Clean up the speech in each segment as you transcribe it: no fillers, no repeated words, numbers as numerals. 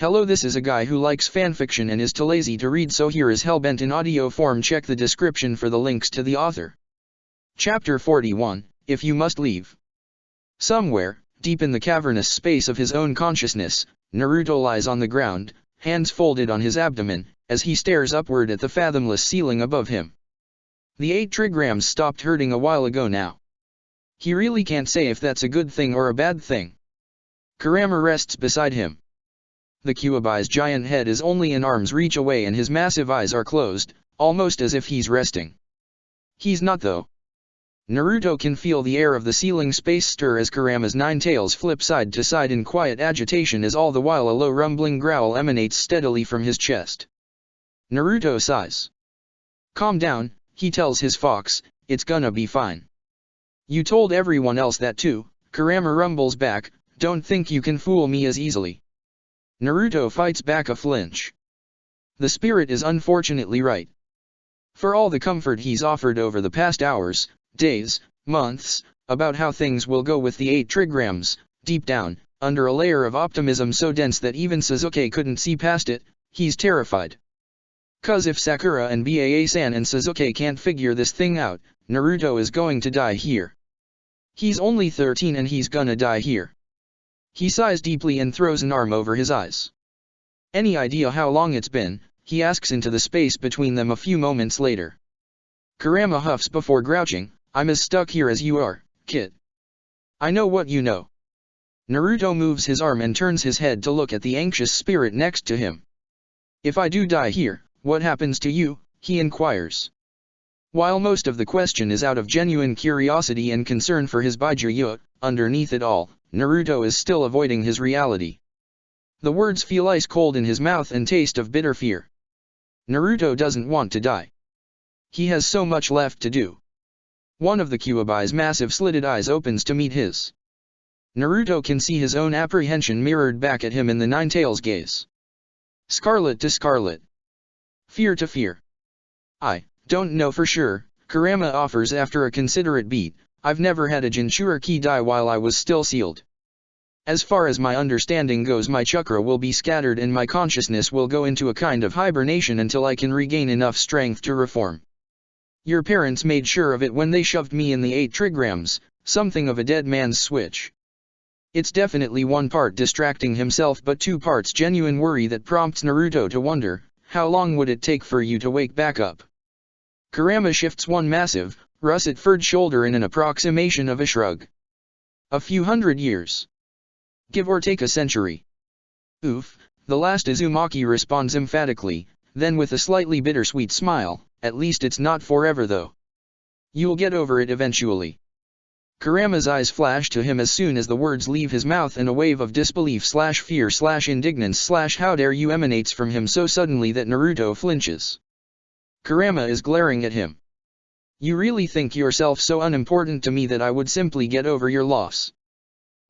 Hello, this is a guy who likes fanfiction and is too lazy to read, so here is Hellbent in audio form. Check the description for the links to the author. Chapter 41, If You Must Leave. Somewhere, deep in the cavernous space of his own consciousness, Naruto lies on the ground, hands folded on his abdomen, as he stares upward at the fathomless ceiling above him. The 8 trigrams stopped hurting a while ago now. He really can't say if that's a good thing or a bad thing. Kurama rests beside him. The Kyuubi's giant head is only an arm's reach away and his massive eyes are closed, almost as if he's resting. He's not though. Naruto can feel the air of the ceiling space stir as Kurama's 9 tails flip side to side in quiet agitation, as all the while a low rumbling growl emanates steadily from his chest. Naruto sighs. Calm down, he tells his fox, it's gonna be fine. You told everyone else that too, Kurama rumbles back, don't think you can fool me as easily. Naruto fights back a flinch. The spirit is unfortunately right. For all the comfort he's offered over the past hours, days, months, about how things will go with the 8 trigrams, deep down, under a layer of optimism so dense that even Sasuke couldn't see past it, he's terrified. 'Cause if Sakura and Baa-san and Sasuke can't figure this thing out, Naruto is going to die here. He's only 13 and he's gonna die here. He sighs deeply and throws an arm over his eyes. Any idea how long it's been? He asks into the space between them a few moments later. Kurama huffs before grouching, I'm as stuck here as you are, kid. I know what you know. Naruto moves his arm and turns his head to look at the anxious spirit next to him. If I do die here, what happens to you? He inquires. While most of the question is out of genuine curiosity and concern for his Byakuya, underneath it all, Naruto is still avoiding his reality. The words feel ice cold in his mouth and taste of bitter fear. Naruto doesn't want to die. He has so much left to do. One of the Kyuubi's massive slitted eyes opens to meet his. Naruto can see his own apprehension mirrored back at him in the 9 tails gaze. Scarlet to scarlet. Fear to fear. I don't know for sure, Kurama offers after a considerate beat. I've never had a Jinchuriki die while I was still sealed. As far as my understanding goes, my chakra will be scattered and my consciousness will go into a kind of hibernation until I can regain enough strength to reform. Your parents made sure of it when they shoved me in the 8 trigrams, something of a dead man's switch. It's definitely 1 part distracting himself but 2 parts genuine worry that prompts Naruto to wonder, how long would it take for you to wake back up? Kurama shifts one massive, russet-furred shoulder in an approximation of a shrug. A few hundred years. Give or take a century. Oof, the last Uzumaki responds emphatically, then with a slightly bittersweet smile, at least it's not forever though. You'll get over it eventually. Kurama's eyes flash to him as soon as the words leave his mouth and a wave of disbelief/fear/indignance/how dare you emanates from him so suddenly that Naruto flinches. Kurama is glaring at him. You really think yourself so unimportant to me that I would simply get over your loss?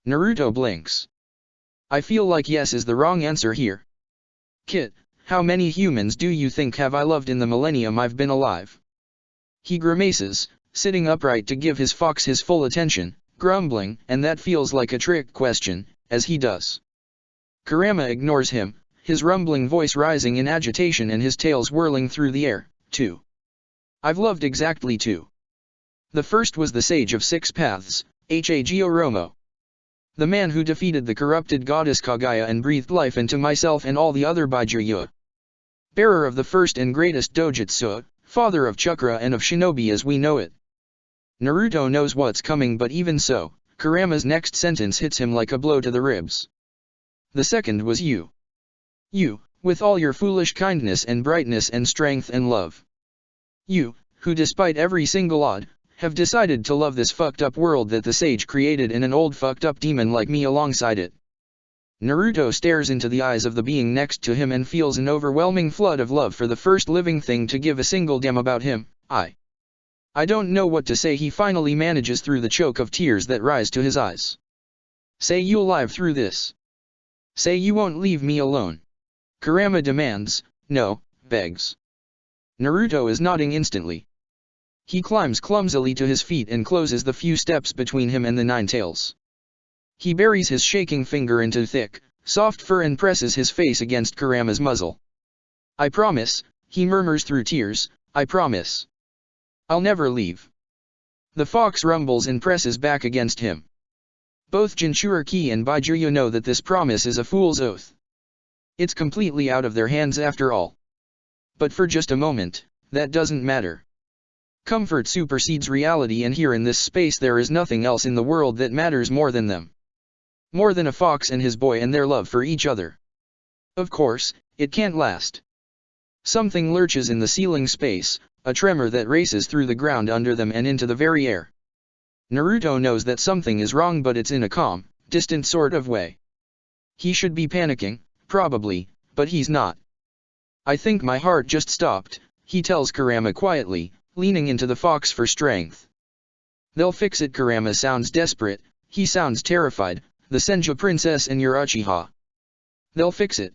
Naruto blinks. I feel like yes is the wrong answer here. Kid, how many humans do you think have I loved in the millennium I've been alive? He grimaces, sitting upright to give his fox his full attention, grumbling, and that feels like a trick question, as he does. Kurama ignores him, his rumbling voice rising in agitation and his tails whirling through the air, 2. I've loved exactly 2. The first was the Sage of 6 Paths, Hagoromo. The man who defeated the corrupted goddess Kaguya and breathed life into myself and all the other Byakuya. Bearer of the first and greatest dojutsu, father of chakra and of shinobi as we know it. Naruto knows what's coming, but even so, Kurama's next sentence hits him like a blow to the ribs. The second was you. You, with all your foolish kindness and brightness and strength and love. You, who despite every single odd, have decided to love this fucked up world that the sage created and an old fucked up demon like me alongside it. Naruto stares into the eyes of the being next to him and feels an overwhelming flood of love for the first living thing to give a single damn about him. I don't know what to say. He finally manages through the choke of tears that rise to his eyes. Say you'll live through this. Say you won't leave me alone. Kurama demands, no, begs. Naruto is nodding instantly. He climbs clumsily to his feet and closes the few steps between him and the 9 tails. He buries his shaking finger into thick, soft fur and presses his face against Kurama's muzzle. "I promise," he murmurs through tears, "I promise. I'll never leave." The fox rumbles and presses back against him. Both Jinchuriki and Baijuyo know that this promise is a fool's oath. It's completely out of their hands after all. But for just a moment, that doesn't matter. Comfort supersedes reality, and here in this space there is nothing else in the world that matters more than them. More than a fox and his boy and their love for each other. Of course, it can't last. Something lurches in the ceiling space, a tremor that races through the ground under them and into the very air. Naruto knows that something is wrong, but it's in a calm, distant sort of way. He should be panicking, probably, but he's not. "I think my heart just stopped," he tells Kurama quietly, leaning into the fox for strength. "They'll fix it." Kurama sounds desperate, he sounds terrified, "the Senju princess and your Uchiha. They'll fix it."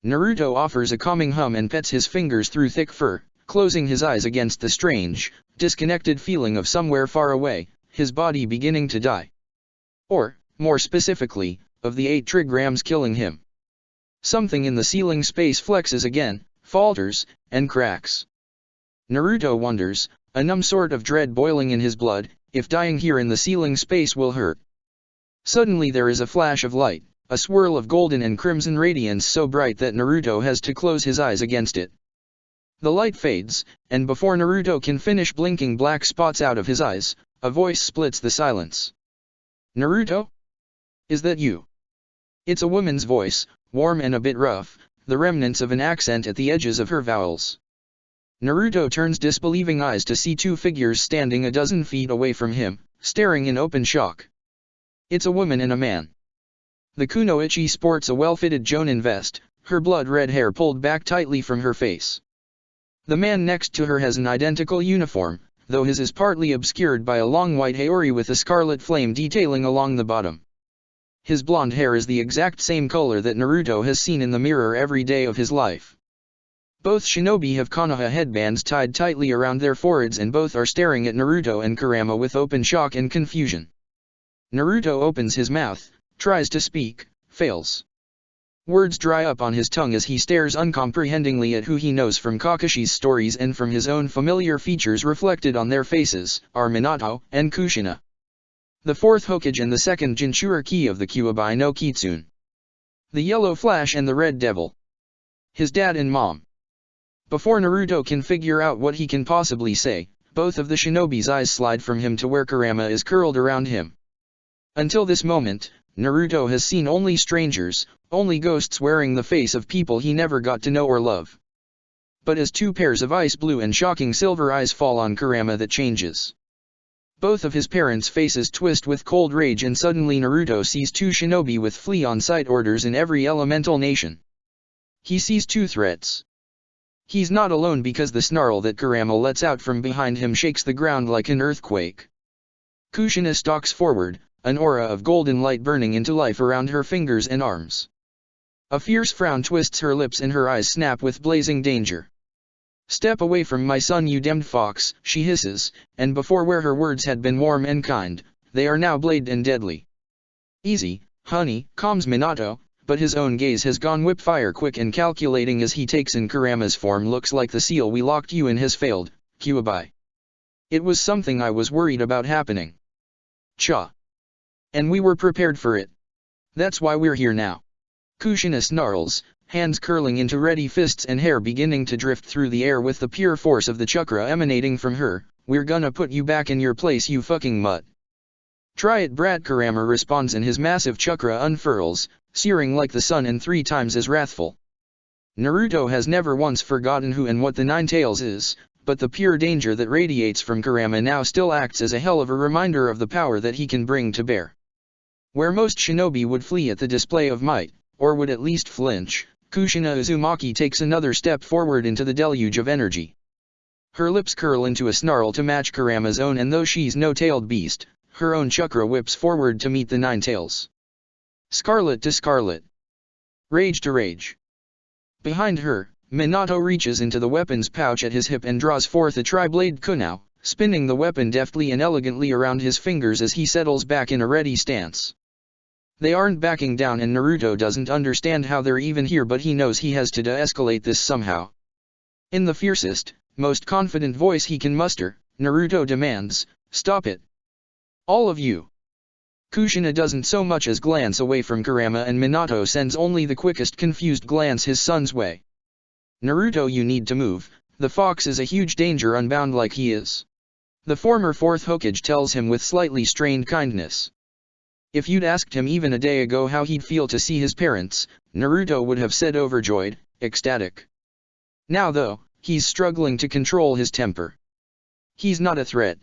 Naruto offers a calming hum and pets his fingers through thick fur, closing his eyes against the strange, disconnected feeling of somewhere far away, his body beginning to die. Or, more specifically, of the 8 trigrams killing him. Something in the ceiling space flexes again, falters, and cracks. Naruto wonders, a numb sort of dread boiling in his blood, if dying here in the ceiling space will hurt. Suddenly there is a flash of light, a swirl of golden and crimson radiance so bright that Naruto has to close his eyes against it. The light fades, and before Naruto can finish blinking black spots out of his eyes, a voice splits the silence. "Naruto? Is that you?" It's a woman's voice, warm and a bit rough, the remnants of an accent at the edges of her vowels. Naruto turns disbelieving eyes to see 2 figures standing a dozen feet away from him, staring in open shock. It's a woman and a man. The kunoichi sports a well-fitted jonin vest, her blood-red hair pulled back tightly from her face. The man next to her has an identical uniform, though his is partly obscured by a long white haori with a scarlet flame detailing along the bottom. His blonde hair is the exact same color that Naruto has seen in the mirror every day of his life. Both shinobi have Konoha headbands tied tightly around their foreheads, and both are staring at Naruto and Kurama with open shock and confusion. Naruto opens his mouth, tries to speak, fails. Words dry up on his tongue as he stares uncomprehendingly at who he knows from Kakashi's stories and from his own familiar features reflected on their faces, are Minato and Kushina. The 4th Hokage and the 2nd Jinchuriki of the Kyuubi no Kitsune. The Yellow Flash and the Red Devil. His dad and mom. Before Naruto can figure out what he can possibly say, both of the shinobi's eyes slide from him to where Kurama is curled around him. Until this moment, Naruto has seen only strangers, only ghosts wearing the face of people he never got to know or love. But as 2 pairs of ice blue and shocking silver eyes fall on Kurama, that changes. Both of his parents' faces twist with cold rage, and suddenly Naruto sees 2 shinobi with flee on sight orders in every elemental nation. He sees 2 threats. He's not alone, because the snarl that Kurama lets out from behind him shakes the ground like an earthquake. Kushina stalks forward, an aura of golden light burning into life around her fingers and arms. A fierce frown twists her lips and her eyes snap with blazing danger. "Step away from my son, you damned fox," she hisses, and before where her words had been warm and kind, they are now blade and deadly. "Easy, honey," calms Minato, but his own gaze has gone whip-fire quick and calculating as he takes in Kurama's form. "Looks like the seal we locked you in has failed, Kyuubi. It was something I was worried about happening. Cha. And we were prepared for it. That's why we're here now." Kushina snarls, hands curling into ready fists and hair beginning to drift through the air with the pure force of the chakra emanating from her. "We're gonna put you back in your place, you fucking mutt." "Try it, brat," Kurama responds, and his massive chakra unfurls, searing like the sun and 3 times as wrathful. Naruto has never once forgotten who and what the Nine Tails is, but the pure danger that radiates from Kurama now still acts as a hell of a reminder of the power that he can bring to bear. Where most shinobi would flee at the display of might, or would at least flinch, Kushina Uzumaki takes another step forward into the deluge of energy. Her lips curl into a snarl to match Kurama's own, and though she's no tailed beast, her own chakra whips forward to meet the Nine Tails. Scarlet to scarlet. Rage to rage. Behind her, Minato reaches into the weapon's pouch at his hip and draws forth a tri-blade kunao, spinning the weapon deftly and elegantly around his fingers as he settles back in a ready stance. They aren't backing down and Naruto doesn't understand how they're even here, but he knows he has to de-escalate this somehow. In the fiercest, most confident voice he can muster, Naruto demands, "Stop it. All of you." Kushina doesn't so much as glance away from Kurama, and Minato sends only the quickest confused glance his son's way. "Naruto, you need to move, the fox is a huge danger unbound like he is." The former fourth Hokage tells him with slightly strained kindness. If you'd asked him even a day ago how he'd feel to see his parents, Naruto would have said overjoyed, ecstatic. Now though, he's struggling to control his temper. He's not a threat.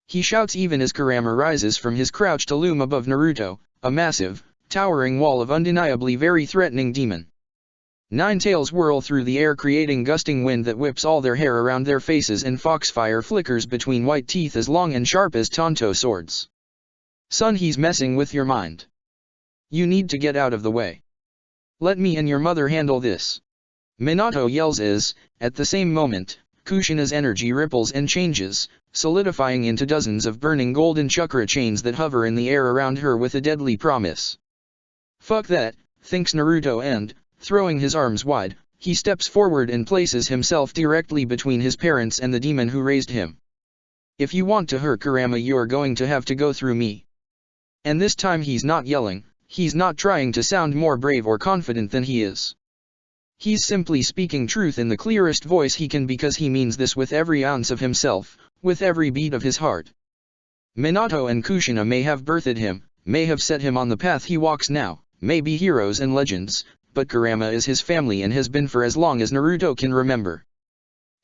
He shouts even as Kurama rises from his crouch to loom above Naruto, a massive, towering wall of undeniably very threatening demon. Nine tails whirl through the air, creating gusting wind that whips all their hair around their faces, and foxfire flickers between white teeth as long and sharp as Tonto swords. "Son, he's messing with your mind. You need to get out of the way. Let me and your mother handle this," Minato yells as, at the same moment, Kushina's energy ripples and changes, solidifying into dozens of burning golden chakra chains that hover in the air around her with a deadly promise. "Fuck that," thinks Naruto, and, throwing his arms wide, he steps forward and places himself directly between his parents and the demon who raised him. "If you want to hurt Kurama, you're going to have to go through me." And this time he's not yelling, he's not trying to sound more brave or confident than he is. He's simply speaking truth in the clearest voice he can, because he means this with every ounce of himself, with every beat of his heart. Minato and Kushina may have birthed him, may have set him on the path he walks now, may be heroes and legends, but Kurama is his family and has been for as long as Naruto can remember.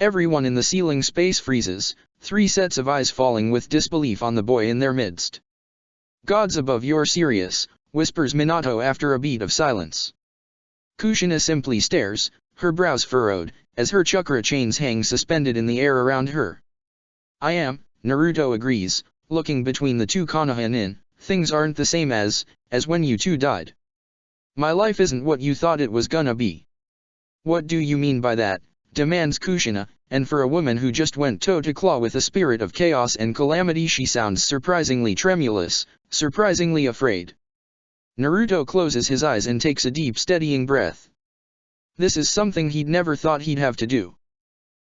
Everyone in the ceiling space freezes, three sets of eyes falling with disbelief on the boy in their midst. "Gods above, you're serious," whispers Minato after a beat of silence. Kushina simply stares, her brows furrowed, as her chakra chains hang suspended in the air around her. "I am," Naruto agrees, looking between the two Konoha in, "things aren't the same as when you two died. My life isn't what you thought it was gonna be." "What do you mean by that?" demands Kushina, and for a woman who just went toe-to-claw with a spirit of chaos and calamity, she sounds surprisingly tremulous, surprisingly afraid. Naruto closes his eyes and takes a deep, steadying breath. This is something he'd never thought he'd have to do.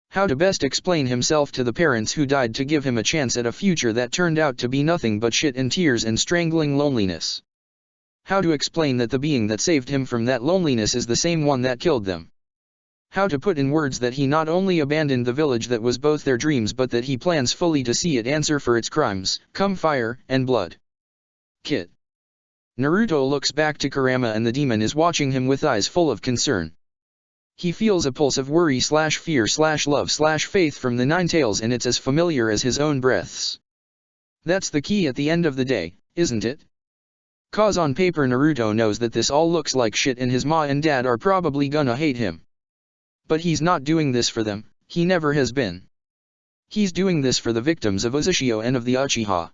How to best explain himself to the parents who died to give him a chance at a future that turned out to be nothing but shit and tears and strangling loneliness. How to explain that the being that saved him from that loneliness is the same one that killed them. How to put in words that he not only abandoned the village that was both their dreams, but that he plans fully to see it answer for its crimes, come fire and blood. "Kid." Naruto looks back to Kurama, and the demon is watching him with eyes full of concern. He feels a pulse of worry/fear/love/faith from the nine tails, and it's as familiar as his own breaths. That's the key at the end of the day, isn't it? 'Cause on paper Naruto knows that this all looks like shit and his ma and dad are probably gonna hate him. But he's not doing this for them, he never has been. He's doing this for the victims of Uzushio and of the Uchiha.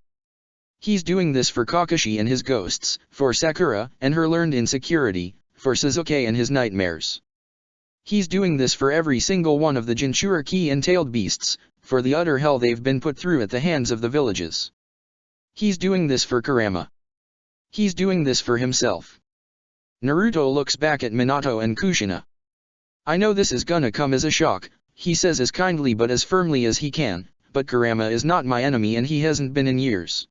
He's doing this for Kakashi and his ghosts, for Sakura and her learned insecurity, for Sasuke and his nightmares. He's doing this for every single one of the Jinchuriki and tailed beasts, for the utter hell they've been put through at the hands of the villages. He's doing this for Kurama. He's doing this for himself. Naruto looks back at Minato and Kushina. "I know this is gonna come as a shock," he says as kindly but as firmly as he can, "but Kurama is not my enemy, and he hasn't been in years.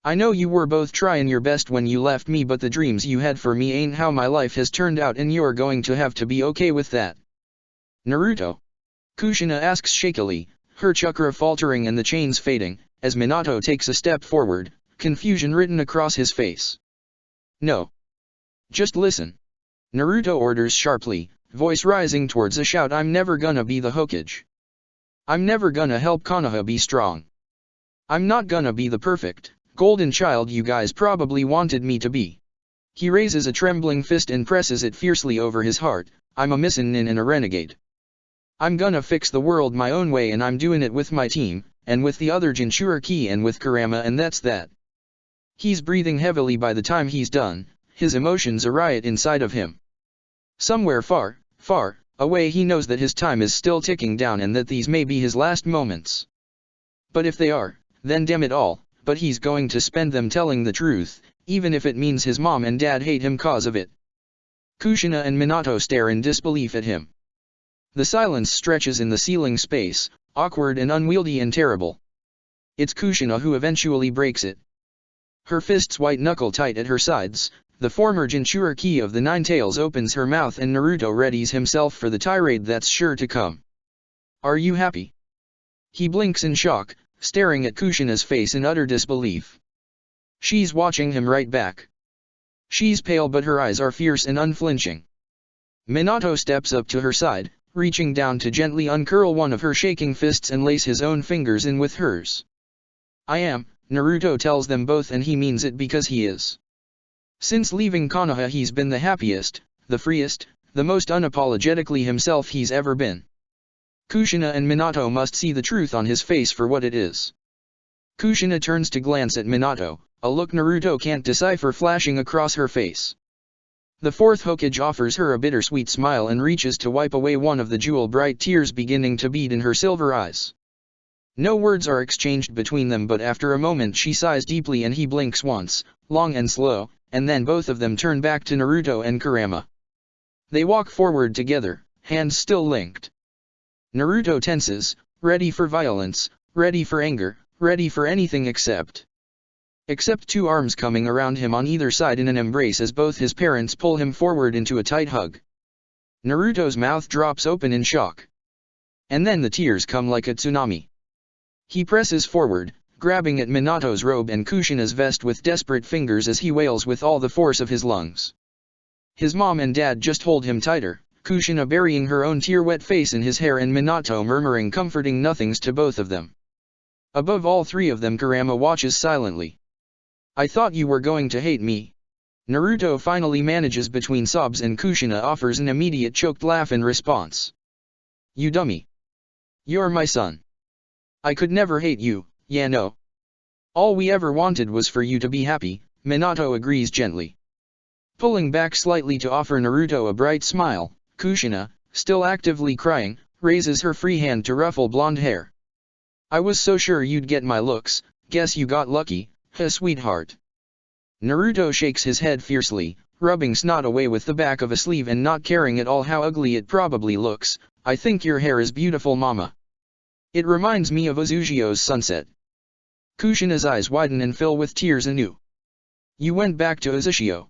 I know you were both trying your best when you left me, but the dreams you had for me ain't how my life has turned out, and you're going to have to be okay with that." "Naruto?" Kushina asks shakily, her chakra faltering and the chains fading, as Minato takes a step forward, confusion written across his face. "No. Just listen," Naruto orders sharply, voice rising towards a shout. "I'm never gonna be the Hokage. I'm never gonna help Konoha be strong. I'm not gonna be the perfect, golden child you guys probably wanted me to be." He raises a trembling fist and presses it fiercely over his heart. "I'm a Missinin and a renegade. I'm gonna fix the world my own way, and I'm doing it with my team, and with the other Jinchuriki and with Kurama, and that's that." He's breathing heavily by the time he's done, his emotions a riot inside of him. Somewhere far, far away he knows that his time is still ticking down, and that these may be his last moments. But if they are, then damn it all, but he's going to spend them telling the truth, even if it means his mom and dad hate him cause of it. Kushina and Minato stare in disbelief at him. The silence stretches in the ceiling space, awkward and unwieldy and terrible. It's Kushina who eventually breaks it. Her fists white-knuckle tight at her sides, the former Jinchuriki of the Nine Tails opens her mouth and Naruto readies himself for the tirade that's sure to come. Are you happy? He blinks in shock, staring at Kushina's face in utter disbelief. She's watching him right back. She's pale but her eyes are fierce and unflinching. Minato steps up to her side, reaching down to gently uncurl one of her shaking fists and lace his own fingers in with hers. I am, Naruto tells them both, and he means it because he is. Since leaving Konoha he's been the happiest, the freest, the most unapologetically himself he's ever been. Kushina and Minato must see the truth on his face for what it is. Kushina turns to glance at Minato, a look Naruto can't decipher flashing across her face. The fourth Hokage offers her a bittersweet smile and reaches to wipe away one of the jewel-bright tears beginning to bead in her silver eyes. No words are exchanged between them, but after a moment she sighs deeply and he blinks once, long and slow, and then both of them turn back to Naruto and Kurama. They walk forward together, hands still linked. Naruto tenses, ready for violence, ready for anger, ready for anything except two arms coming around him on either side in an embrace as both his parents pull him forward into a tight hug. Naruto's mouth drops open in shock. And then the tears come like a tsunami. He presses forward, grabbing at Minato's robe and Kushina's vest with desperate fingers as he wails with all the force of his lungs. His mom and dad just hold him tighter, Kushina burying her own tear-wet face in his hair and Minato murmuring comforting nothings to both of them. Above all three of them Kurama watches silently. I thought you were going to hate me. Naruto finally manages between sobs and Kushina offers an immediate choked laugh in response. You dummy. You're my son. I could never hate you, yeah no. All we ever wanted was for you to be happy, Minato agrees gently. Pulling back slightly to offer Naruto a bright smile, Kushina, still actively crying, raises her free hand to ruffle blonde hair. I was so sure you'd get my looks, guess you got lucky, huh sweetheart. Naruto shakes his head fiercely, rubbing snot away with the back of a sleeve and not caring at all how ugly it probably looks. I think your hair is beautiful mama. It reminds me of Uzugio's sunset. Kushina's eyes widen and fill with tears anew. You went back to Uzugio.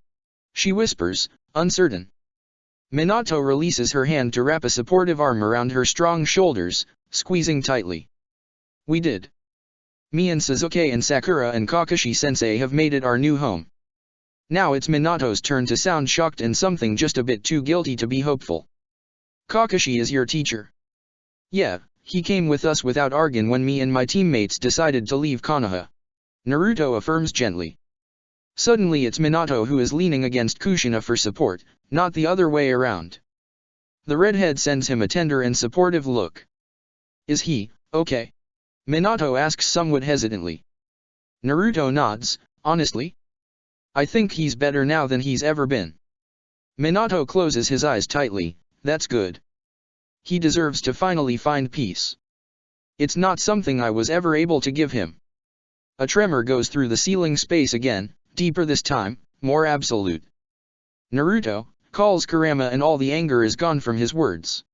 She whispers, uncertain. Minato releases her hand to wrap a supportive arm around her strong shoulders, squeezing tightly. We did. Me and Sasuke and Sakura and Kakashi-sensei have made it our new home. Now it's Minato's turn to sound shocked and something just a bit too guilty to be hopeful. Kakashi is your teacher? Yeah, he came with us without Argon when me and my teammates decided to leave Konoha. Naruto affirms gently. Suddenly it's Minato who is leaning against Kushina for support, not the other way around. The redhead sends him a tender and supportive look. Is he okay? Minato asks somewhat hesitantly. Naruto nods, honestly? I think he's better now than he's ever been. Minato closes his eyes tightly, that's good. He deserves to finally find peace. It's not something I was ever able to give him. A tremor goes through the ceiling space again, deeper this time, more absolute. Naruto, calls Kurama and all the anger is gone from his words.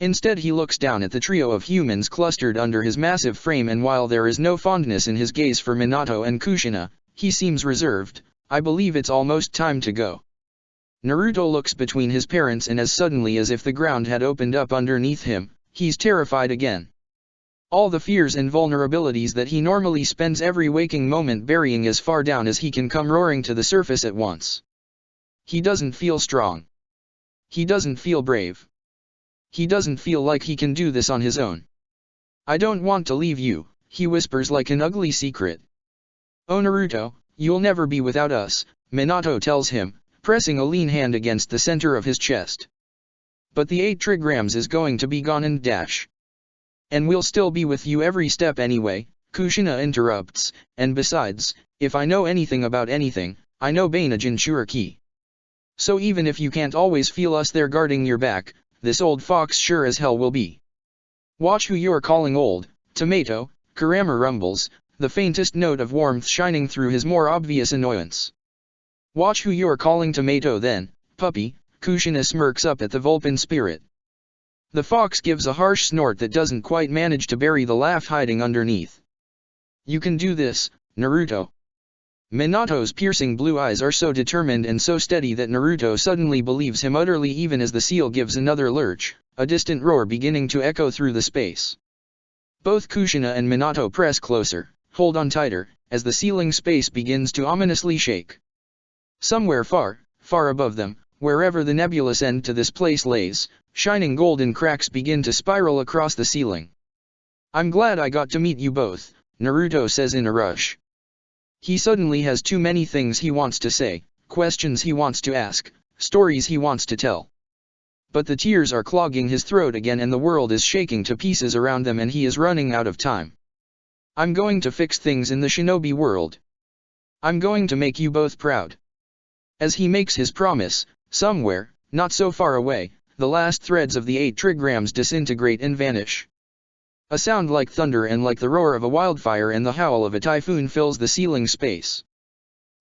Instead he looks down at the trio of humans clustered under his massive frame and while there is no fondness in his gaze for Minato and Kushina, he seems reserved. I believe it's almost time to go. Naruto looks between his parents and as suddenly as if the ground had opened up underneath him, he's terrified again. All the fears and vulnerabilities that he normally spends every waking moment burying as far down as he can come roaring to the surface at once. He doesn't feel strong. He doesn't feel brave. He doesn't feel like he can do this on his own. I don't want to leave you, he whispers like an ugly secret. Oh Naruto, you'll never be without us, Minato tells him, pressing a lean hand against the center of his chest. But the 8 trigrams is going to be gone and dash. And we'll still be with you every step anyway, Kushina interrupts, and besides, if I know anything about anything, I know Baina Jinchuriki. So even if you can't always feel us there guarding your back, this old fox sure as hell will be. Watch who you're calling old, tomato, Kurama rumbles, the faintest note of warmth shining through his more obvious annoyance. Watch who you're calling tomato then, puppy, Kushina smirks up at the Vulpin spirit. The fox gives a harsh snort that doesn't quite manage to bury the laugh hiding underneath. You can do this, Naruto. Minato's piercing blue eyes are so determined and so steady that Naruto suddenly believes him utterly even as the seal gives another lurch, a distant roar beginning to echo through the space. Both Kushina and Minato press closer, hold on tighter, as the ceiling space begins to ominously shake. Somewhere far, far above them, wherever the nebulous end to this place lays, shining golden cracks begin to spiral across the ceiling. I'm glad I got to meet you both, Naruto says in a rush. He suddenly has too many things he wants to say, questions he wants to ask, stories he wants to tell. But the tears are clogging his throat again and the world is shaking to pieces around them and he is running out of time. I'm going to fix things in the shinobi world. I'm going to make you both proud. As he makes his promise, somewhere, not so far away, the last threads of the 8 trigrams disintegrate and vanish. A sound like thunder and like the roar of a wildfire and the howl of a typhoon fills the ceiling space.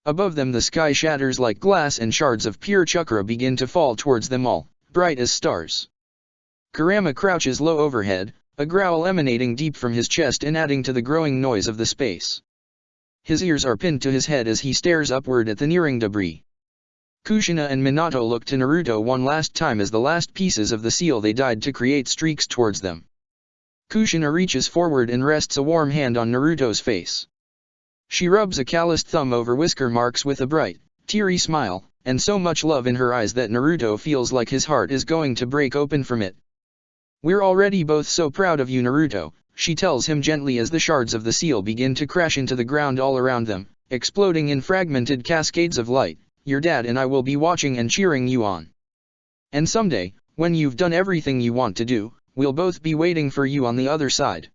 Above them the sky shatters like glass and shards of pure chakra begin to fall towards them all, bright as stars. Kurama crouches low overhead, a growl emanating deep from his chest and adding to the growing noise of the space. His ears are pinned to his head as he stares upward at the nearing debris. Kushina and Minato look to Naruto one last time as the last pieces of the seal they dyed to create streaks towards them. Kushina reaches forward and rests a warm hand on Naruto's face. She rubs a calloused thumb over whisker marks with a bright, teary smile, and so much love in her eyes that Naruto feels like his heart is going to break open from it. We're already both so proud of you, Naruto, she tells him gently as the shards of the seal begin to crash into the ground all around them, exploding in fragmented cascades of light. Your dad and I will be watching and cheering you on. And someday, when you've done everything you want to do, we'll both be waiting for you on the other side.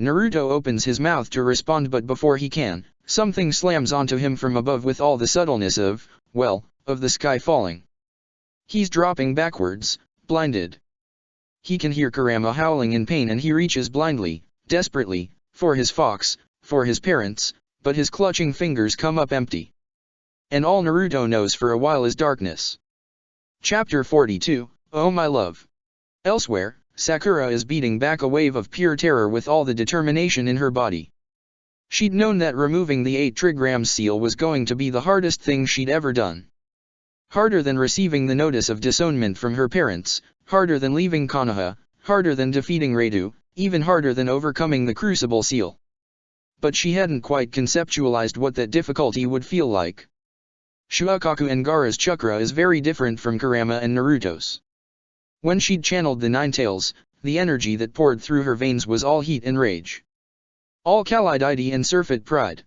Naruto opens his mouth to respond, but before he can, something slams onto him from above with all the subtleness of the sky falling. He's dropping backwards, blinded. He can hear Kurama howling in pain and he reaches blindly, desperately, for his fox, for his parents, but his clutching fingers come up empty. And all Naruto knows for a while is darkness. Chapter 42, Oh my love. Elsewhere, Sakura is beating back a wave of pure terror with all the determination in her body. She'd known that removing the 8 trigrams seal was going to be the hardest thing she'd ever done. Harder than receiving the notice of disownment from her parents, harder than leaving Konoha, harder than defeating Reidu, even harder than overcoming the crucible seal. But she hadn't quite conceptualized what that difficulty would feel like. Shukaku and Gaara's chakra is very different from Kurama and Naruto's. When she'd channeled the 9 tails, the energy that poured through her veins was all heat and rage. All Kallidity and Surfeit pride.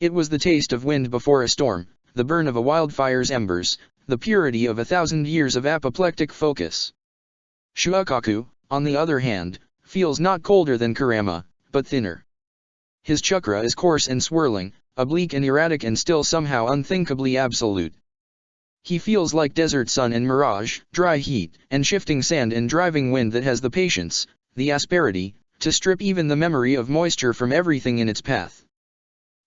It was the taste of wind before a storm, the burn of a wildfire's embers, the purity of 1,000 years of apoplectic focus. Shukaku, on the other hand, feels not colder than Kurama, but thinner. His chakra is coarse and swirling, oblique and erratic and still somehow unthinkably absolute. He feels like desert sun and mirage, dry heat, and shifting sand and driving wind that has the patience, the asperity, to strip even the memory of moisture from everything in its path.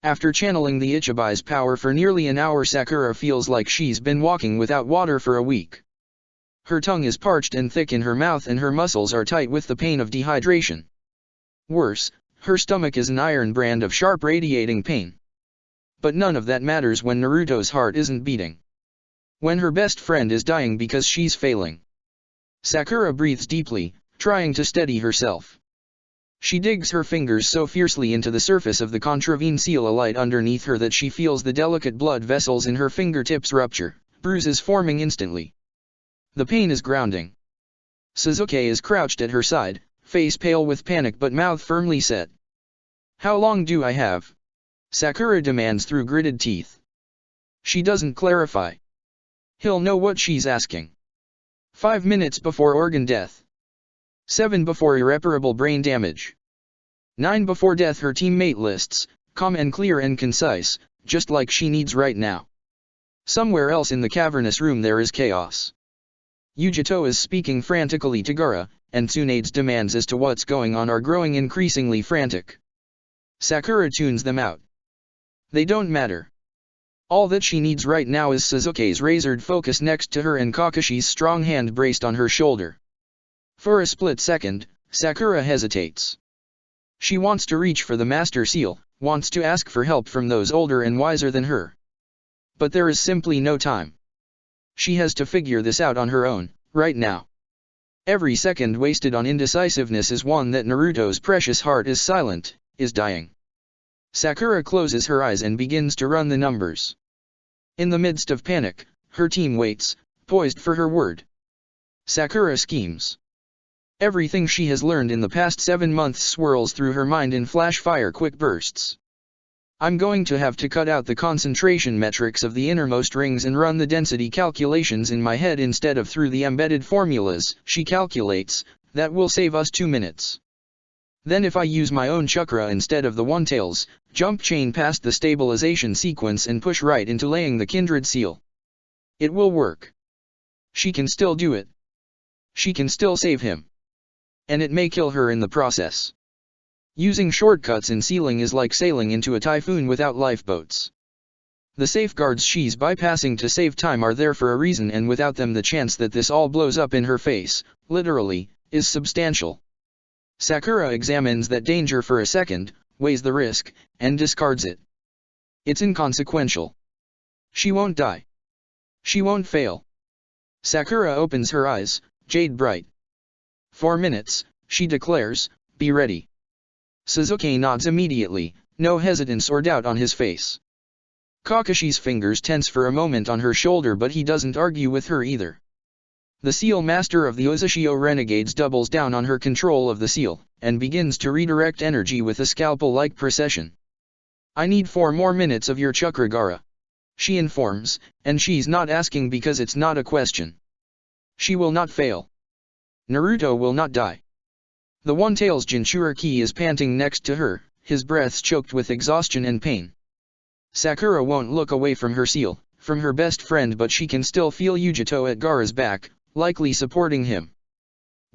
After channeling the Ichibi's power for nearly an hour, Sakura feels like she's been walking without water for a week. Her tongue is parched and thick in her mouth and her muscles are tight with the pain of dehydration. Worse, her stomach is an iron brand of sharp radiating pain. But none of that matters when Naruto's heart isn't beating. When her best friend is dying because she's failing. Sakura breathes deeply, trying to steady herself. She digs her fingers so fiercely into the surface of the contravene seal alight underneath her that she feels the delicate blood vessels in her fingertips rupture, bruises forming instantly. The pain is grounding. Sasuke is crouched at her side, face pale with panic but mouth firmly set. How long do I have? Sakura demands through gritted teeth. She doesn't clarify. He'll know what she's asking. 5 minutes before organ death. 7 before irreparable brain damage. 9 before death, her teammate lists, calm and clear and concise, just like she needs right now. Somewhere else in the cavernous room there is chaos. Yujito is speaking frantically to Gaara, and Tsunade's demands as to what's going on are growing increasingly frantic. Sakura tunes them out. They don't matter. All that she needs right now is Sasuke's razored focus next to her and Kakashi's strong hand braced on her shoulder. For a split second, Sakura hesitates. She wants to reach for the Master Seal, wants to ask for help from those older and wiser than her. But there is simply no time. She has to figure this out on her own, right now. Every second wasted on indecisiveness is one that Naruto's precious heart is silent, is dying. Sakura closes her eyes and begins to run the numbers. In the midst of panic, her team waits, poised for her word. Sakura schemes. Everything she has learned in the past 7 months swirls through her mind in flash-fire quick bursts. I'm going to have to cut out the concentration metrics of the innermost rings and run the density calculations in my head instead of through the embedded formulas, she calculates. That will save us 2 minutes. Then if I use my own chakra instead of the One-Tail's, jump chain past the stabilization sequence and push right into laying the kindred seal. It will work. She can still do it. She can still save him. And it may kill her in the process. Using shortcuts in sealing is like sailing into a typhoon without lifeboats. The safeguards she's bypassing to save time are there for a reason, and without them the chance that this all blows up in her face, literally, is substantial. Sakura examines that danger for a second, weighs the risk, and discards it. It's inconsequential. She won't die. She won't fail. Sakura opens her eyes, jade bright. 4 minutes, she declares, be ready. Sasuke nods immediately, no hesitance or doubt on his face. Kakashi's fingers tense for a moment on her shoulder, but he doesn't argue with her either. The seal master of the Uzushio renegades doubles down on her control of the seal, and begins to redirect energy with a scalpel-like precision. I need 4 more minutes of your chakra, Gaara, she informs, and she's not asking because it's not a question. She will not fail. Naruto will not die. The One-Tail's Jinchuriki is panting next to her, his breath choked with exhaustion and pain. Sakura won't look away from her seal, from her best friend, but she can still feel Yujito at Gaara's back, likely supporting him.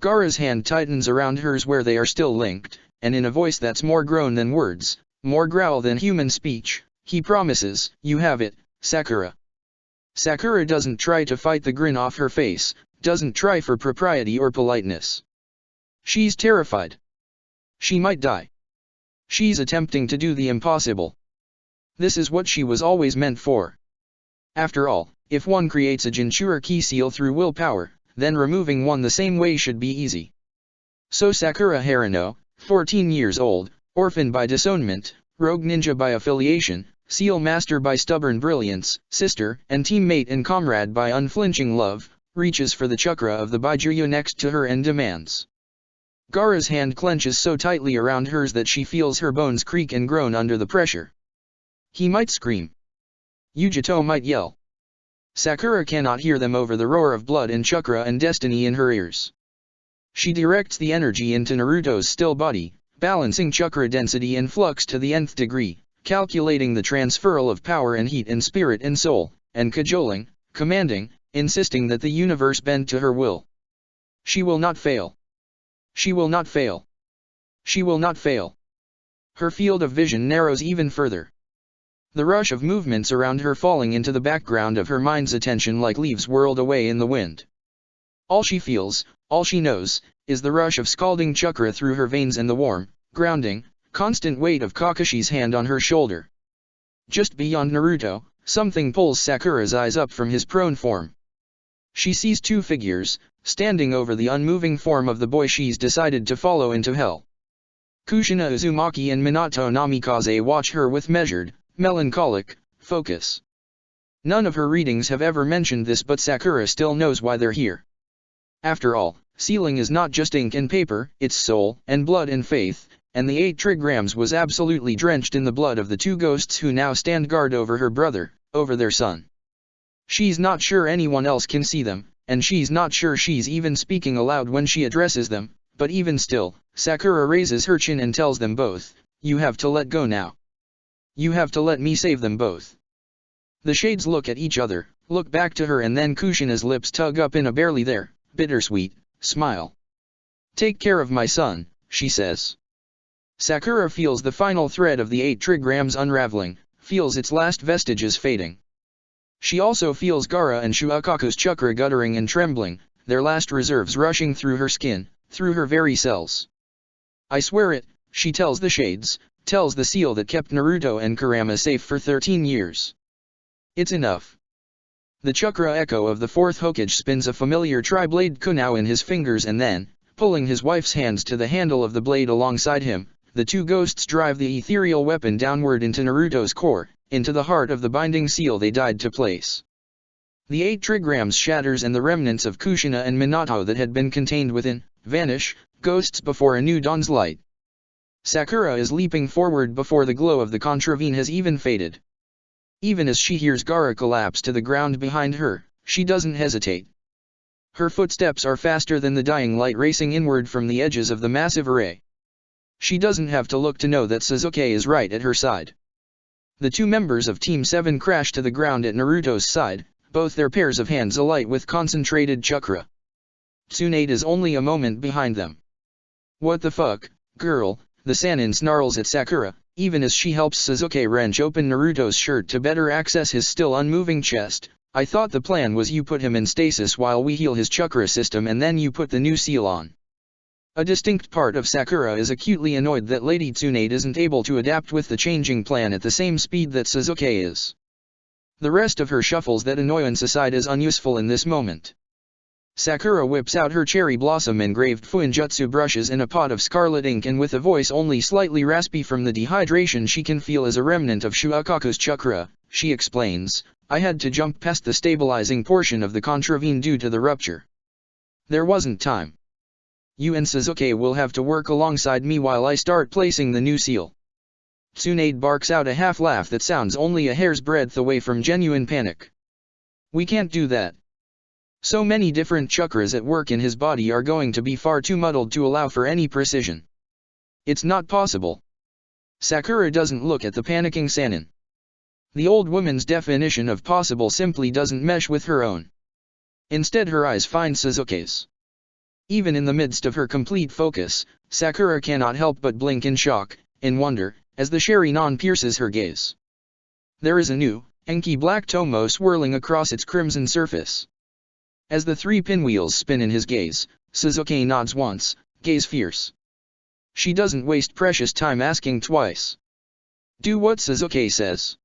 Gaara's hand tightens around hers where they are still linked, and in a voice that's more groan than words, more growl than human speech, he promises, you have it, Sakura. Sakura doesn't try to fight the grin off her face, doesn't try for propriety or politeness. She's terrified. She might die. She's attempting to do the impossible. This is what she was always meant for. After all, if one creates a Jinchuriki seal through willpower, then removing one the same way should be easy. So Sakura Harano, 14 years old, orphan by disownment, rogue ninja by affiliation, seal master by stubborn brilliance, sister and teammate and comrade by unflinching love, reaches for the chakra of the Baijuyo next to her and demands. Gaara's hand clenches so tightly around hers that she feels her bones creak and groan under the pressure. He might scream. Yujito might yell. Sakura cannot hear them over the roar of blood and chakra and destiny in her ears. She directs the energy into Naruto's still body, balancing chakra density and flux to the nth degree, calculating the transferal of power and heat and spirit and soul, and cajoling, commanding, insisting that the universe bend to her will. She will not fail. She will not fail. She will not fail. Her field of vision narrows even further. The rush of movements around her falling into the background of her mind's attention like leaves whirled away in the wind. All she feels, all she knows, is the rush of scalding chakra through her veins and the warm, grounding, constant weight of Kakashi's hand on her shoulder. Just beyond Naruto, something pulls Sakura's eyes up from his prone form. She sees 2 figures, standing over the unmoving form of the boy she's decided to follow into hell. Kushina Uzumaki and Minato Namikaze watch her with measured, melancholic, focus. None of her readings have ever mentioned this, but Sakura still knows why they're here. After all, sealing is not just ink and paper, it's soul, and blood and faith, and the 8 trigrams was absolutely drenched in the blood of the 2 ghosts who now stand guard over her brother, over their son. She's not sure anyone else can see them, and she's not sure she's even speaking aloud when she addresses them, but even still, Sakura raises her chin and tells them both, you have to let go now. You have to let me save them both. The shades look at each other, look back to her, and then Kushina's lips tug up in a barely there, bittersweet, smile. Take care of my son, she says. Sakura feels the final thread of the 8 trigrams unraveling, feels its last vestiges fading. She also feels Gaara and Shuakaku's chakra guttering and trembling, their last reserves rushing through her skin, through her very cells. I swear it, she tells the shades, tells the seal that kept Naruto and Kurama safe for 13 years. It's enough. The chakra echo of the fourth Hokage spins a familiar tri-blade kunai in his fingers and then, pulling his wife's hands to the handle of the blade alongside him, the two ghosts drive the ethereal weapon downward into Naruto's core, into the heart of the binding seal they died to place. The 8 trigrams shatters and the remnants of Kushina and Minato that had been contained within, vanish, ghosts before a new dawn's light. Sakura is leaping forward before the glow of the contravene has even faded. Even as she hears Gaara collapse to the ground behind her, she doesn't hesitate. Her footsteps are faster than the dying light racing inward from the edges of the massive array. She doesn't have to look to know that Sasuke is right at her side. The two members of Team 7 crash to the ground at Naruto's side, both their pairs of hands alight with concentrated chakra. Tsunade is only a moment behind them. What the fuck, girl, the Sannin snarls at Sakura, even as she helps Sasuke wrench open Naruto's shirt to better access his still unmoving chest. I thought the plan was you put him in stasis while we heal his chakra system and then you put the new seal on. A distinct part of Sakura is acutely annoyed that Lady Tsunade isn't able to adapt with the changing plan at the same speed that Sasuke is. The rest of her shuffles that annoyance aside is unuseful in this moment. Sakura whips out her cherry blossom engraved fuinjutsu brushes in a pot of scarlet ink and with a voice only slightly raspy from the dehydration she can feel as a remnant of Shuakaku's chakra, she explains, I had to jump past the stabilizing portion of the contravene due to the rupture. There wasn't time. You and Sasuke will have to work alongside me while I start placing the new seal. Tsunade barks out a half laugh that sounds only a hair's breadth away from genuine panic. We can't do that. So many different chakras at work in his body are going to be far too muddled to allow for any precision. It's not possible. Sakura doesn't look at the panicking Sannin. The old woman's definition of possible simply doesn't mesh with her own. Instead her eyes find Sasuke's. Even in the midst of her complete focus, Sakura cannot help but blink in shock, in wonder, as the Sharingan pierces her gaze. There is a new, inky black tomo swirling across its crimson surface. As the 3 pinwheels spin in his gaze, Sasuke nods once, gaze fierce. She doesn't waste precious time asking twice. Do what Sasuke says.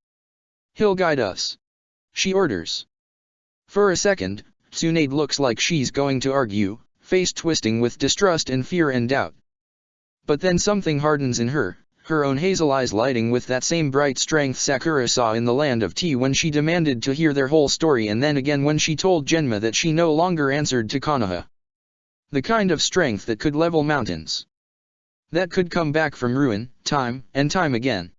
He'll guide us. She orders. For a second, Tsunade looks like she's going to argue, face twisting with distrust and fear and doubt. But then something hardens in her, her own hazel eyes lighting with that same bright strength Sakura saw in the land of tea when she demanded to hear their whole story and then again when she told Genma that she no longer answered to Konoha. The kind of strength that could level mountains. That could come back from ruin, time and time again.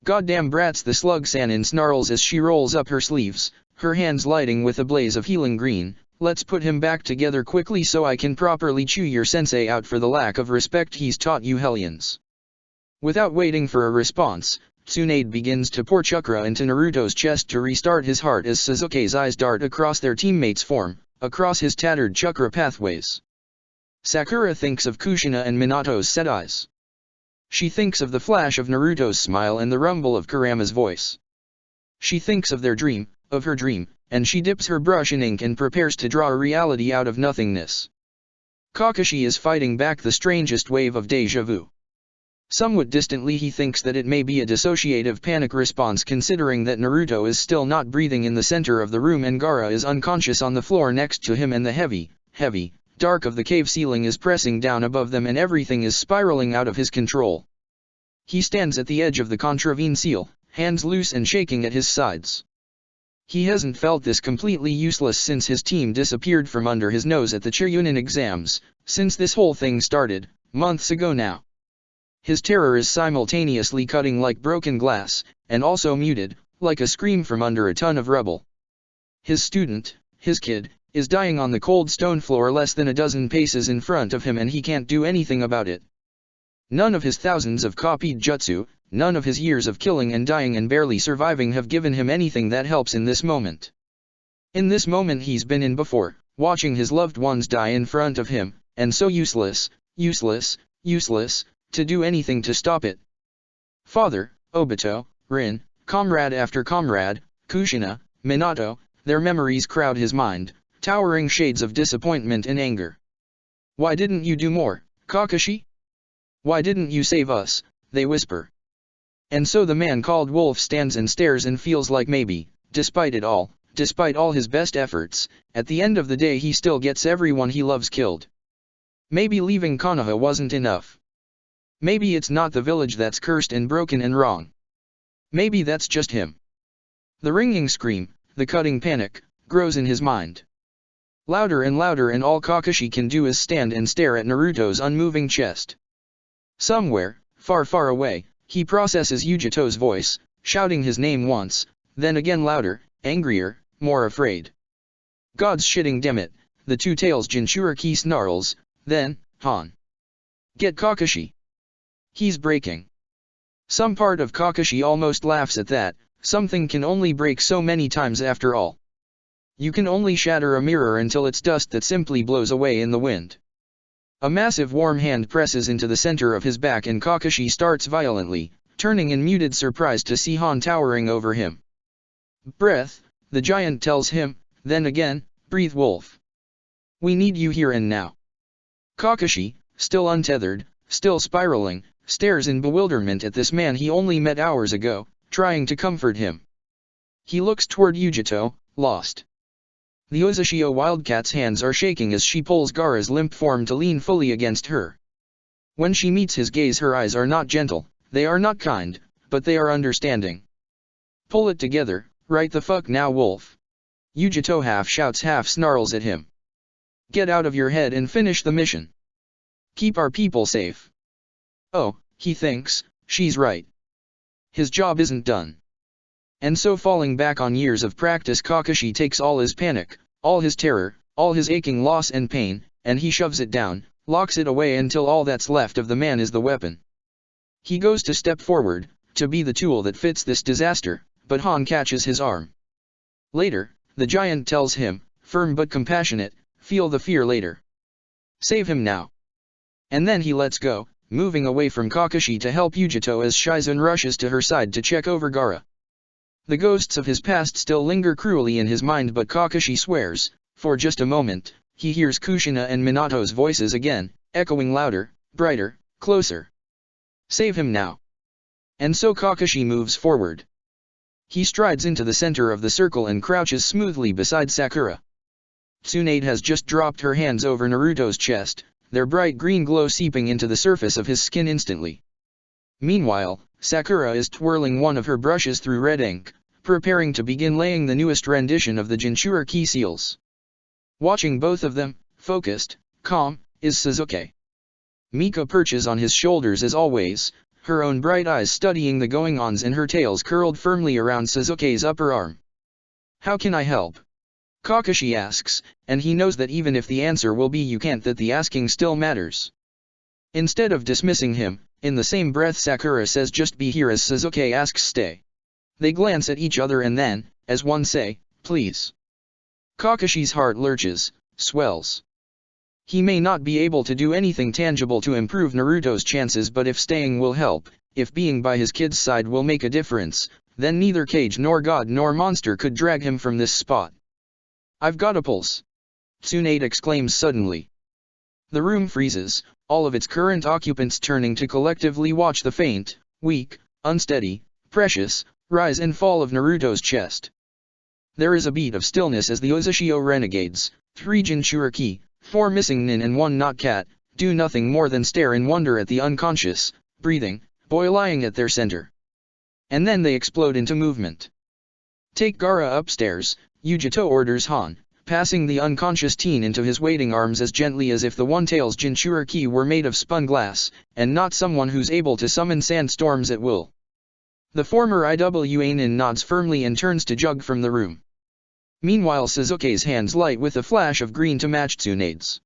Goddamn brats, the slug Sannin snarls as she rolls up her sleeves, her hands lighting with a blaze of healing green. Let's put him back together quickly so I can properly chew your sensei out for the lack of respect he's taught you hellions. Without waiting for a response, Tsunade begins to pour chakra into Naruto's chest to restart his heart as Sasuke's eyes dart across their teammates' form, across his tattered chakra pathways. Sakura thinks of Kushina and Minato's set eyes. She thinks of the flash of Naruto's smile and the rumble of Kurama's voice. She thinks of their dream, of her dream, and she dips her brush in ink and prepares to draw a reality out of nothingness. Kakashi is fighting back the strangest wave of déjà vu. Somewhat distantly he thinks that it may be a dissociative panic response considering that Naruto is still not breathing in the center of the room and Gaara is unconscious on the floor next to him and the heavy, dark of the cave ceiling is pressing down above them and everything is spiraling out of his control. He stands at the edge of the contravene seal, hands loose and shaking at his sides. He hasn't felt this completely useless since his team disappeared from under his nose at the Chunin exams, since this whole thing started, months ago now. His terror is simultaneously cutting like broken glass, and also muted, like a scream from under a ton of rubble. His student, his kid, is dying on the cold stone floor less than a dozen paces in front of him and he can't do anything about it. None of his thousands of copied jutsu, none of his years of killing and dying and barely surviving have given him anything that helps in this moment. In this moment he's been in before, watching his loved ones die in front of him, and so useless, to do anything to stop it. Father, Obito, Rin, comrade after comrade, Kushina, Minato, their memories crowd his mind, towering shades of disappointment and anger. Why didn't you do more, Kakashi? Why didn't you save us, they whisper. And so the man called Wolf stands and stares and feels like maybe, despite all his best efforts, at the end of the day he still gets everyone he loves killed. Maybe leaving Konoha wasn't enough. Maybe it's not the village that's cursed and broken and wrong. Maybe that's just him. The ringing scream, the cutting panic, grows in his mind. Louder and louder, and all Kakashi can do is stand and stare at Naruto's unmoving chest. Somewhere, far far away, he processes Yugito's voice, shouting his name once, then again louder, angrier, more afraid. God's shitting dammit, the two-tails Jinchuriki snarls, then, Han. Get Kakashi. He's breaking. Some part of Kakashi almost laughs at that. Something can only break so many times after all. You can only shatter a mirror until it's dust that simply blows away in the wind. A massive warm hand presses into the center of his back and Kakashi starts violently, turning in muted surprise to see Han towering over him. Breath, the giant tells him, then again, breathe Wolf. We need you here and now. Kakashi, still untethered, still spiraling, stares in bewilderment at this man he only met hours ago, trying to comfort him. He looks toward Yugito, lost. The Uzashio Wildcat's hands are shaking as she pulls Gaara's limp form to lean fully against her. When she meets his gaze, her eyes are not gentle, they are not kind, but they are understanding. Pull it together, right the fuck now, Wolf. Yugito half shouts half snarls at him. Get out of your head and finish the mission. Keep our people safe. Oh, he thinks, she's right. His job isn't done. And so, falling back on years of practice, Kakashi takes all his panic, all his terror, all his aching loss and pain, and he shoves it down, locks it away until all that's left of the man is the weapon. He goes to step forward, to be the tool that fits this disaster, but Han catches his arm. Later, the giant tells him, firm but compassionate, feel the fear later. Save him now. And then he lets go, moving away from Kakashi to help Yugito as Shizune rushes to her side to check over Gaara. The ghosts of his past still linger cruelly in his mind, but Kakashi swears, for just a moment, he hears Kushina and Minato's voices again, echoing louder, brighter, closer. Save him now. And so Kakashi moves forward. He strides into the center of the circle and crouches smoothly beside Sakura. Tsunade has just dropped her hands over Naruto's chest, their bright green glow seeping into the surface of his skin instantly. Meanwhile, Sakura is twirling one of her brushes through red ink, preparing to begin laying the newest rendition of the Jinchuriki seals. Watching both of them, focused, calm, is Sasuke. Mika perches on his shoulders as always, her own bright eyes studying the goings-ons and her tails curled firmly around Sasuke's upper arm. How can I help? Kakashi asks, and he knows that even if the answer will be you can't, that the asking still matters. Instead of dismissing him, in the same breath Sakura says just be here as Sasuke asks stay. They glance at each other and then, as one say, please. Kakashi's heart lurches, swells. He may not be able to do anything tangible to improve Naruto's chances, but if staying will help, if being by his kid's side will make a difference, then neither cage nor god nor monster could drag him from this spot. I've got a pulse. Tsunade exclaims suddenly. The room freezes, all of its current occupants turning to collectively watch the faint, weak, unsteady, precious, rise and fall of Naruto's chest. There is a beat of stillness as the Uzashio renegades, 3 Jinchuriki, 4 missing nin and 1 not cat, do nothing more than stare in wonder at the unconscious, breathing, boy lying at their center. And then they explode into movement. Take Gaara upstairs, Yugito orders Han, passing the unconscious teen into his waiting arms as gently as if the One-Tail's Jinchuriki were made of spun glass, and not someone who's able to summon sandstorms at will. The former IWA nin nods firmly and turns to jog from the room. Meanwhile Sasuke's hands light with a flash of green to match Tsunade's.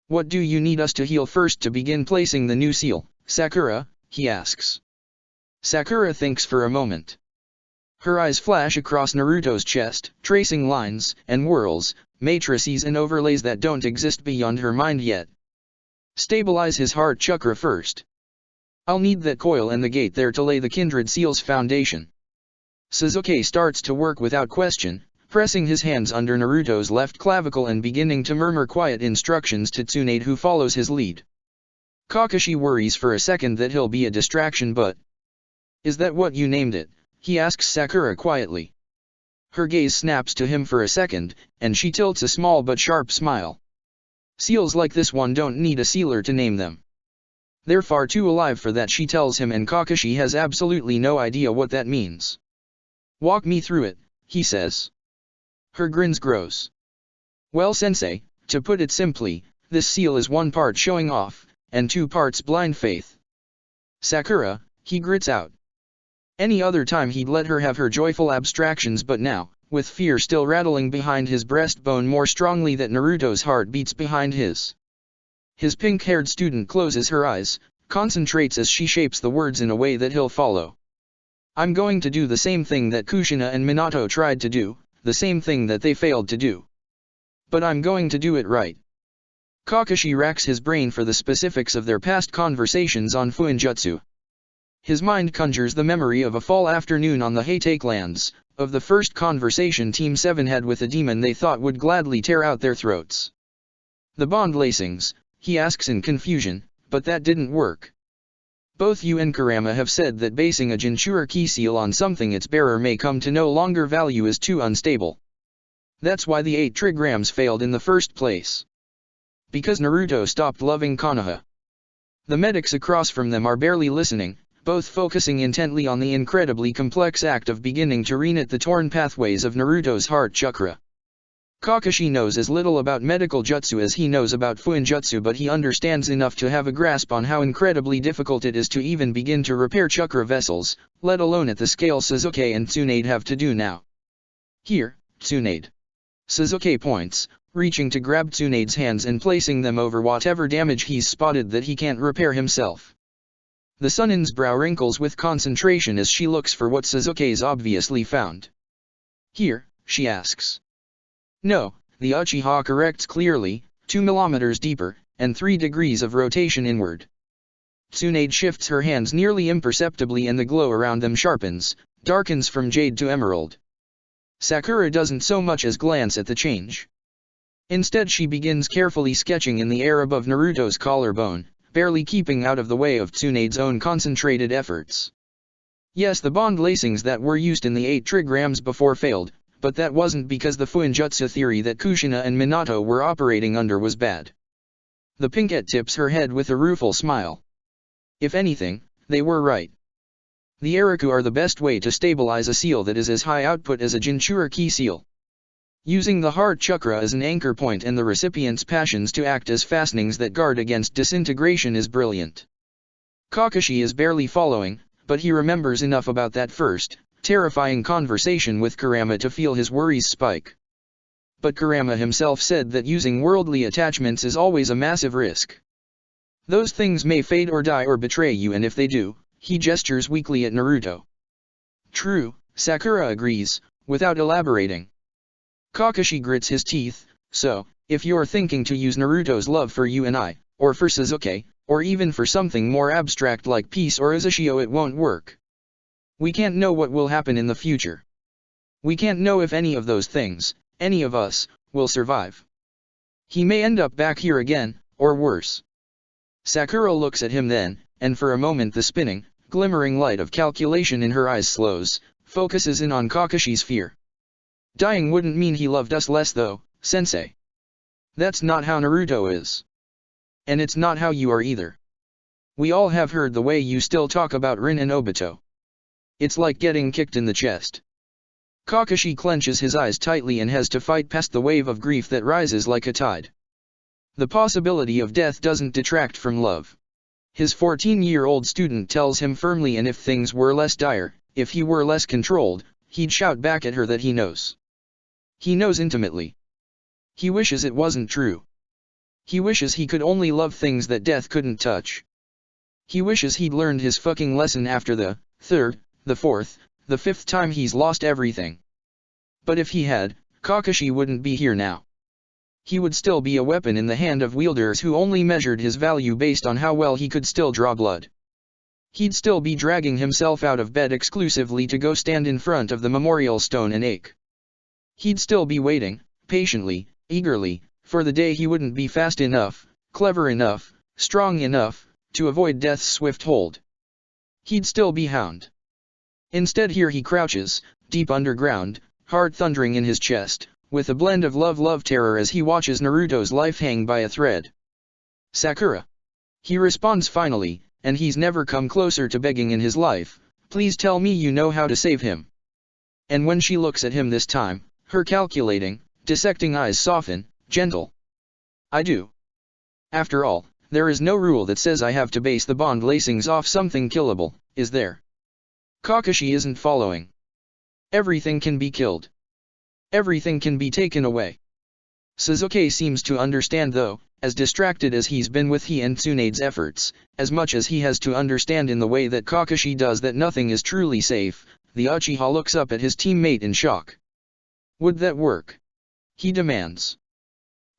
What do you need us to heal first to begin placing the new seal, Sakura? He asks. Sakura thinks for a moment. Her eyes flash across Naruto's chest, tracing lines, and whirls, matrices and overlays that don't exist beyond her mind yet. Stabilize his heart chakra first. I'll need that coil and the gate there to lay the kindred seal's foundation. Sasuke starts to work without question, pressing his hands under Naruto's left clavicle and beginning to murmur quiet instructions to Tsunade, who follows his lead. Kakashi worries for a second that he'll be a distraction, but... "Is that what you named it?" he asks Sakura quietly. Her gaze snaps to him for a second, and she tilts a small but sharp smile. "Seals like this one don't need a sealer to name them. They're far too alive for that," she tells him, and Kakashi has absolutely no idea what that means. "Walk me through it," he says. Her grins grows. "Well, sensei, to put it simply, this seal is 1 part showing off, and 2 parts blind faith." "Sakura," he grits out. Any other time he'd let her have her joyful abstractions, but now, with fear still rattling behind his breastbone more strongly that Naruto's heart beats behind his. His pink-haired student closes her eyes, concentrates as she shapes the words in a way that he'll follow. "I'm going to do the same thing that Kushina and Minato tried to do, the same thing that they failed to do. But I'm going to do it right." Kakashi racks his brain for the specifics of their past conversations on Fuinjutsu. His mind conjures the memory of a fall afternoon on the Haytake lands, of the first conversation Team 7 had with a demon they thought would gladly tear out their throats. "The bond lacings," he asks in confusion, "but that didn't work. Both you and Kurama have said that basing a Jinchuriki key seal on something its bearer may come to no longer value is too unstable. That's why the 8 trigrams failed in the first place. Because Naruto stopped loving Konoha." The medics across from them are barely listening, both focusing intently on the incredibly complex act of beginning to reknit the torn pathways of Naruto's heart chakra. Kakashi knows as little about medical jutsu as he knows about Fuinjutsu, but he understands enough to have a grasp on how incredibly difficult it is to even begin to repair chakra vessels, let alone at the scale Sasuke and Tsunade have to do now. "Here, Tsunade." Sasuke points, reaching to grab Tsunade's hands and placing them over whatever damage he's spotted that he can't repair himself. The Sunin's brow wrinkles with concentration as she looks for what Sasuke's obviously found. "Here?" she asks. "No," the Uchiha corrects clearly, 2 millimeters deeper, and 3 degrees of rotation inward. Tsunade shifts her hands nearly imperceptibly and the glow around them sharpens, darkens from jade to emerald. Sakura doesn't so much as glance at the change. Instead she begins carefully sketching in the air above Naruto's collarbone, barely keeping out of the way of Tsunade's own concentrated efforts. Yes, the bond lacings that were used in the 8 trigrams before failed, but that wasn't because the Fuinjutsu theory that Kushina and Minato were operating under was bad. The pinkette tips her head with a rueful smile. If anything, they were right. The Eriku are the best way to stabilize a seal that is as high output as a Jinchuriki seal. Using the heart chakra as an anchor point and the recipient's passions to act as fastenings that guard against disintegration is brilliant. Kakashi is barely following, but he remembers enough about that first, terrifying conversation with Kurama to feel his worries spike. But Kurama himself said that using worldly attachments is always a massive risk. Those things may fade or die or betray you, and if they do, he gestures weakly at Naruto. "True," Sakura agrees, without elaborating. Kakashi grits his teeth. "So, if you're thinking to use Naruto's love for you and I, or for Sasuke, or even for something more abstract like peace or Uzushio, it won't work. We can't know what will happen in the future. We can't know if any of those things, any of us, will survive. He may end up back here again, or worse." Sakura looks at him then, and for a moment the spinning, glimmering light of calculation in her eyes slows, focuses in on Kakashi's fear. "Dying wouldn't mean he loved us less though, sensei. That's not how Naruto is. And it's not how you are either. We all have heard the way you still talk about Rin and Obito. It's like getting kicked in the chest." Kakashi clenches his eyes tightly and has to fight past the wave of grief that rises like a tide. The possibility of death doesn't detract from love. His 14-year-old student tells him firmly, and if things were less dire, if he were less controlled, he'd shout back at her that he knows. He knows intimately. He wishes it wasn't true. He wishes he could only love things that death couldn't touch. He wishes he'd learned his fucking lesson after the 3rd, the 4th, the 5th time he's lost everything. But if he had, Kakashi wouldn't be here now. He would still be a weapon in the hand of wielders who only measured his value based on how well he could still draw blood. He'd still be dragging himself out of bed exclusively to go stand in front of the memorial stone and ache. He'd still be waiting, patiently, eagerly, for the day he wouldn't be fast enough, clever enough, strong enough, to avoid death's swift hold. He'd still be hound. Instead here he crouches, deep underground, heart thundering in his chest, with a blend of love terror as he watches Naruto's life hang by a thread. Sakura. He responds finally, and he's never come closer to begging in his life, please tell me you know how to save him. And when she looks at him this time, her calculating, dissecting eyes soften, gentle. I do. After all, there is no rule that says I have to base the bond lacings off something killable, is there? Kakashi isn't following. Everything can be killed. Everything can be taken away. Sasuke seems to understand though, as distracted as he's been with he and Tsunade's efforts, as much as he has to understand in the way that Kakashi does that nothing is truly safe, the Uchiha looks up at his teammate in shock. Would that work? He demands.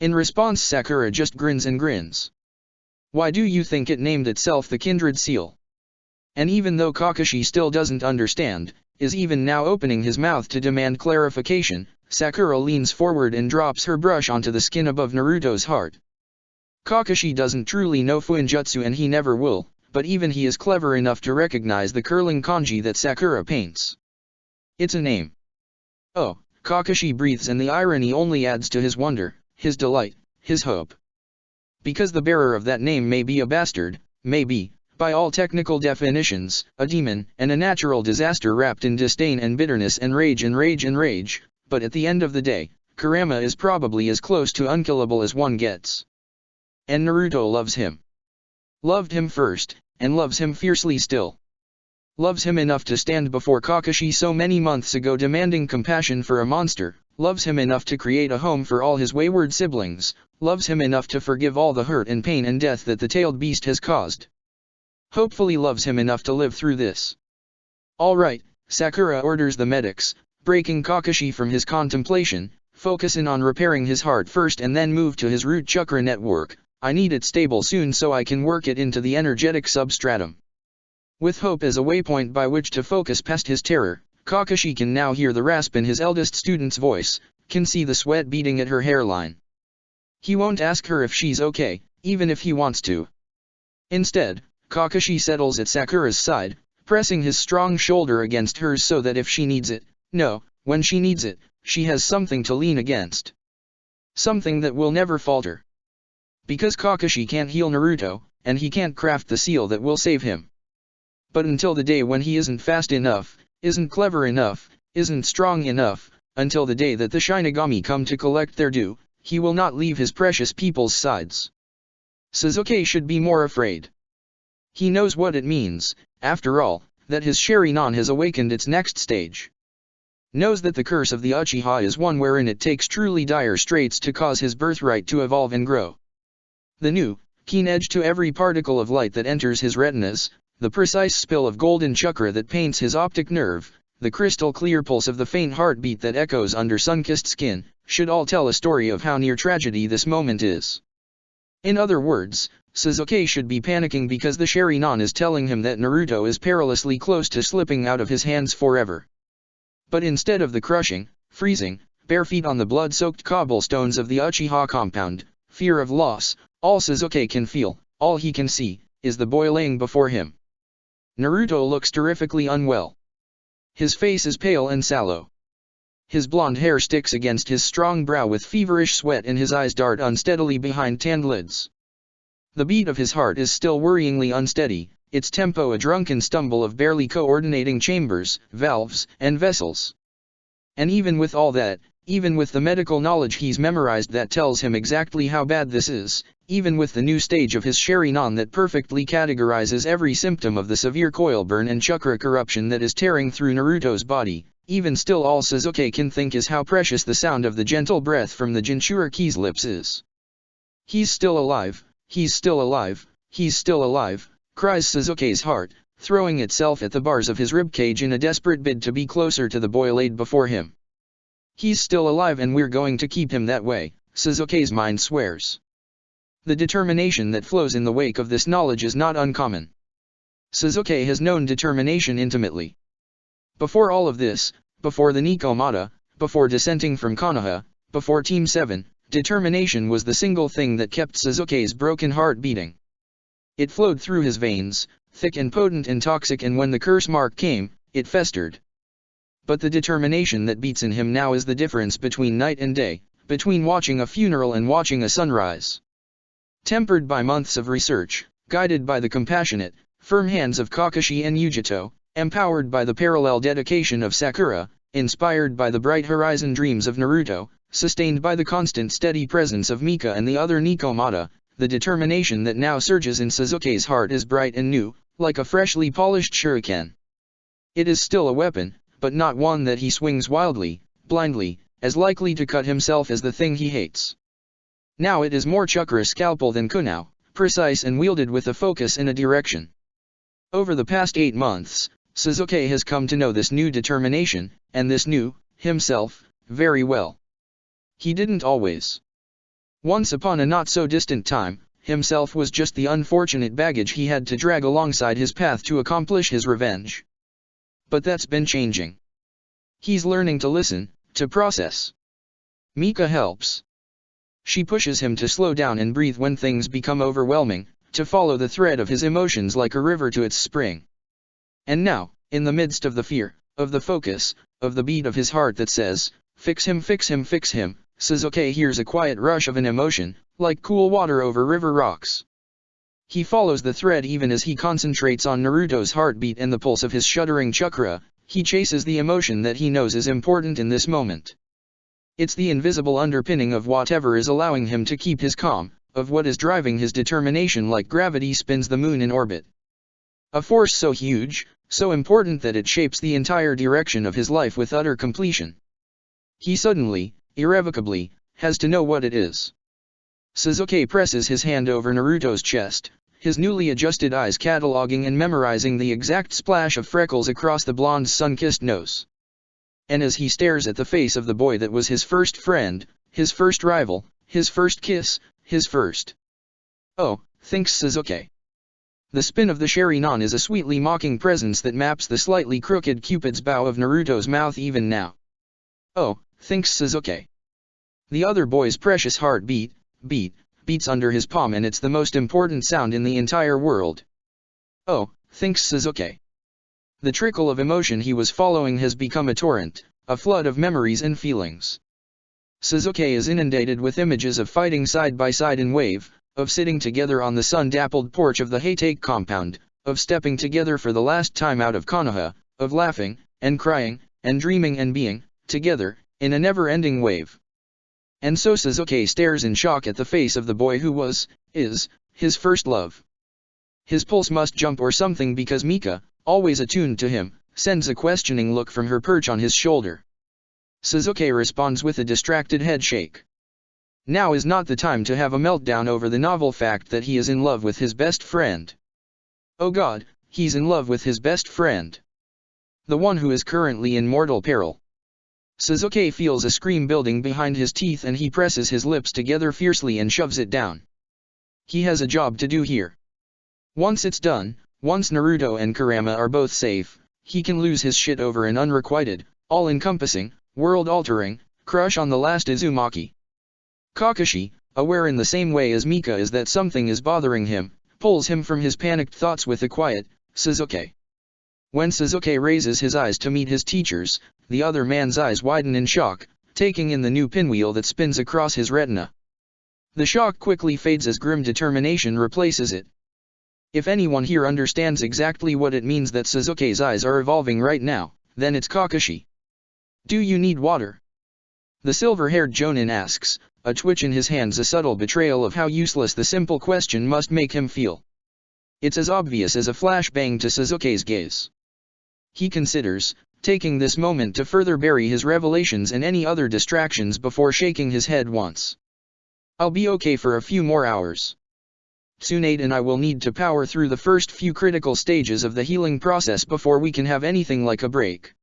In response Sakura just grins and grins. Why do you think it named itself the Kindred Seal? And even though Kakashi still doesn't understand, is even now opening his mouth to demand clarification, Sakura leans forward and drops her brush onto the skin above Naruto's heart. Kakashi doesn't truly know Fuinjutsu and he never will, but even he is clever enough to recognize the curling kanji that Sakura paints. It's a name. Oh, Kakashi breathes and the irony only adds to his wonder, his delight, his hope. Because the bearer of that name may be a bastard, may be, by all technical definitions, a demon and a natural disaster wrapped in disdain and bitterness and rage, but at the end of the day, Kurama is probably as close to unkillable as one gets. And Naruto loves him. Loved him first, and loves him fiercely still. Loves him enough to stand before Kakashi so many months ago demanding compassion for a monster, loves him enough to create a home for all his wayward siblings, loves him enough to forgive all the hurt and pain and death that the tailed beast has caused. Hopefully loves him enough to live through this. All right, Sakura orders the medics, breaking Kakashi from his contemplation, focusing on repairing his heart first and then move to his root chakra network. I need it stable soon so I can work it into the energetic substratum. With hope as a waypoint by which to focus past his terror, Kakashi can now hear the rasp in his eldest student's voice, can see the sweat beading at her hairline. He won't ask her if she's okay, even if he wants to. Instead, Kakashi settles at Sakura's side, pressing his strong shoulder against hers so that if she needs it, when she needs it, she has something to lean against. Something that will never falter. Because Kakashi can't heal Naruto, and he can't craft the seal that will save him. But until the day when he isn't fast enough, isn't clever enough, isn't strong enough, until the day that the Shinigami come to collect their due, he will not leave his precious people's sides. Sasuke should be more afraid. He knows what it means, after all, that his Sharingan has awakened its next stage. Knows that the curse of the Uchiha is one wherein it takes truly dire straits to cause his birthright to evolve and grow. The new, keen edge to every particle of light that enters his retinas, the precise spill of golden chakra that paints his optic nerve, the crystal clear pulse of the faint heartbeat that echoes under sun-kissed skin, should all tell a story of how near tragedy this moment is. In other words, Sasuke should be panicking because the Sharingan is telling him that Naruto is perilously close to slipping out of his hands forever. But instead of the crushing, freezing, bare feet on the blood-soaked cobblestones of the Uchiha compound, fear of loss, all Sasuke can feel, all he can see, is the boy laying before him. Naruto looks terrifically unwell. His face is pale and sallow. His blonde hair sticks against his strong brow with feverish sweat and his eyes dart unsteadily behind tanned lids. The beat of his heart is still worryingly unsteady, its tempo a drunken stumble of barely coordinating chambers, valves, and vessels. And even with all that, even with the medical knowledge he's memorized that tells him exactly how bad this is, even with the new stage of his Sharingan that perfectly categorizes every symptom of the severe coil burn and chakra corruption that is tearing through Naruto's body, even still all Sasuke can think is how precious the sound of the gentle breath from the Jinchuriki's lips is. He's still alive, he's still alive, he's still alive, cries Sasuke's heart, throwing itself at the bars of his ribcage in a desperate bid to be closer to the boy laid before him. He's still alive and we're going to keep him that way, Sasuke's mind swears. The determination that flows in the wake of this knowledge is not uncommon. Sasuke has known determination intimately. Before all of this, before the Nikomata, before dissenting from Konoha, before Team 7, determination was the single thing that kept Sasuke's broken heart beating. It flowed through his veins, thick and potent and toxic, and when the curse mark came, it festered. But the determination that beats in him now is the difference between night and day, between watching a funeral and watching a sunrise. Tempered by months of research, guided by the compassionate, firm hands of Kakashi and Yujito, empowered by the parallel dedication of Sakura, inspired by the bright horizon dreams of Naruto, sustained by the constant steady presence of Mika and the other Nikomata, the determination that now surges in Sasuke's heart is bright and new, like a freshly polished shuriken. It is still a weapon, but not one that he swings wildly, blindly, as likely to cut himself as the thing he hates. Now it is more chakra scalpel than kunao, precise and wielded with a focus and a direction. Over the past 8 months, Sasuke has come to know this new determination, and this new, himself, very well. He didn't always. Once upon a not-so-distant time, himself was just the unfortunate baggage he had to drag alongside his path to accomplish his revenge. But that's been changing. He's learning to listen, to process. Mika helps. She pushes him to slow down and breathe when things become overwhelming, to follow the thread of his emotions like a river to its spring. And now, in the midst of the fear, of the focus, of the beat of his heart that says, "Fix him, fix him, fix him," Sasuke hears a quiet rush of an emotion, like cool water over river rocks. He follows the thread even as he concentrates on Naruto's heartbeat and the pulse of his shuddering chakra. He chases the emotion that he knows is important in this moment. It's the invisible underpinning of whatever is allowing him to keep his calm, of what is driving his determination like gravity spins the moon in orbit. A force so huge, so important that it shapes the entire direction of his life with utter completion. He suddenly, irrevocably, has to know what it is. Sasuke presses his hand over Naruto's chest, his newly adjusted eyes cataloging and memorizing the exact splash of freckles across the blonde's sun-kissed nose. And as he stares at the face of the boy that was his first friend, his first rival, his first kiss, his first. "Oh," thinks Sasuke. The spin of the Sharingan is a sweetly mocking presence that maps the slightly crooked Cupid's bow of Naruto's mouth even now. "Oh," thinks Sasuke. The other boy's precious heart beats under his palm, and it's the most important sound in the entire world. "Oh," thinks Sasuke. The trickle of emotion he was following has become a torrent, a flood of memories and feelings. Sasuke is inundated with images of fighting side by side in wave, of sitting together on the sun-dappled porch of the Haytake compound, of stepping together for the last time out of Konoha, of laughing, and crying, and dreaming and being, together, in a never-ending wave. And so Sasuke stares in shock at the face of the boy who is, his first love. His pulse must jump or something because Mika, always attuned to him, sends a questioning look from her perch on his shoulder. Sasuke responds with a distracted head shake. Now is not the time to have a meltdown over the novel fact that he is in love with his best friend. Oh God, he's in love with his best friend. The one who is currently in mortal peril. Sasuke feels a scream building behind his teeth and he presses his lips together fiercely and shoves it down. He has a job to do here. Once it's done, once Naruto and Kurama are both safe, he can lose his shit over an unrequited, all-encompassing, world-altering, crush on the last Uzumaki. Kakashi, aware in the same way as Mika is that something is bothering him, pulls him from his panicked thoughts with a quiet, "Sasuke." When Sasuke raises his eyes to meet his teacher's, the other man's eyes widen in shock, taking in the new pinwheel that spins across his retina. The shock quickly fades as grim determination replaces it. If anyone here understands exactly what it means that Sasuke's eyes are evolving right now, then it's Kakashi. "Do you need water?" The silver-haired Jonin asks, a twitch in his hands a subtle betrayal of how useless the simple question must make him feel. It's as obvious as a flashbang to Sasuke's gaze. He considers, taking this moment to further bury his revelations and any other distractions before shaking his head once. "I'll be okay for a few more hours. Tsunade and I will need to power through the first few critical stages of the healing process before we can have anything like a break."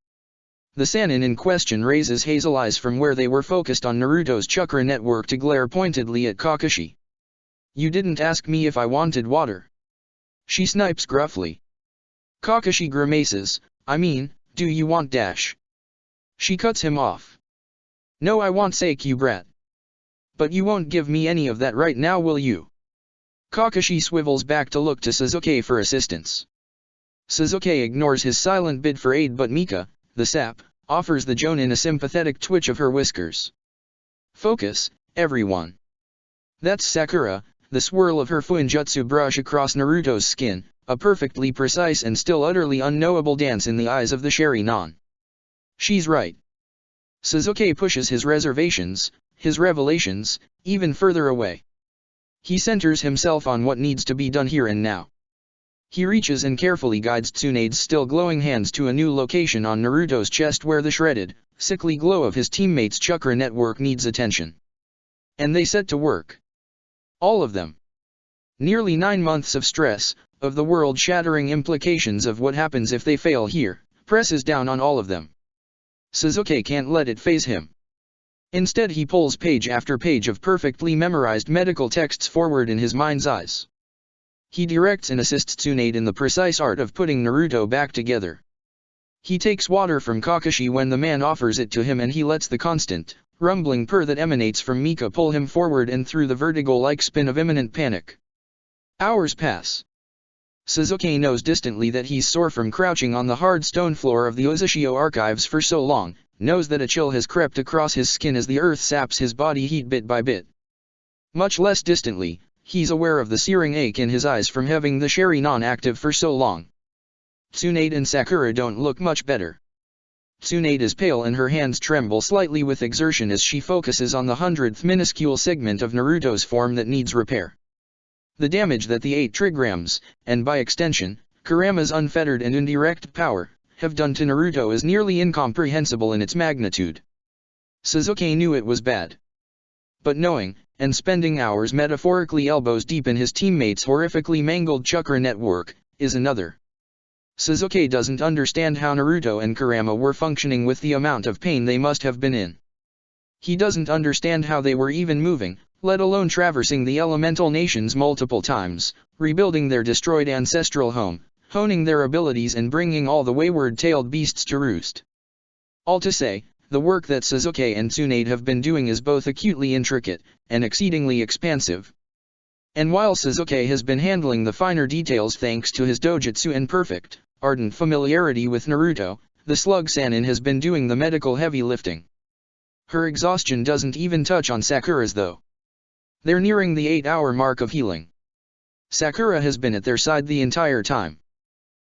The Sannin in question raises hazel eyes from where they were focused on Naruto's chakra network to glare pointedly at Kakashi. "You didn't ask me if I wanted water." She snipes gruffly. Kakashi grimaces, I mean, do you want dash? She cuts him off. No, I want sake, you brat. But you won't give me any of that right now, will you? Kakashi swivels back to look to Sasuke for assistance. Sasuke ignores his silent bid for aid, but Mika, the sap, offers the jonin a sympathetic twitch of her whiskers. Focus, everyone. That's Sakura, the swirl of her fuinjutsu brush across Naruto's skin, a perfectly precise and still utterly unknowable dance in the eyes of the Sharingan. She's right. Sasuke pushes his reservations, his revelations, even further away. He centers himself on what needs to be done here and now. He reaches and carefully guides Tsunade's still glowing hands to a new location on Naruto's chest where the shredded, sickly glow of his teammates' chakra network needs attention. And they set to work. All of them. Nearly 9 months of stress, of the world-shattering implications of what happens if they fail here, presses down on all of them. Sasuke can't let it faze him. Instead he pulls page after page of perfectly memorized medical texts forward in his mind's eyes. He directs and assists Tsunade in the precise art of putting Naruto back together. He takes water from Kakashi when the man offers it to him, and he lets the constant, rumbling purr that emanates from Mika pull him forward and through the vertigo-like spin of imminent panic. Hours pass. Sasuke knows distantly that he's sore from crouching on the hard stone floor of the Uzushio archives for so long, knows that a chill has crept across his skin as the earth saps his body heat bit by bit. Much less distantly, he's aware of the searing ache in his eyes from having the Sharingan active for so long. Tsunade and Sakura don't look much better. Tsunade is pale and her hands tremble slightly with exertion as she focuses on the 100th minuscule segment of Naruto's form that needs repair. The damage that the 8 trigrams, and by extension, Kurama's unfettered and indirect power, have done to Naruto is nearly incomprehensible in its magnitude. Sasuke knew it was bad. But knowing, and spending hours metaphorically elbows deep in his teammates' horrifically mangled chakra network, is another. Sasuke doesn't understand how Naruto and Kurama were functioning with the amount of pain they must have been in. He doesn't understand how they were even moving, let alone traversing the elemental nations multiple times, rebuilding their destroyed ancestral home, honing their abilities and bringing all the wayward-tailed beasts to roost. All to say, the work that Sasuke and Tsunade have been doing is both acutely intricate, and exceedingly expansive. And while Sasuke has been handling the finer details thanks to his dojutsu and perfect, ardent familiarity with Naruto, the slug Sannin has been doing the medical heavy lifting. Her exhaustion doesn't even touch on Sakura's though. They're nearing the 8-hour mark of healing. Sakura has been at their side the entire time.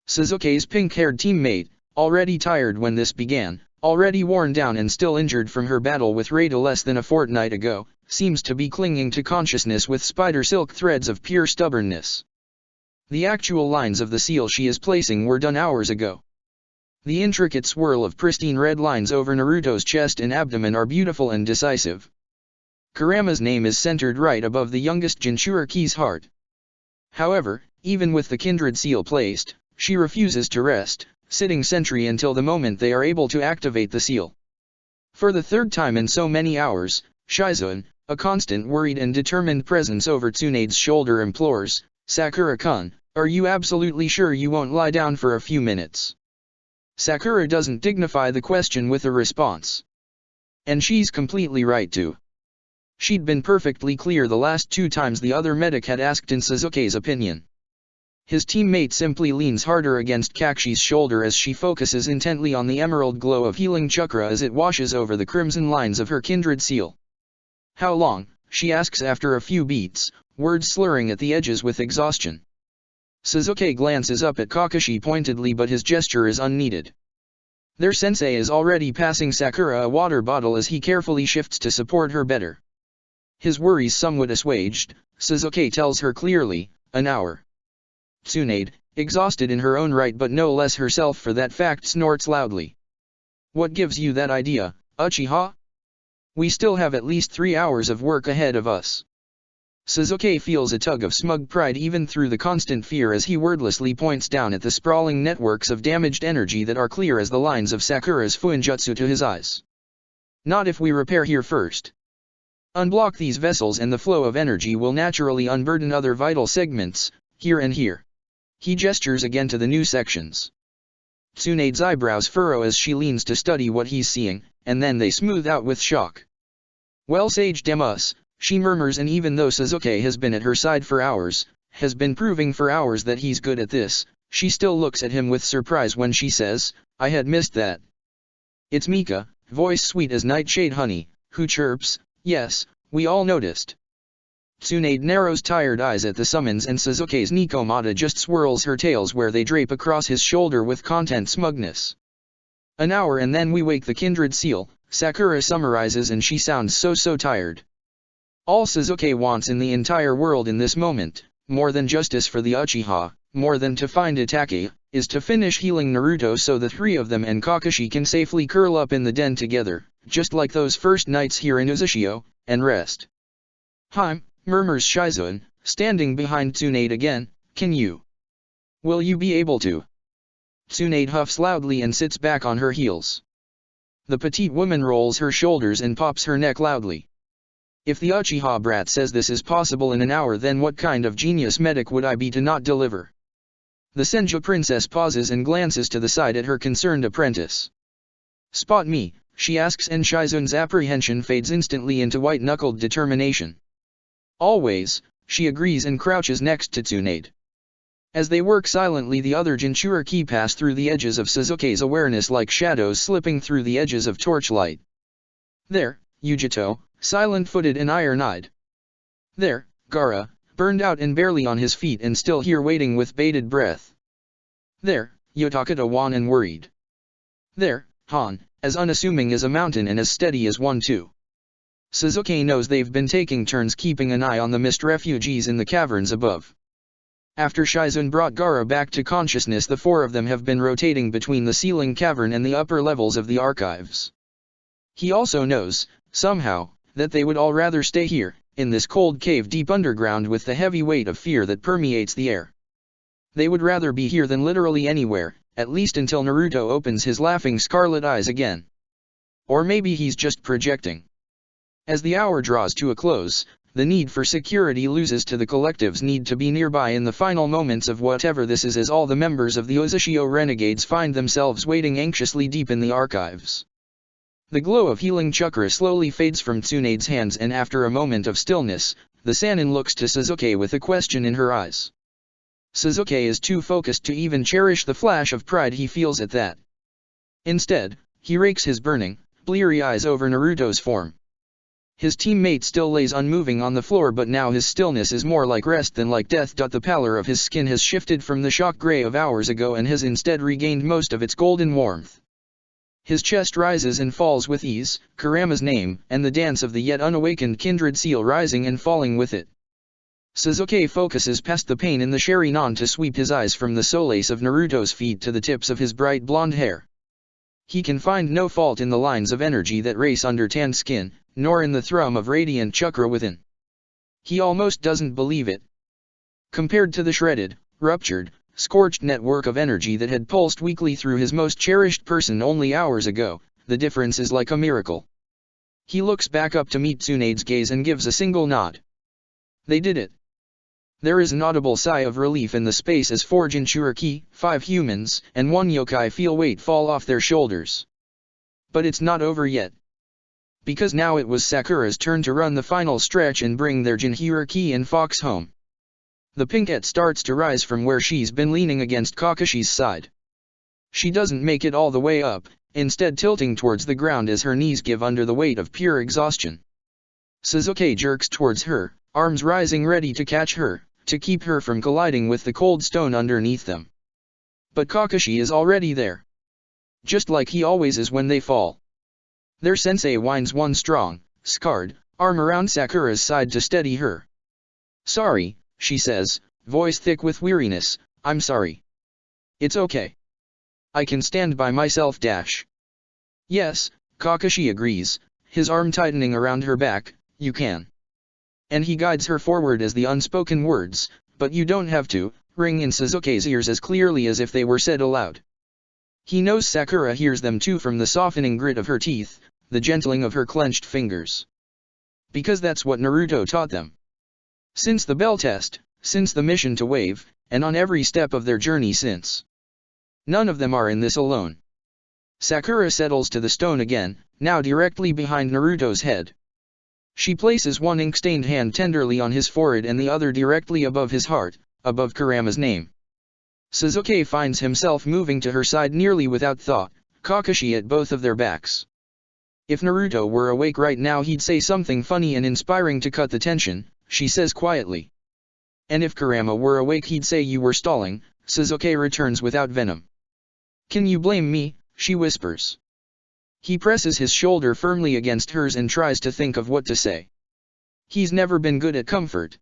Sasuke's pink-haired teammate, already tired when this began, already worn down and still injured from her battle with Raida less than a fortnight ago, seems to be clinging to consciousness with spider silk threads of pure stubbornness. The actual lines of the seal she is placing were done hours ago. The intricate swirl of pristine red lines over Naruto's chest and abdomen are beautiful and decisive. Kurama's name is centered right above the youngest Jinchuriki's heart. However, even with the kindred seal placed, she refuses to rest, sitting sentry until the moment they are able to activate the seal. For the third time in so many hours, Shizune, a constant worried and determined presence over Tsunade's shoulder, implores, Sakura-kun, are you absolutely sure you won't lie down for a few minutes? Sakura doesn't dignify the question with a response. And she's completely right to. She'd been perfectly clear the last 2 times the other medic had asked in Sasuke's opinion. His teammate simply leans harder against Kakushi's shoulder as she focuses intently on the emerald glow of healing chakra as it washes over the crimson lines of her kindred seal. How long, she asks after a few beats, words slurring at the edges with exhaustion. Sasuke glances up at Kakashi pointedly, but his gesture is unneeded. Their sensei is already passing Sakura a water bottle as he carefully shifts to support her better. His worries somewhat assuaged, Sasuke tells her clearly, an hour. Tsunade, exhausted in her own right but no less herself for that fact, snorts loudly. What gives you that idea, Uchiha? We still have at least 3 hours of work ahead of us. Sasuke feels a tug of smug pride even through the constant fear as he wordlessly points down at the sprawling networks of damaged energy that are clear as the lines of Sakura's fuinjutsu to his eyes. Not if we repair here first. Unblock these vessels and the flow of energy will naturally unburden other vital segments, here and here. He gestures again to the new sections. Tsunade's eyebrows furrow as she leans to study what he's seeing, and then they smooth out with shock. "Well, sage Demus," she murmurs, and even though Suzuki has been at her side for hours, has been proving for hours that he's good at this, she still looks at him with surprise when she says, "I had missed that." It's Mika, voice sweet as nightshade honey, who chirps, "Yes, we all noticed." Tsunade narrows tired eyes at the summons, and Suzuki's Nikomata just swirls her tails where they drape across his shoulder with content smugness. "An hour and then we wake the kindred seal," Sakura summarizes, and she sounds so tired. All Suzuki wants in the entire world in this moment, more than justice for the Uchiha, more than to find Itachi, is to finish healing Naruto so the three of them and Kakashi can safely curl up in the den together, just like those first nights here in Uzushio, and rest. "Hime," murmurs Shizune, standing behind Tsunade again, will you be able to?" Tsunade huffs loudly and sits back on her heels. The petite woman rolls her shoulders and pops her neck loudly. "If the Uchiha brat says this is possible in an hour, then what kind of genius medic would I be to not deliver?" The Senju princess pauses and glances to the side at her concerned apprentice. "Spot me?" she asks, and Shizune's apprehension fades instantly into white-knuckled determination. "Always," she agrees and crouches next to Tsunade. As they work silently, the other Jinchuriki pass through the edges of Suzuki's awareness like shadows slipping through the edges of torchlight. "There, Yujito, silent-footed and iron-eyed. There, Gaara, burned out and barely on his feet and still here waiting with bated breath. There, Yotakata wan and worried. There, Han, as unassuming as a mountain and as steady as one too." Suzuki knows they've been taking turns keeping an eye on the mist refugees in the caverns above. After Shizune brought Gaara back to consciousness, the four of them have been rotating between the ceiling cavern and the upper levels of the archives. He also knows, somehow, that they would all rather stay here, in this cold cave deep underground with the heavy weight of fear that permeates the air. They would rather be here than literally anywhere, at least until Naruto opens his laughing scarlet eyes again. Or maybe he's just projecting. As the hour draws to a close, the need for security loses to the collective's need to be nearby in the final moments of whatever this is, as all the members of the Uzushio Renegades find themselves waiting anxiously deep in the archives. The glow of healing chakra slowly fades from Tsunade's hands, and after a moment of stillness, the Sannin looks to Suzuki with a question in her eyes. Suzuki is too focused to even cherish the flash of pride he feels at that. Instead, he rakes his burning, bleary eyes over Naruto's form. His teammate still lays unmoving on the floor, but now his stillness is more like rest than like death. The pallor of his skin has shifted from the shock gray of hours ago and has instead regained most of its golden warmth. His chest rises and falls with ease, Kurama's name and the dance of the yet unawakened kindred seal rising and falling with it. Suzuki focuses past the pain in the Sharingan to sweep his eyes from the solace of Naruto's feet to the tips of his bright blonde hair. He can find no fault in the lines of energy that race under tanned skin, nor in the thrum of radiant chakra within. He almost doesn't believe it. Compared to the shredded, ruptured, scorched network of energy that had pulsed weakly through his most cherished person only hours ago, the difference is like a miracle. He looks back up to meet Tsunade's gaze and gives a single nod. They did it. There is an audible sigh of relief in the space as 4 Jinchuriki, 5 humans, and 1 yokai feel weight fall off their shoulders. But it's not over yet. Because now it was Sakura's turn to run the final stretch and bring their Jinchuriki and Fox home. The pinkette starts to rise from where she's been leaning against Kakashi's side. She doesn't make it all the way up, instead tilting towards the ground as her knees give under the weight of pure exhaustion. Suzuki jerks towards her, arms rising ready to catch her, to keep her from colliding with the cold stone underneath them. But Kakashi is already there. Just like he always is when they fall. Their sensei winds one strong, scarred, arm around Sakura's side to steady her. "Sorry," she says, voice thick with weariness, "I'm sorry. It's okay. I can stand by myself." "Yes," Kakashi agrees, his arm tightening around her back, "you can." And he guides her forward as the unspoken words, "But you don't have to," ring in Suzuki's ears as clearly as if they were said aloud. He knows Sakura hears them too from the softening grit of her teeth, the gentling of her clenched fingers. Because that's what Naruto taught them. Since the bell test, since the mission to wave, and on every step of their journey since. None of them are in this alone. Sakura settles to the stone again, now directly behind Naruto's head. She places one ink-stained hand tenderly on his forehead and the other directly above his heart, above Kurama's name. Sasuke finds himself moving to her side nearly without thought, Kakashi at both of their backs. If Naruto were awake right now he'd say something funny and inspiring to cut the tension, she says quietly. And if Kurama were awake he'd say you were stalling, Sasuke returns without venom. Can you blame me, she whispers. He presses his shoulder firmly against hers and tries to think of what to say. He's never been good at comfort.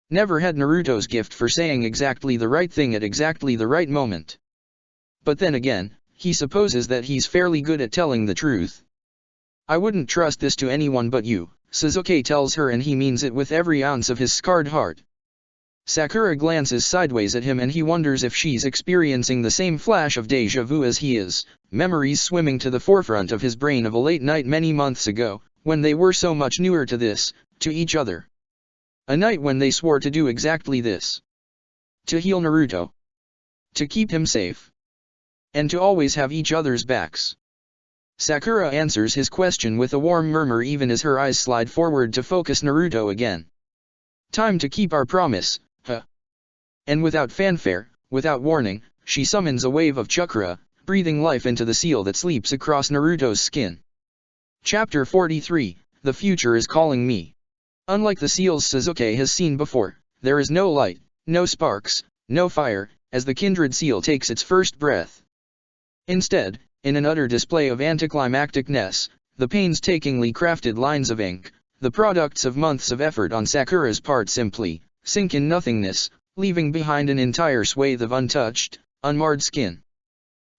Never had Naruto's gift for saying exactly the right thing at exactly the right moment. But then again, he supposes that he's fairly good at telling the truth. I wouldn't trust this to anyone but you, Sasuke tells her, and he means it with every ounce of his scarred heart. Sakura glances sideways at him and he wonders if she's experiencing the same flash of déjà vu as he is, memories swimming to the forefront of his brain of a late night many months ago, when they were so much newer to this, to each other. A night when they swore to do exactly this. To heal Naruto. To keep him safe. And to always have each other's backs. Sakura answers his question with a warm murmur even as her eyes slide forward to focus Naruto again. Time to keep our promise, huh? And without fanfare, without warning, she summons a wave of chakra, breathing life into the seal that sleeps across Naruto's skin. Chapter 43, The Future is Calling Me. Unlike the seals Sasuke has seen before, there is no light, no sparks, no fire, as the kindred seal takes its first breath. Instead, in an utter display of anticlimacticness, the painstakingly crafted lines of ink, the products of months of effort on Sakura's part, simply sink in nothingness, leaving behind an entire swathe of untouched, unmarred skin.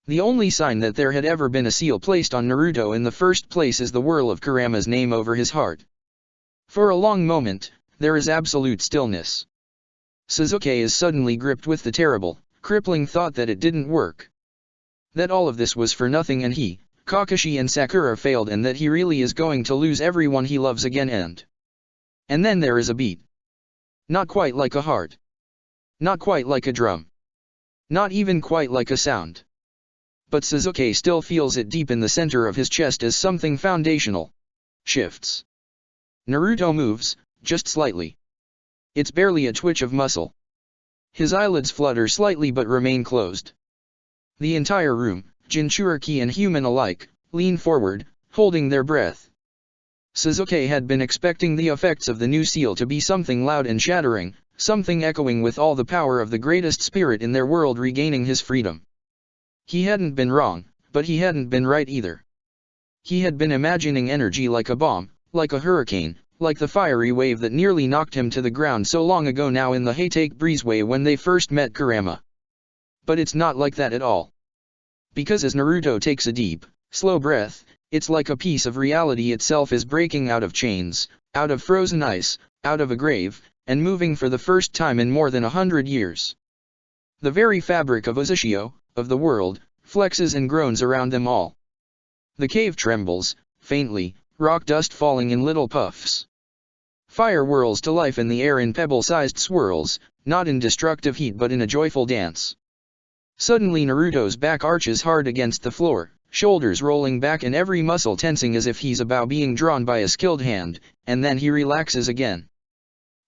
The only sign that there had ever been a seal placed on Naruto in the first place is the whirl of Kurama's name over his heart. For a long moment, there is absolute stillness. Sasuke is suddenly gripped with the terrible, crippling thought that it didn't work. That all of this was for nothing and he, Kakashi and Sakura failed, and that he really is going to lose everyone he loves again. And then there is a beat. Not quite like a heart. Not quite like a drum. Not even quite like a sound. But Sasuke still feels it deep in the center of his chest as something foundational shifts. Naruto moves, just slightly. It's barely a twitch of muscle. His eyelids flutter slightly but remain closed. The entire room, Jinchuriki and human alike, lean forward, holding their breath. Sasuke had been expecting the effects of the new seal to be something loud and shattering, something echoing with all the power of the greatest spirit in their world regaining his freedom. He hadn't been wrong, but he hadn't been right either. He had been imagining energy like a bomb, like a hurricane, like the fiery wave that nearly knocked him to the ground so long ago now in the Haytake breezeway when they first met Kurama. But it's not like that at all. Because as Naruto takes a deep, slow breath, it's like a piece of reality itself is breaking out of chains, out of frozen ice, out of a grave, and moving for the first time in more than 100 years. The very fabric of Uzushio, of the world, flexes and groans around them all. The cave trembles, faintly, rock dust falling in little puffs. Fire whirls to life in the air in pebble-sized swirls, not in destructive heat but in a joyful dance. Suddenly Naruto's back arches hard against the floor, shoulders rolling back and every muscle tensing as if he's about being drawn by a skilled hand, and then he relaxes again.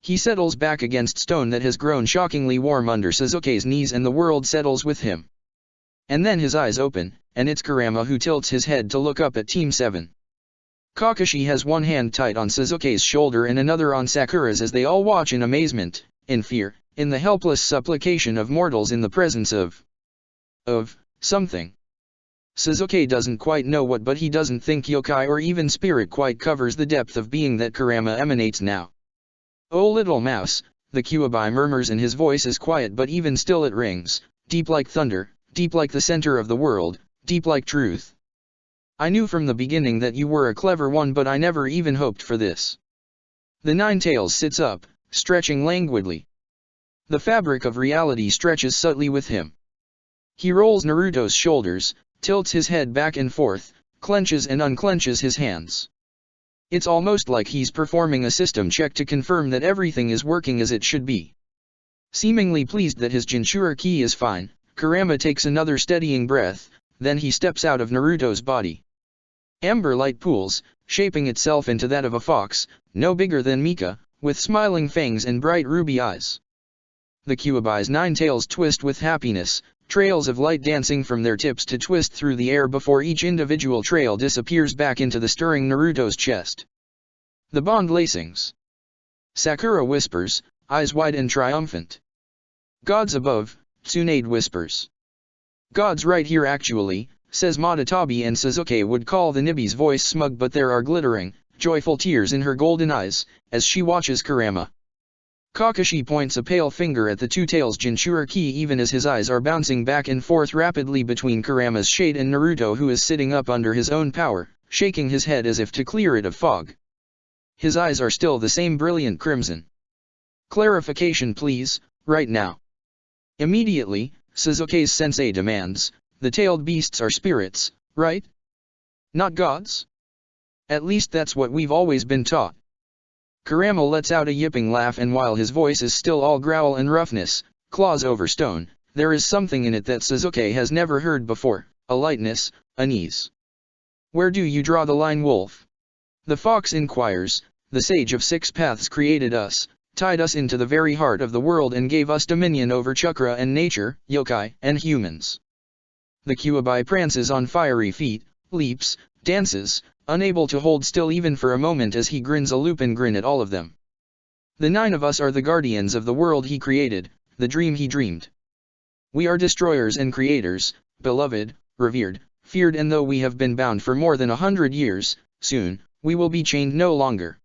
He settles back against stone that has grown shockingly warm under Sasuke's knees and the world settles with him. And then his eyes open, and it's Kurama who tilts his head to look up at Team 7. Kakashi has one hand tight on Sasuke's shoulder and another on Sakura's as they all watch in amazement, in fear, in the helpless supplication of mortals in the presence of something. Sasuke doesn't quite know what, but he doesn't think yokai or even spirit quite covers the depth of being that Kurama emanates now. "Oh little mouse," the Kyuubi murmurs and his voice is quiet but even still it rings, deep like thunder, deep like the center of the world, deep like truth. "I knew from the beginning that you were a clever one but I never even hoped for this." The Nine-Tails sits up, stretching languidly. The fabric of reality stretches subtly with him. He rolls Naruto's shoulders, tilts his head back and forth, clenches and unclenches his hands. It's almost like he's performing a system check to confirm that everything is working as it should be. Seemingly pleased that his Jinchuriki is fine, Kurama takes another steadying breath, then he steps out of Naruto's body. Amber light pools, shaping itself into that of a fox, no bigger than Mika, with smiling fangs and bright ruby eyes. The Kyuubi's 9 tails twist with happiness, trails of light dancing from their tips to twist through the air before each individual trail disappears back into the stirring Naruto's chest. The bond lacings. Sakura whispers, eyes wide and triumphant. Gods above, Tsunade whispers. Gods right here actually, says Madatabi, and Sasuke would call the Nibi's voice smug, but there are glittering, joyful tears in her golden eyes, as she watches Kurama. Kakashi points a pale finger at the two tails Jinchuriki even as his eyes are bouncing back and forth rapidly between Kurama's shade and Naruto, who is sitting up under his own power, shaking his head as if to clear it of fog. His eyes are still the same brilliant crimson. Clarification please, right now. Immediately, Sasuke's sensei demands, the tailed beasts are spirits, right? Not gods? At least that's what we've always been taught. Kurama lets out a yipping laugh, and while his voice is still all growl and roughness, claws over stone, there is something in it that Sasuke has never heard before, a lightness, an ease. Where do you draw the line, wolf? The fox inquires. The sage of 6 paths created us, tied us into the very heart of the world and gave us dominion over chakra and nature, yokai, and humans. The Kyuubi prances on fiery feet, leaps, dances, unable to hold still even for a moment as he grins a lupin grin at all of them. The 9 of us are the guardians of the world he created, the dream he dreamed. We are destroyers and creators, beloved, revered, feared, and though we have been bound for more than 100 years, soon, we will be chained no longer.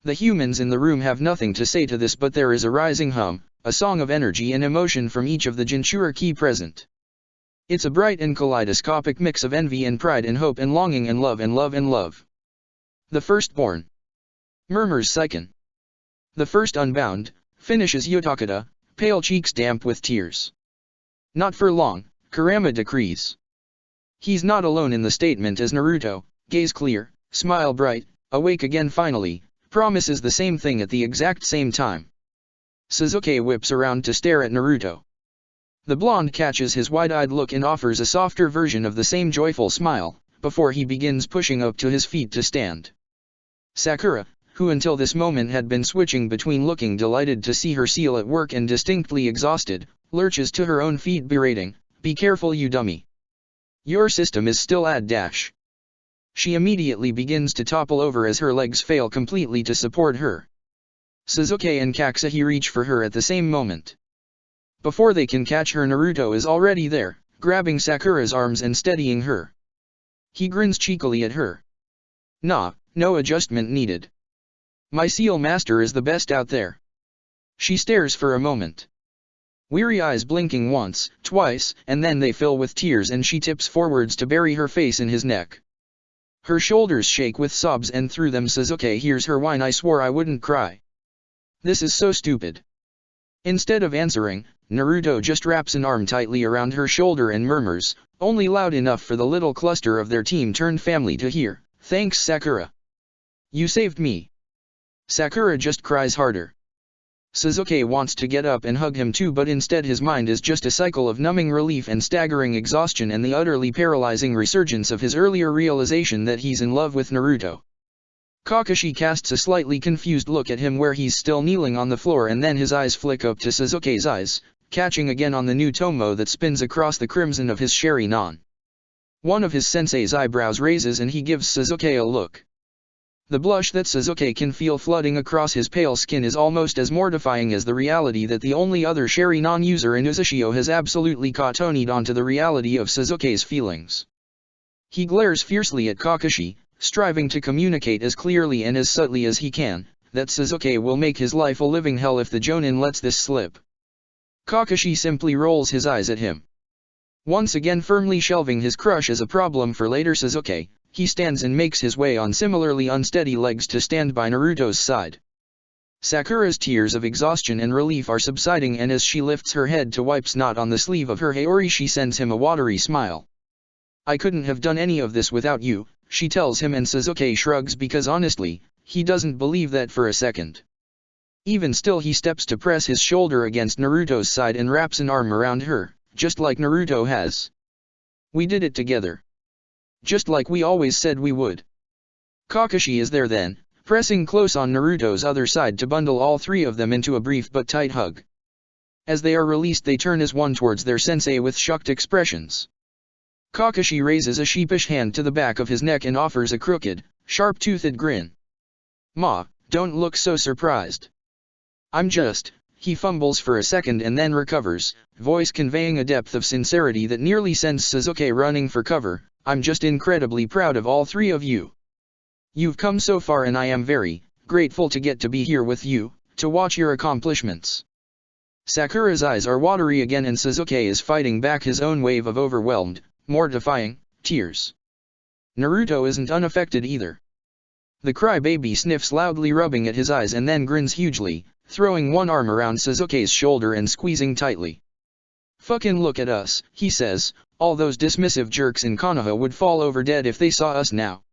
The humans in the room have nothing to say to this, but there is a rising hum, a song of energy and emotion from each of the Jinchuriki present. It's a bright and kaleidoscopic mix of envy and pride and hope and longing and love and love and love. The firstborn, murmurs Seiken. The first unbound, finishes Yotakata, pale cheeks damp with tears. Not for long, Kurama decrees. He's not alone in the statement, as Naruto, gaze clear, smile bright, awake again finally, promises the same thing at the exact same time. Sasuke whips around to stare at Naruto. The blonde catches his wide-eyed look and offers a softer version of the same joyful smile, before he begins pushing up to his feet to stand. Sakura, who until this moment had been switching between looking delighted to see her seal at work and distinctly exhausted, lurches to her own feet berating, "Be careful, you dummy. Your system is still ad dash." She immediately begins to topple over as her legs fail completely to support her. Sasuke and Kakashi reach for her at the same moment. Before they can catch her, Naruto is already there, grabbing Sakura's arms and steadying her. He grins cheekily at her. "Nah, no adjustment needed. My seal master is the best out there." She stares for a moment. Weary eyes blinking once, twice, and then they fill with tears and she tips forwards to bury her face in his neck. Her shoulders shake with sobs and through them Sasuke hears her whine, "I swore I wouldn't cry. This is so stupid." Instead of answering, Naruto just wraps an arm tightly around her shoulder and murmurs, only loud enough for the little cluster of their team-turned family to hear, "Thanks, Sakura. You saved me." Sakura just cries harder. Sasuke wants to get up and hug him too, but instead his mind is just a cycle of numbing relief and staggering exhaustion and the utterly paralyzing resurgence of his earlier realization that he's in love with Naruto. Kakashi casts a slightly confused look at him where he's still kneeling on the floor, and then his eyes flick up to Sasuke's eyes, catching again on the new tomo that spins across the crimson of his Sharingan. One of his sensei's eyebrows raises and he gives Sasuke a look. The blush that Sasuke can feel flooding across his pale skin is almost as mortifying as the reality that the only other Sharingan user in Uzushio has absolutely katonied onto the reality of Sasuke's feelings. He glares fiercely at Kakashi, striving to communicate as clearly and as subtly as he can, that Sasuke will make his life a living hell if the Jonin lets this slip. Kakashi simply rolls his eyes at him. Once again firmly shelving his crush as a problem for later Sasuke, he stands and makes his way on similarly unsteady legs to stand by Naruto's side. Sakura's tears of exhaustion and relief are subsiding, and as she lifts her head to wipe snot on the sleeve of her haori she sends him a watery smile. "I couldn't have done any of this without you," she tells him, and Sasuke shrugs because honestly, he doesn't believe that for a second. Even still he steps to press his shoulder against Naruto's side and wraps an arm around her, just like Naruto has. We did it together. Just like we always said we would. Kakashi is there then, pressing close on Naruto's other side to bundle all three of them into a brief but tight hug. As they are released they turn as one towards their sensei with shocked expressions. Kakashi raises a sheepish hand to the back of his neck and offers a crooked, sharp-toothed grin. "Ma, don't look so surprised. I'm just," he fumbles for a second and then recovers, voice conveying a depth of sincerity that nearly sends Sasuke running for cover, "I'm just incredibly proud of all three of you. You've come so far and I am very grateful to get to be here with you, to watch your accomplishments." Sakura's eyes are watery again and Sasuke is fighting back his own wave of overwhelmed, mortifying tears. Naruto isn't unaffected either. The crybaby sniffs loudly, rubbing at his eyes, and then grins hugely, throwing one arm around Sasuke's shoulder and squeezing tightly. "Fucking look at us," he says, "all those dismissive jerks in Konoha would fall over dead if they saw us now."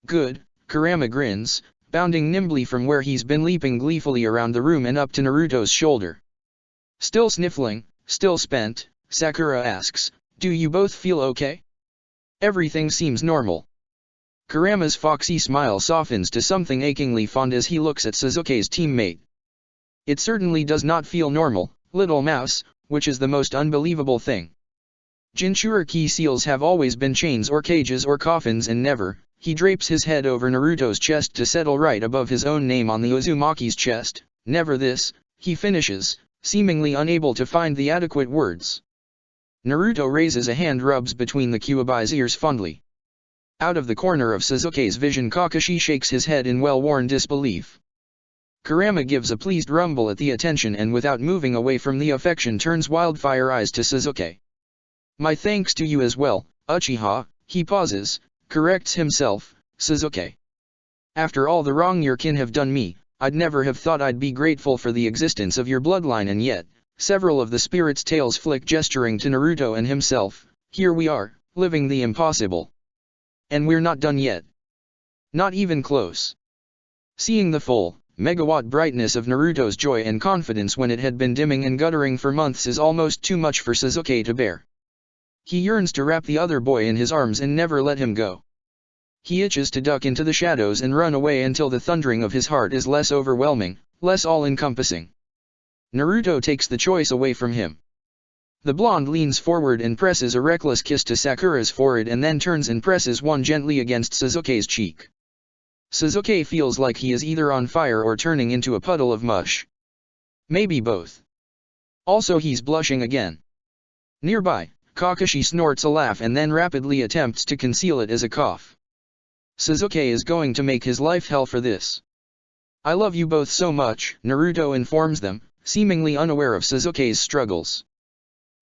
"Good," Kurama grins, bounding nimbly from where he's been leaping gleefully around the room and up to Naruto's shoulder. Still sniffling, still spent, Sakura asks, "Do you both feel okay?" "Everything seems normal." Kurama's foxy smile softens to something achingly fond as he looks at Sasuke's teammate. "It certainly does not feel normal, little mouse, which is the most unbelievable thing. Jinchuriki seals have always been chains or cages or coffins and never." He drapes his head over Naruto's chest to settle right above his own name on the Uzumaki's chest. "Never this," he finishes, seemingly unable to find the adequate words. Naruto raises a hand, rubs between the Kyuubi's ears fondly. Out of the corner of Sasuke's vision Kakashi shakes his head in well-worn disbelief. Kurama gives a pleased rumble at the attention and without moving away from the affection turns wildfire eyes to Sasuke. "My thanks to you as well, Uchiha," he pauses, corrects himself, "Sasuke. After all the wrong your kin have done me, I'd never have thought I'd be grateful for the existence of your bloodline, and yet," several of the spirits' tails flick, gesturing to Naruto and himself, "here we are, living the impossible. And we're not done yet. Not even close." Seeing the full, megawatt brightness of Naruto's joy and confidence when it had been dimming and guttering for months is almost too much for Sasuke to bear. He yearns to wrap the other boy in his arms and never let him go. He itches to duck into the shadows and run away until the thundering of his heart is less overwhelming, less all-encompassing. Naruto takes the choice away from him. The blonde leans forward and presses a reckless kiss to Sakura's forehead and then turns and presses one gently against Sasuke's cheek. Sasuke feels like he is either on fire or turning into a puddle of mush. Maybe both. Also he's blushing again. Nearby, Kakashi snorts a laugh and then rapidly attempts to conceal it as a cough. Sasuke is going to make his life hell for this. "I love you both so much," Naruto informs them, seemingly unaware of Sasuke's struggles.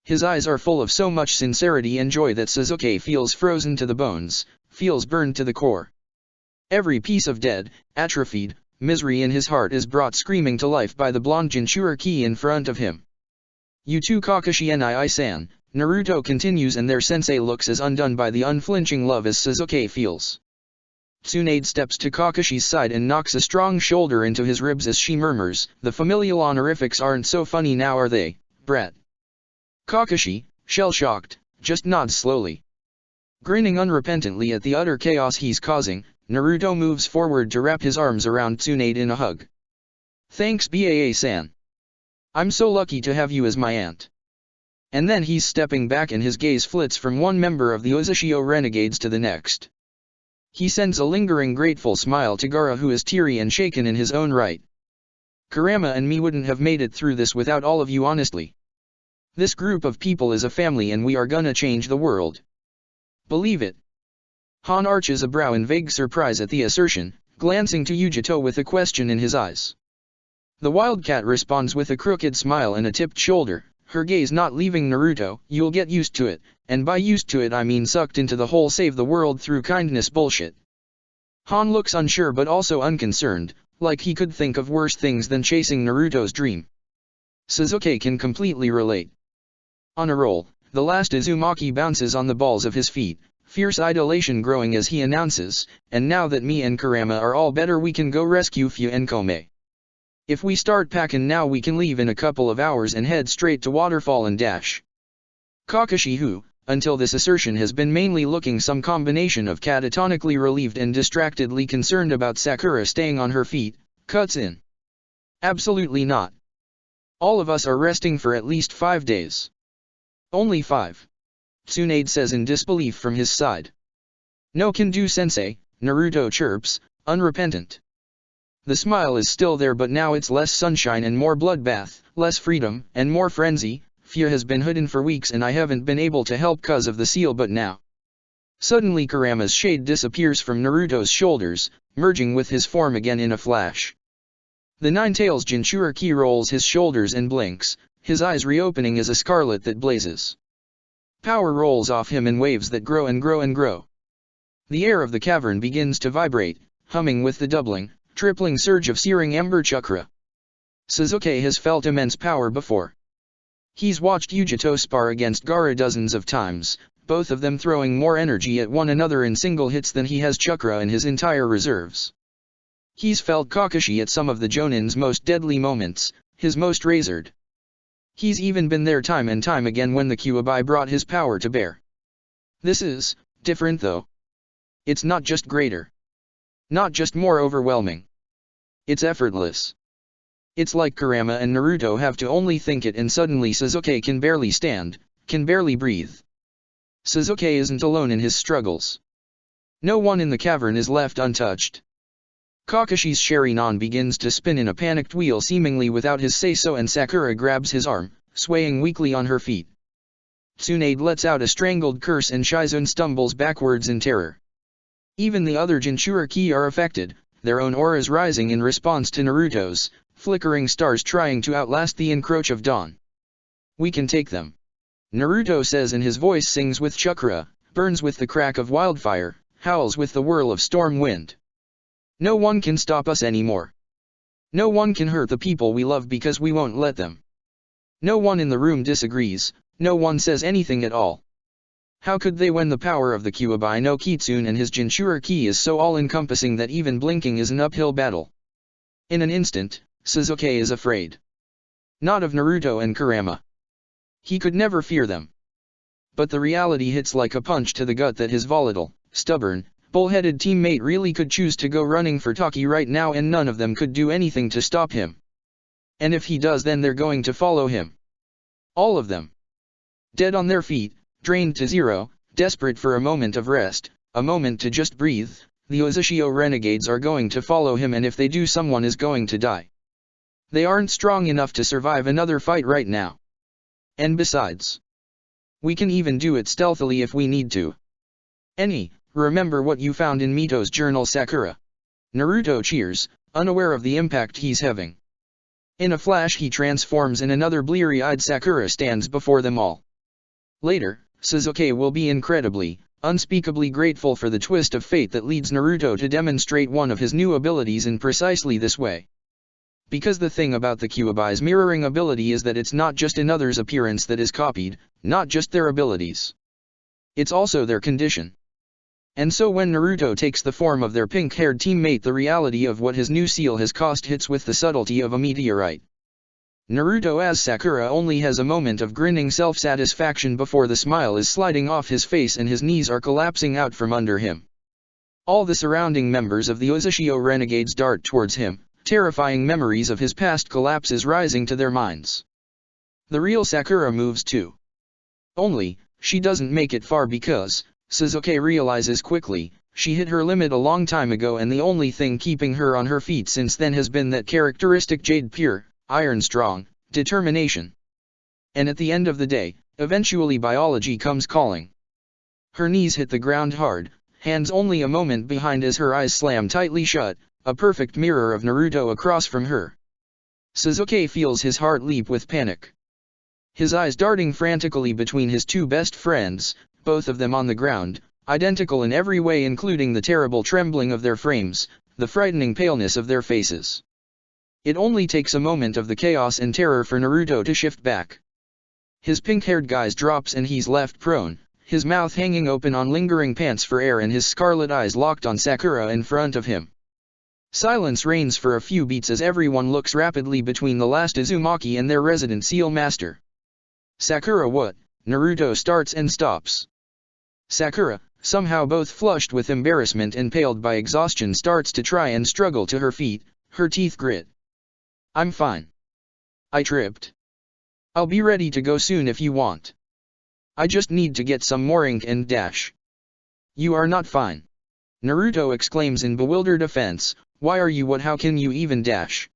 His eyes are full of so much sincerity and joy that Sasuke feels frozen to the bones, feels burned to the core. Every piece of dead, atrophied, misery in his heart is brought screaming to life by the blonde Jinchuriki in front of him. "You too, Kakashi Nii-san," Naruto continues, and their sensei looks as undone by the unflinching love as Sasuke feels. Tsunade steps to Kakashi's side and knocks a strong shoulder into his ribs as she murmurs, "The familial honorifics aren't so funny now, are they, brat?" Kakashi, shell-shocked, just nods slowly. Grinning unrepentantly at the utter chaos he's causing, Naruto moves forward to wrap his arms around Tsunade in a hug. "Thanks Baa-san. I'm so lucky to have you as my aunt." And then he's stepping back and his gaze flits from one member of the Uzushio renegades to the next. He sends a lingering grateful smile to Gaara, who is teary and shaken in his own right. "Kurama and me wouldn't have made it through this without all of you, honestly. This group of people is a family and we are gonna change the world. Believe it." Han arches a brow in vague surprise at the assertion, glancing to Yujito with a question in his eyes. The wildcat responds with a crooked smile and a tipped shoulder, her gaze not leaving Naruto. "You'll get used to it, and by used to it I mean sucked into the whole save the world through kindness bullshit." Han looks unsure but also unconcerned, like he could think of worse things than chasing Naruto's dream. Sasuke can completely relate. On a roll, the last Uzumaki bounces on the balls of his feet, fierce idolation growing as he announces, "And now that me and Kurama are all better we can go rescue Fuenkome." If we start packing now we can leave in a couple of hours and head straight to Waterfall and dash. Kakashi, who, until this assertion, has been mainly looking some combination of catatonically relieved and distractedly concerned about Sakura staying on her feet, cuts in. Absolutely not. All of us are resting for at least 5 days. Only 5. Tsunade says in disbelief from his side. No can do, sensei, Naruto chirps, unrepentant. The smile is still there, but now it's less sunshine and more bloodbath, less freedom, and more frenzy. Fear has been hidden for weeks and I haven't been able to help cause of the seal, but now. Suddenly Kurama's shade disappears from Naruto's shoulders, merging with his form again in a flash. The Nine-Tails Jinchuriki rolls his shoulders and blinks, his eyes reopening as a scarlet that blazes. Power rolls off him in waves that grow and grow and grow. The air of the cavern begins to vibrate, humming with the doubling, tripling surge of searing ember chakra. Sasuke has felt immense power before. He's watched Yujito spar against Gaara dozens of times, both of them throwing more energy at one another in single hits than he has chakra in his entire reserves. He's felt Kakashi at some of the Jonin's most deadly moments, his most razored. He's even been there time and time again when the Kyuubi brought his power to bear. This is different though. It's not just greater. Not just more overwhelming. It's effortless. It's like Kurama and Naruto have to only think it and suddenly Sasuke can barely stand, can barely breathe. Sasuke isn't alone in his struggles. No one in the cavern is left untouched. Kakashi's Sharingan begins to spin in a panicked wheel seemingly without his say-so, and Sakura grabs his arm, swaying weakly on her feet. Tsunade lets out a strangled curse and Shizune stumbles backwards in terror. Even the other Jinchuriki are affected, their own auras rising in response to Naruto's, flickering stars trying to outlast the encroach of dawn. We can take them. Naruto says, and his voice sings with chakra, burns with the crack of wildfire, howls with the whirl of storm wind. No one can stop us anymore. No one can hurt the people we love because we won't let them. No one in the room disagrees, no one says anything at all. How could they when the power of the Kyuubi no Kitsune and his Jinchuriki is so all-encompassing that even blinking is an uphill battle? In an instant, Sasuke is afraid. Not of Naruto and Kurama. He could never fear them. But the reality hits like a punch to the gut that his volatile, stubborn, bull-headed teammate really could choose to go running for Taki right now and none of them could do anything to stop him. And if he does, then they're going to follow him. All of them. Dead on their feet, drained to zero, desperate for a moment of rest, a moment to just breathe, the Uzushio renegades are going to follow him, and if they do, someone is going to die. They aren't strong enough to survive another fight right now. And besides, we can even do it stealthily if we need to. Remember what you found in Mito's journal, Sakura. Naruto cheers, unaware of the impact he's having. In a flash he transforms and another bleary-eyed Sakura stands before them all. Later, Sasuke will be incredibly, unspeakably grateful for the twist of fate that leads Naruto to demonstrate one of his new abilities in precisely this way. Because the thing about the Kyuubi's mirroring ability is that it's not just another's appearance that is copied, not just their abilities. It's also their condition. And so when Naruto takes the form of their pink-haired teammate, the reality of what his new seal has cost hits with the subtlety of a meteorite. Naruto as Sakura only has a moment of grinning self-satisfaction before the smile is sliding off his face and his knees are collapsing out from under him. All the surrounding members of the Uzushio renegades dart towards him, terrifying memories of his past collapses rising to their minds. The real Sakura moves too. Only, she doesn't make it far because, Sasuke realizes quickly, she hit her limit a long time ago, and the only thing keeping her on her feet since then has been that characteristic jade pure, iron strong, determination. And at the end of the day, eventually biology comes calling. Her knees hit the ground hard, hands only a moment behind as her eyes slam tightly shut, a perfect mirror of Naruto across from her. Sasuke feels his heart leap with panic. His eyes darting frantically between his two best friends, both of them on the ground, identical in every way including the terrible trembling of their frames, the frightening paleness of their faces. It only takes a moment of the chaos and terror for Naruto to shift back. His pink-haired guise drops and he's left prone, his mouth hanging open on lingering pants for air and his scarlet eyes locked on Sakura in front of him. Silence reigns for a few beats as everyone looks rapidly between the last Uzumaki and their resident seal master. Sakura, what? Naruto starts and stops. Sakura, somehow both flushed with embarrassment and paled by exhaustion, starts to try and struggle to her feet, her teeth grit. I'm fine. I tripped. I'll be ready to go soon if you want. I just need to get some more ink and dash. You are not fine. Naruto exclaims in bewildered offense, why are you what? How can you even dash?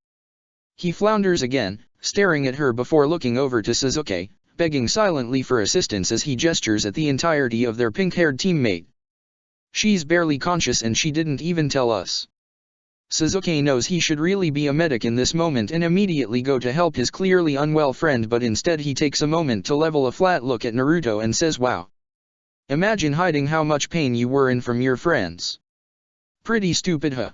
He flounders again, staring at her before looking over to Sasuke, begging silently for assistance as he gestures at the entirety of their pink-haired teammate. She's barely conscious and she didn't even tell us. Sasuke knows he should really be a medic in this moment and immediately go to help his clearly unwell friend, but instead he takes a moment to level a flat look at Naruto and says, wow. Imagine hiding how much pain you were in from your friends. Pretty stupid, huh?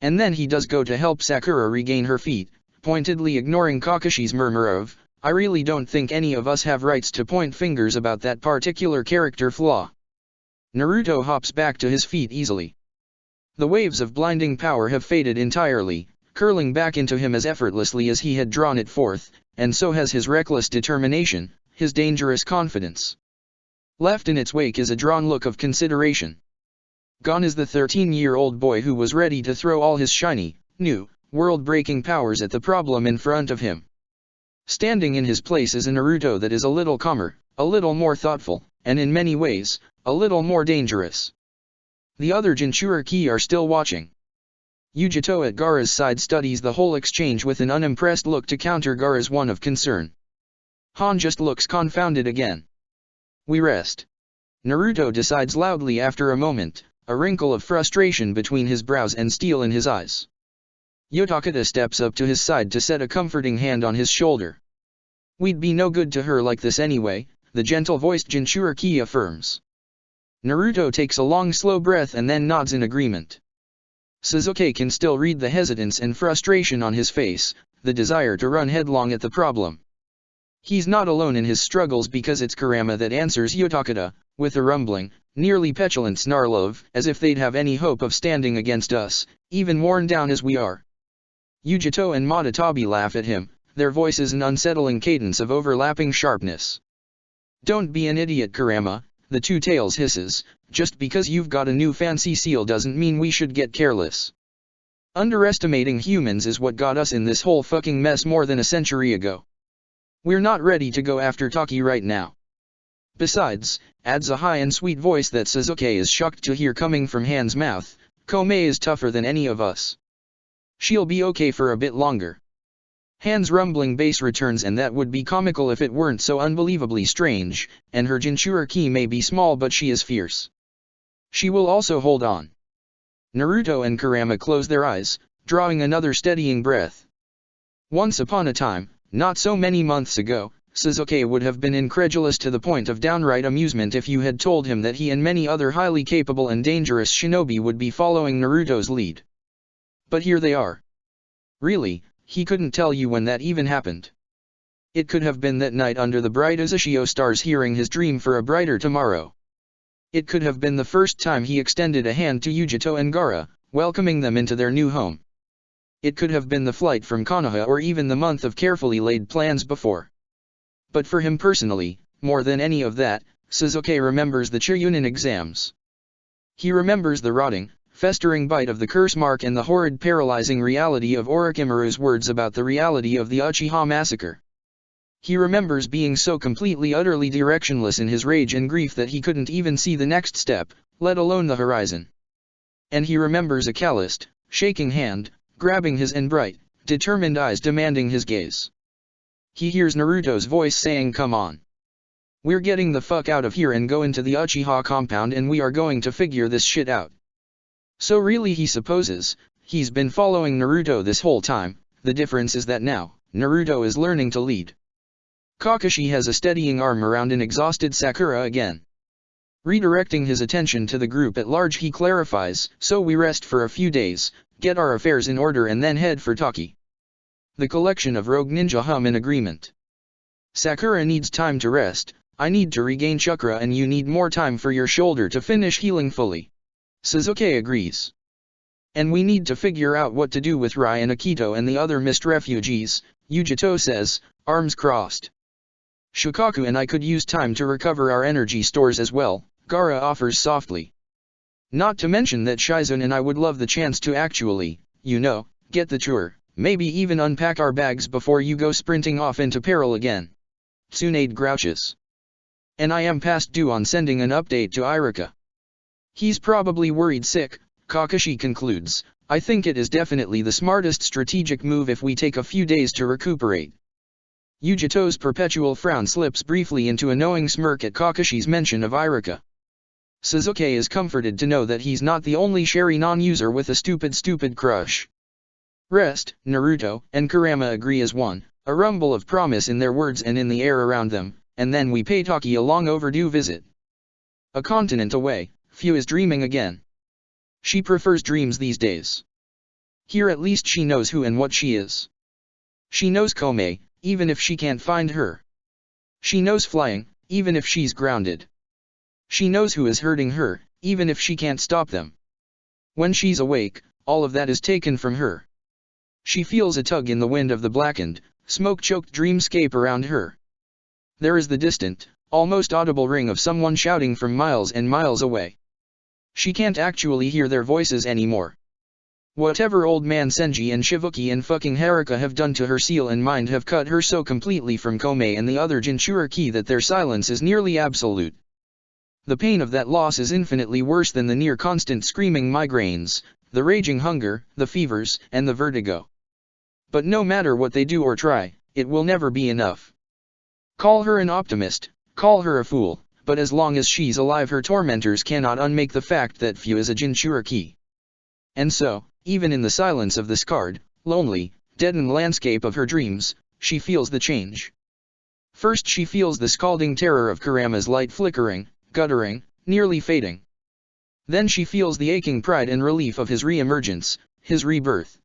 And then he does go to help Sakura regain her feet, pointedly ignoring Kakashi's murmur of, I really don't think any of us have rights to point fingers about that particular character flaw. Naruto hops back to his feet easily. The waves of blinding power have faded entirely, curling back into him as effortlessly as he had drawn it forth, and so has his reckless determination, his dangerous confidence. Left in its wake is a drawn look of consideration. Gone is the 13-year-old boy who was ready to throw all his shiny, new, world-breaking powers at the problem in front of him. Standing in his place is a Naruto that is a little calmer, a little more thoughtful, and in many ways, a little more dangerous. The other Jinchuriki are still watching. Yujito at Gaara's side studies the whole exchange with an unimpressed look to counter Gaara's one of concern. Han just looks confounded again. We rest. Naruto decides loudly after a moment, a wrinkle of frustration between his brows and steel in his eyes. Yotakata steps up to his side to set a comforting hand on his shoulder. We'd be no good to her like this anyway, the gentle-voiced Jinchuriki affirms. Naruto takes a long slow breath and then nods in agreement. Sasuke can still read the hesitance and frustration on his face, the desire to run headlong at the problem. He's not alone in his struggles because it's Kurama that answers Yotakata, with a rumbling, nearly petulant snarl of, as if they'd have any hope of standing against us, even worn down as we are. Yujito and Matatabi laugh at him, their voices an unsettling cadence of overlapping sharpness. Don't be an idiot, Kurama, the Two Tails hisses, just because you've got a new fancy seal doesn't mean we should get careless. Underestimating humans is what got us in this whole fucking mess more than a century ago. We're not ready to go after Taki right now. Besides, adds a high and sweet voice that Sasuke is shocked to hear coming from Han's mouth, Komei is tougher than any of us. She'll be okay for a bit longer. Han's rumbling bass returns, and that would be comical if it weren't so unbelievably strange, and her Jinchuriki may be small but she is fierce. She will also hold on. Naruto and Kurama close their eyes, drawing another steadying breath. Once upon a time, not so many months ago, Sasuke would have been incredulous to the point of downright amusement if you had told him that he and many other highly capable and dangerous shinobi would be following Naruto's lead. But here they are. Really, he couldn't tell you when that even happened. It could have been that night under the bright Uzushio stars, hearing his dream for a brighter tomorrow. It could have been the first time he extended a hand to Yujito and Gaara, welcoming them into their new home. It could have been the flight from Konoha, or even the month of carefully laid plans before. But for him personally, more than any of that, Sasuke remembers the Chunin exams. He remembers the rotting, festering bite of the curse mark and the horrid paralyzing reality of Orochimaru's words about the reality of the Uchiha massacre. He remembers being so completely utterly directionless in his rage and grief that he couldn't even see the next step, let alone the horizon. And he remembers a calloused, shaking hand, grabbing his and bright, determined eyes demanding his gaze. He hears Naruto's voice saying, "Come on. We're getting the fuck out of here and go into the Uchiha compound and we are going to figure this shit out." So really, he supposes, he's been following Naruto this whole time. The difference is that now, Naruto is learning to lead. Kakashi has a steadying arm around an exhausted Sakura again. Redirecting his attention to the group at large, he clarifies, "So we rest for a few days, get our affairs in order and then head for Taki." The collection of rogue ninja hum in agreement. "Sakura needs time to rest, I need to regain chakra, and you need more time for your shoulder to finish healing fully." Sasuke agrees. And we need to figure out what to do with Rai and Akito and the other mist refugees, Yujito says, arms crossed. Shukaku and I could use time to recover our energy stores as well, Gaara offers softly. Not to mention that Shizune and I would love the chance to actually, get the tour, maybe even unpack our bags before you go sprinting off into peril again. Tsunade grouches. And I am past due on sending an update to Irika. He's probably worried sick, Kakashi concludes. I think it is definitely the smartest strategic move if we take a few days to recuperate. Yujito's perpetual frown slips briefly into a knowing smirk at Kakashi's mention of Irika. Sasuke is comforted to know that he's not the only Sherry non-user with a stupid crush. Rest, Naruto, and Kurama agree as one, a rumble of promise in their words and in the air around them, and then we pay Taki a long overdue visit. A continent away, Fu is dreaming again. She prefers dreams these days. Here at least she knows who and what she is. She knows Komei, even if she can't find her. She knows flying, even if she's grounded. She knows who is hurting her, even if she can't stop them. When she's awake, all of that is taken from her. She feels a tug in the wind of the blackened, smoke-choked dreamscape around her. There is the distant, almost audible ring of someone shouting from miles and miles away. She can't actually hear their voices anymore. Whatever old man Senji and Shibuki and fucking Haruka have done to her seal and mind have cut her so completely from Komei and the other Jinchuriki that their silence is nearly absolute. The pain of that loss is infinitely worse than the near-constant screaming migraines, the raging hunger, the fevers, and the vertigo. But no matter what they do or try, it will never be enough. Call her an optimist, call her a fool, but as long as she's alive her tormentors cannot unmake the fact that Fu is a Jinchuriki. And so, even in the silence of the scarred, lonely, deadened landscape of her dreams, she feels the change. First she feels the scalding terror of Kurama's light flickering, guttering, nearly fading. Then she feels the aching pride and relief of his re-emergence, his rebirth.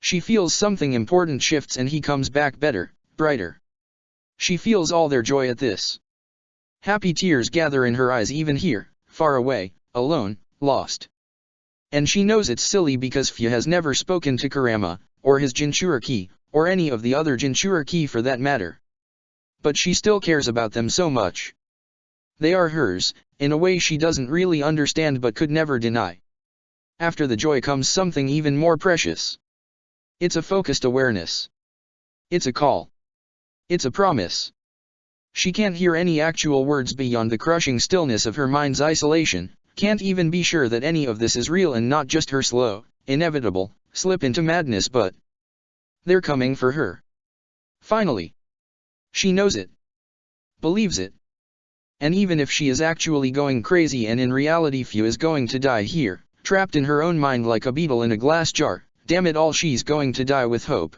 She feels something important shifts and he comes back better, brighter. She feels all their joy at this. Happy tears gather in her eyes even here, far away, alone, lost. And she knows it's silly because Fu has never spoken to Kurama, or his Jinchuriki, or any of the other Jinchuriki for that matter. But she still cares about them so much. They are hers, in a way she doesn't really understand but could never deny. After the joy comes something even more precious. It's a focused awareness. It's a call. It's a promise. She can't hear any actual words beyond the crushing stillness of her mind's isolation, can't even be sure that any of this is real and not just her slow, inevitable, slip into madness but they're coming for her. Finally. She knows it. Believes it. And even if she is actually going crazy and in reality Fu is going to die here, trapped in her own mind like a beetle in a glass jar, damn it all she's going to die with hope.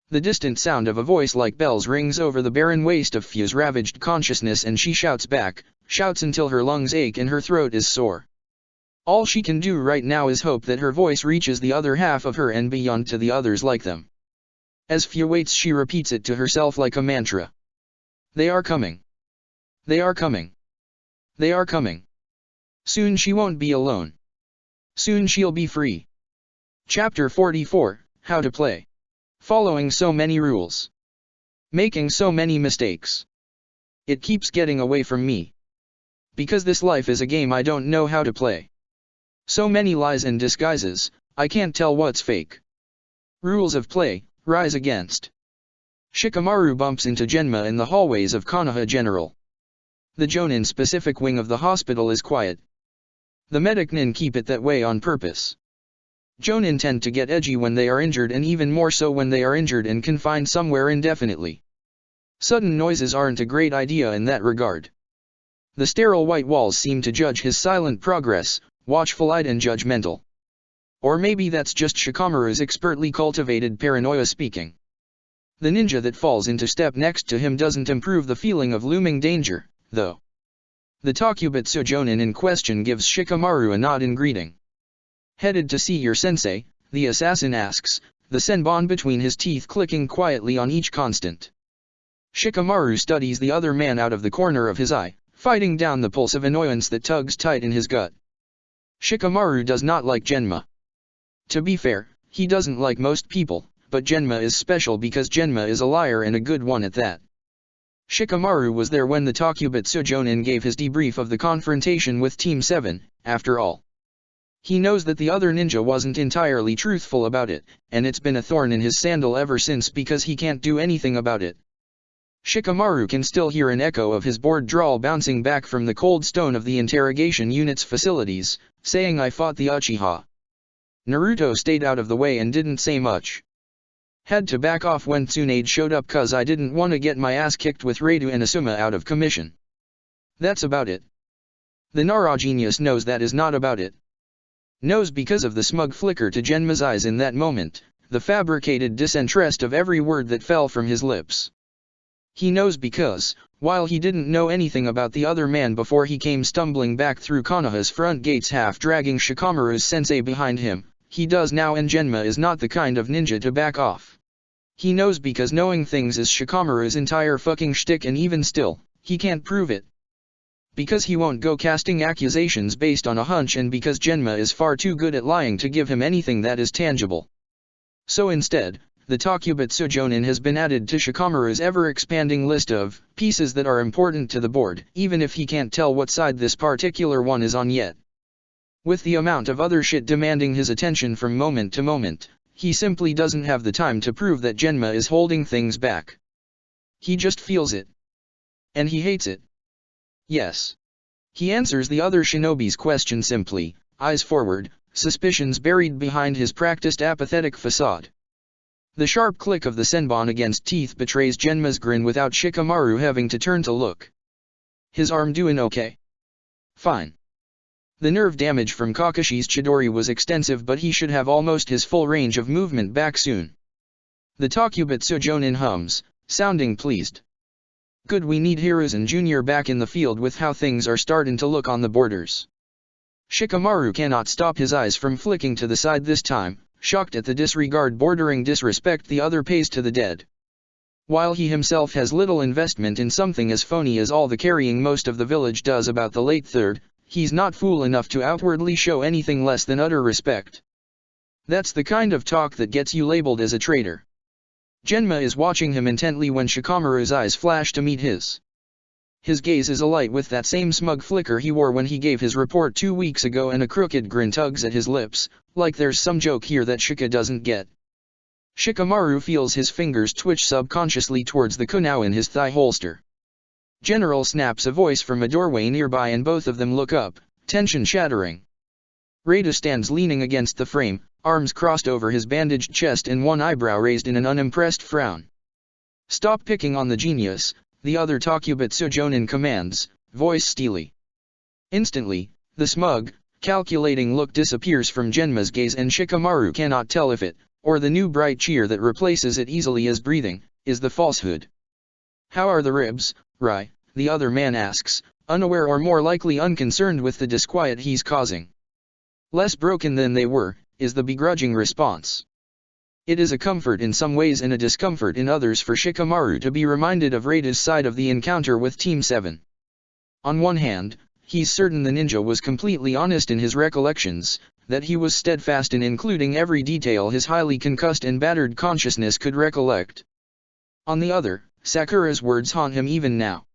The distant sound of a voice like bells rings over the barren waste of Fu's ravaged consciousness and she shouts back, shouts until her lungs ache and her throat is sore. All she can do right now is hope that her voice reaches the other half of her and beyond to the others like them. As Fu waits she repeats it to herself like a mantra. They are coming. They are coming. They are coming. Soon she won't be alone. Soon she'll be free. Chapter 44, How to Play. Following so many rules. Making so many mistakes. It keeps getting away from me. Because this life is a game I don't know how to play. So many lies and disguises, I can't tell what's fake. Rules of play, rise against. Shikamaru bumps into Genma in the hallways of Konoha General. The Jonin specific wing of the hospital is quiet. The medic nin keep it that way on purpose. Jonin tend to get edgy when they are injured and even more so when they are injured and confined somewhere indefinitely. Sudden noises aren't a great idea in that regard. The sterile white walls seem to judge his silent progress, watchful-eyed and judgmental. Or maybe that's just Shikamaru's expertly cultivated paranoia speaking. The ninja that falls into step next to him doesn't improve the feeling of looming danger, though. The Takubetsu Jonin in question gives Shikamaru a nod in greeting. Headed to see your sensei, the assassin asks, the senbon between his teeth clicking quietly on each constant. Shikamaru studies the other man out of the corner of his eye, fighting down the pulse of annoyance that tugs tight in his gut. Shikamaru does not like Genma. To be fair, he doesn't like most people, but Genma is special because Genma is a liar and a good one at that. Shikamaru was there when the Takubetsu Jonin gave his debrief of the confrontation with Team 7, after all. He knows that the other ninja wasn't entirely truthful about it, and it's been a thorn in his sandal ever since because he can't do anything about it. Shikamaru can still hear an echo of his bored drawl bouncing back from the cold stone of the interrogation unit's facilities, saying I fought the Uchiha. Naruto stayed out of the way and didn't say much. Had to back off when Tsunade showed up cause I didn't want to get my ass kicked with Reidu and Asuma out of commission. That's about it. The Nara genius knows that is not about it. Knows because of the smug flicker to Genma's eyes in that moment, the fabricated disinterest of every word that fell from his lips. He knows because, while he didn't know anything about the other man before he came stumbling back through Konoha's front gates half dragging Shikamaru's sensei behind him, he does now, and Genma is not the kind of ninja to back off. He knows because knowing things is Shikamaru's entire fucking shtick, and even still, he can't prove it. Because he won't go casting accusations based on a hunch, and because Genma is far too good at lying to give him anything that is tangible. So instead, the Takubetsu Jonin has been added to Shikamaru's ever-expanding list of pieces that are important to the board, even if he can't tell what side this particular one is on yet. With the amount of other shit demanding his attention from moment to moment, he simply doesn't have the time to prove that Genma is holding things back. He just feels it. And he hates it. Yes. He answers the other shinobi's question simply, eyes forward, suspicions buried behind his practiced apathetic facade. The sharp click of the senbon against teeth betrays Genma's grin without Shikamaru having to turn to look. His arm doing okay? Fine. The nerve damage from Kakashi's Chidori was extensive, but he should have almost his full range of movement back soon. The Takubetsu Jonin hums, sounding pleased. Good, we need Hiruzen Jr. back in the field with how things are starting to look on the borders. Shikamaru cannot stop his eyes from flicking to the side this time, shocked at the disregard bordering disrespect the other pays to the dead. While he himself has little investment in something as phony as all the carrying most of the village does about the late third, he's not fool enough to outwardly show anything less than utter respect. That's the kind of talk that gets you labeled as a traitor. Genma is watching him intently when Shikamaru's eyes flash to meet his. His gaze is alight with that same smug flicker he wore when he gave his report 2 weeks ago, and a crooked grin tugs at his lips, like there's some joke here that Shika doesn't get. Shikamaru feels his fingers twitch subconsciously towards the kunao in his thigh holster. General snaps a voice from a doorway nearby and both of them look up, tension shattering. Reidu stands leaning against the frame, arms crossed over his bandaged chest and one eyebrow raised in an unimpressed frown. Stop picking on the genius, the other Takubetsu Jonin commands, voice steely. Instantly, the smug, calculating look disappears from Genma's gaze and Shikamaru cannot tell if it, or the new bright cheer that replaces it easily as breathing, is the falsehood. How are the ribs, Rai? The other man asks, unaware or more likely unconcerned with the disquiet he's causing. Less broken than they were, is the begrudging response. It is a comfort in some ways and a discomfort in others for Shikamaru to be reminded of Reidu's side of the encounter with Team 7. On one hand, he's certain the ninja was completely honest in his recollections, that he was steadfast in including every detail his highly concussed and battered consciousness could recollect. On the other, Sakura's words haunt him even now.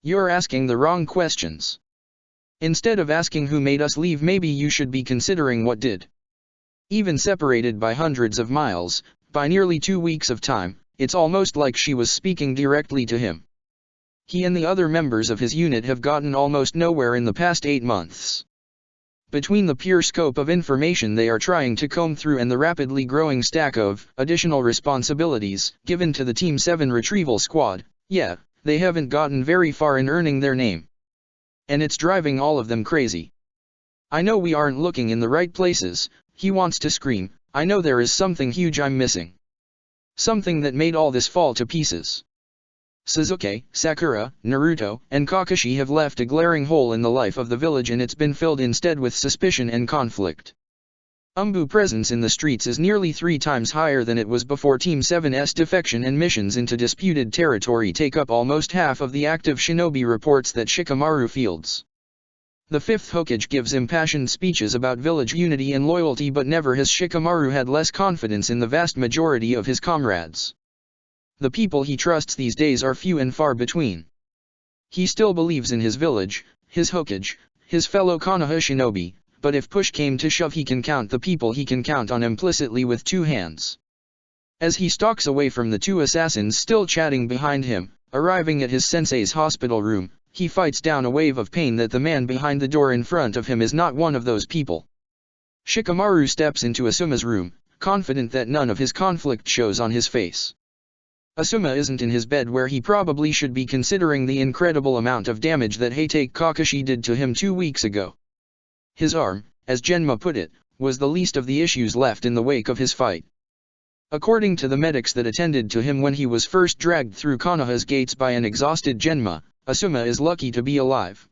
You're asking the wrong questions. Instead of asking who made us leave, maybe you should be considering what did. Even separated by hundreds of miles, by nearly 2 weeks of time, it's almost like she was speaking directly to him. He and the other members of his unit have gotten almost nowhere in the past 8 months. Between the pure scope of information they are trying to comb through and the rapidly growing stack of additional responsibilities given to the Team 7 retrieval squad, yeah, they haven't gotten very far in earning their name. And it's driving all of them crazy. I know we aren't looking in the right places, he wants to scream, I know there is something huge I'm missing. Something that made all this fall to pieces. Sasuke, Sakura, Naruto, and Kakashi have left a glaring hole in the life of the village, and it's been filled instead with suspicion and conflict. Umbu presence in the streets is nearly 3 times higher than it was before Team 7's defection, and missions into disputed territory take up almost half of the active shinobi reports that Shikamaru fields. The fifth Hokage gives impassioned speeches about village unity and loyalty, but never has Shikamaru had less confidence in the vast majority of his comrades. The people he trusts these days are few and far between. He still believes in his village, his Hokage, his fellow Konoha shinobi, but if push came to shove he can count the people he can count on implicitly with two hands. As he stalks away from the two assassins still chatting behind him, arriving at his sensei's hospital room, he fights down a wave of pain that the man behind the door in front of him is not one of those people. Shikamaru steps into Asuma's room, confident that none of his conflict shows on his face. Asuma isn't in his bed where he probably should be, considering the incredible amount of damage that Heitake Kakashi did to him 2 weeks ago. His arm, as Genma put it, was the least of the issues left in the wake of his fight. According to the medics that attended to him when he was first dragged through Konoha's gates by an exhausted Genma, Asuma is lucky to be alive.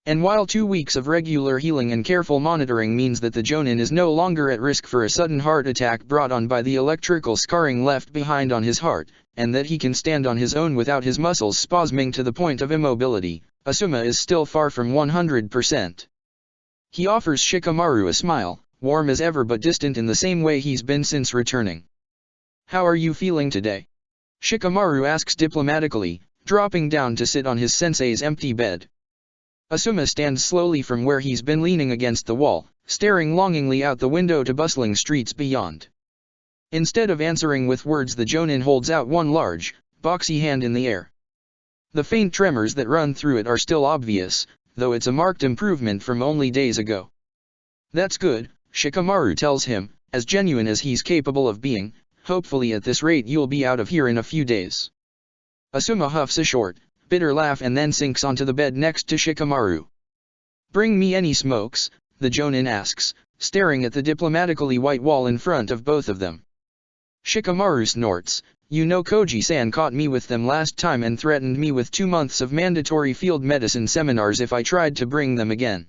And while 2 weeks of regular healing and careful monitoring means that the Jonin is no longer at risk for a sudden heart attack brought on by the electrical scarring left behind on his heart, and that he can stand on his own without his muscles spasming to the point of immobility, Asuma is still far from 100%. He offers Shikamaru a smile, warm as ever but distant in the same way he's been since returning. "How are you feeling today?" Shikamaru asks diplomatically, dropping down to sit on his sensei's empty bed. Asuma stands slowly from where he's been leaning against the wall, staring longingly out the window to bustling streets beyond. Instead of answering with words, the Jonin holds out one large, boxy hand in the air. The faint tremors that run through it are still obvious, though it's a marked improvement from only days ago. "That's good," Shikamaru tells him, as genuine as he's capable of being. "Hopefully at this rate you'll be out of here in a few days." Asuma huffs a short, bitter laugh and then sinks onto the bed next to Shikamaru. "Bring me any smokes?" the Jonin asks, staring at the diplomatically white wall in front of both of them. Shikamaru snorts, "You know Koji-san caught me with them last time and threatened me with 2 months of mandatory field medicine seminars if I tried to bring them again."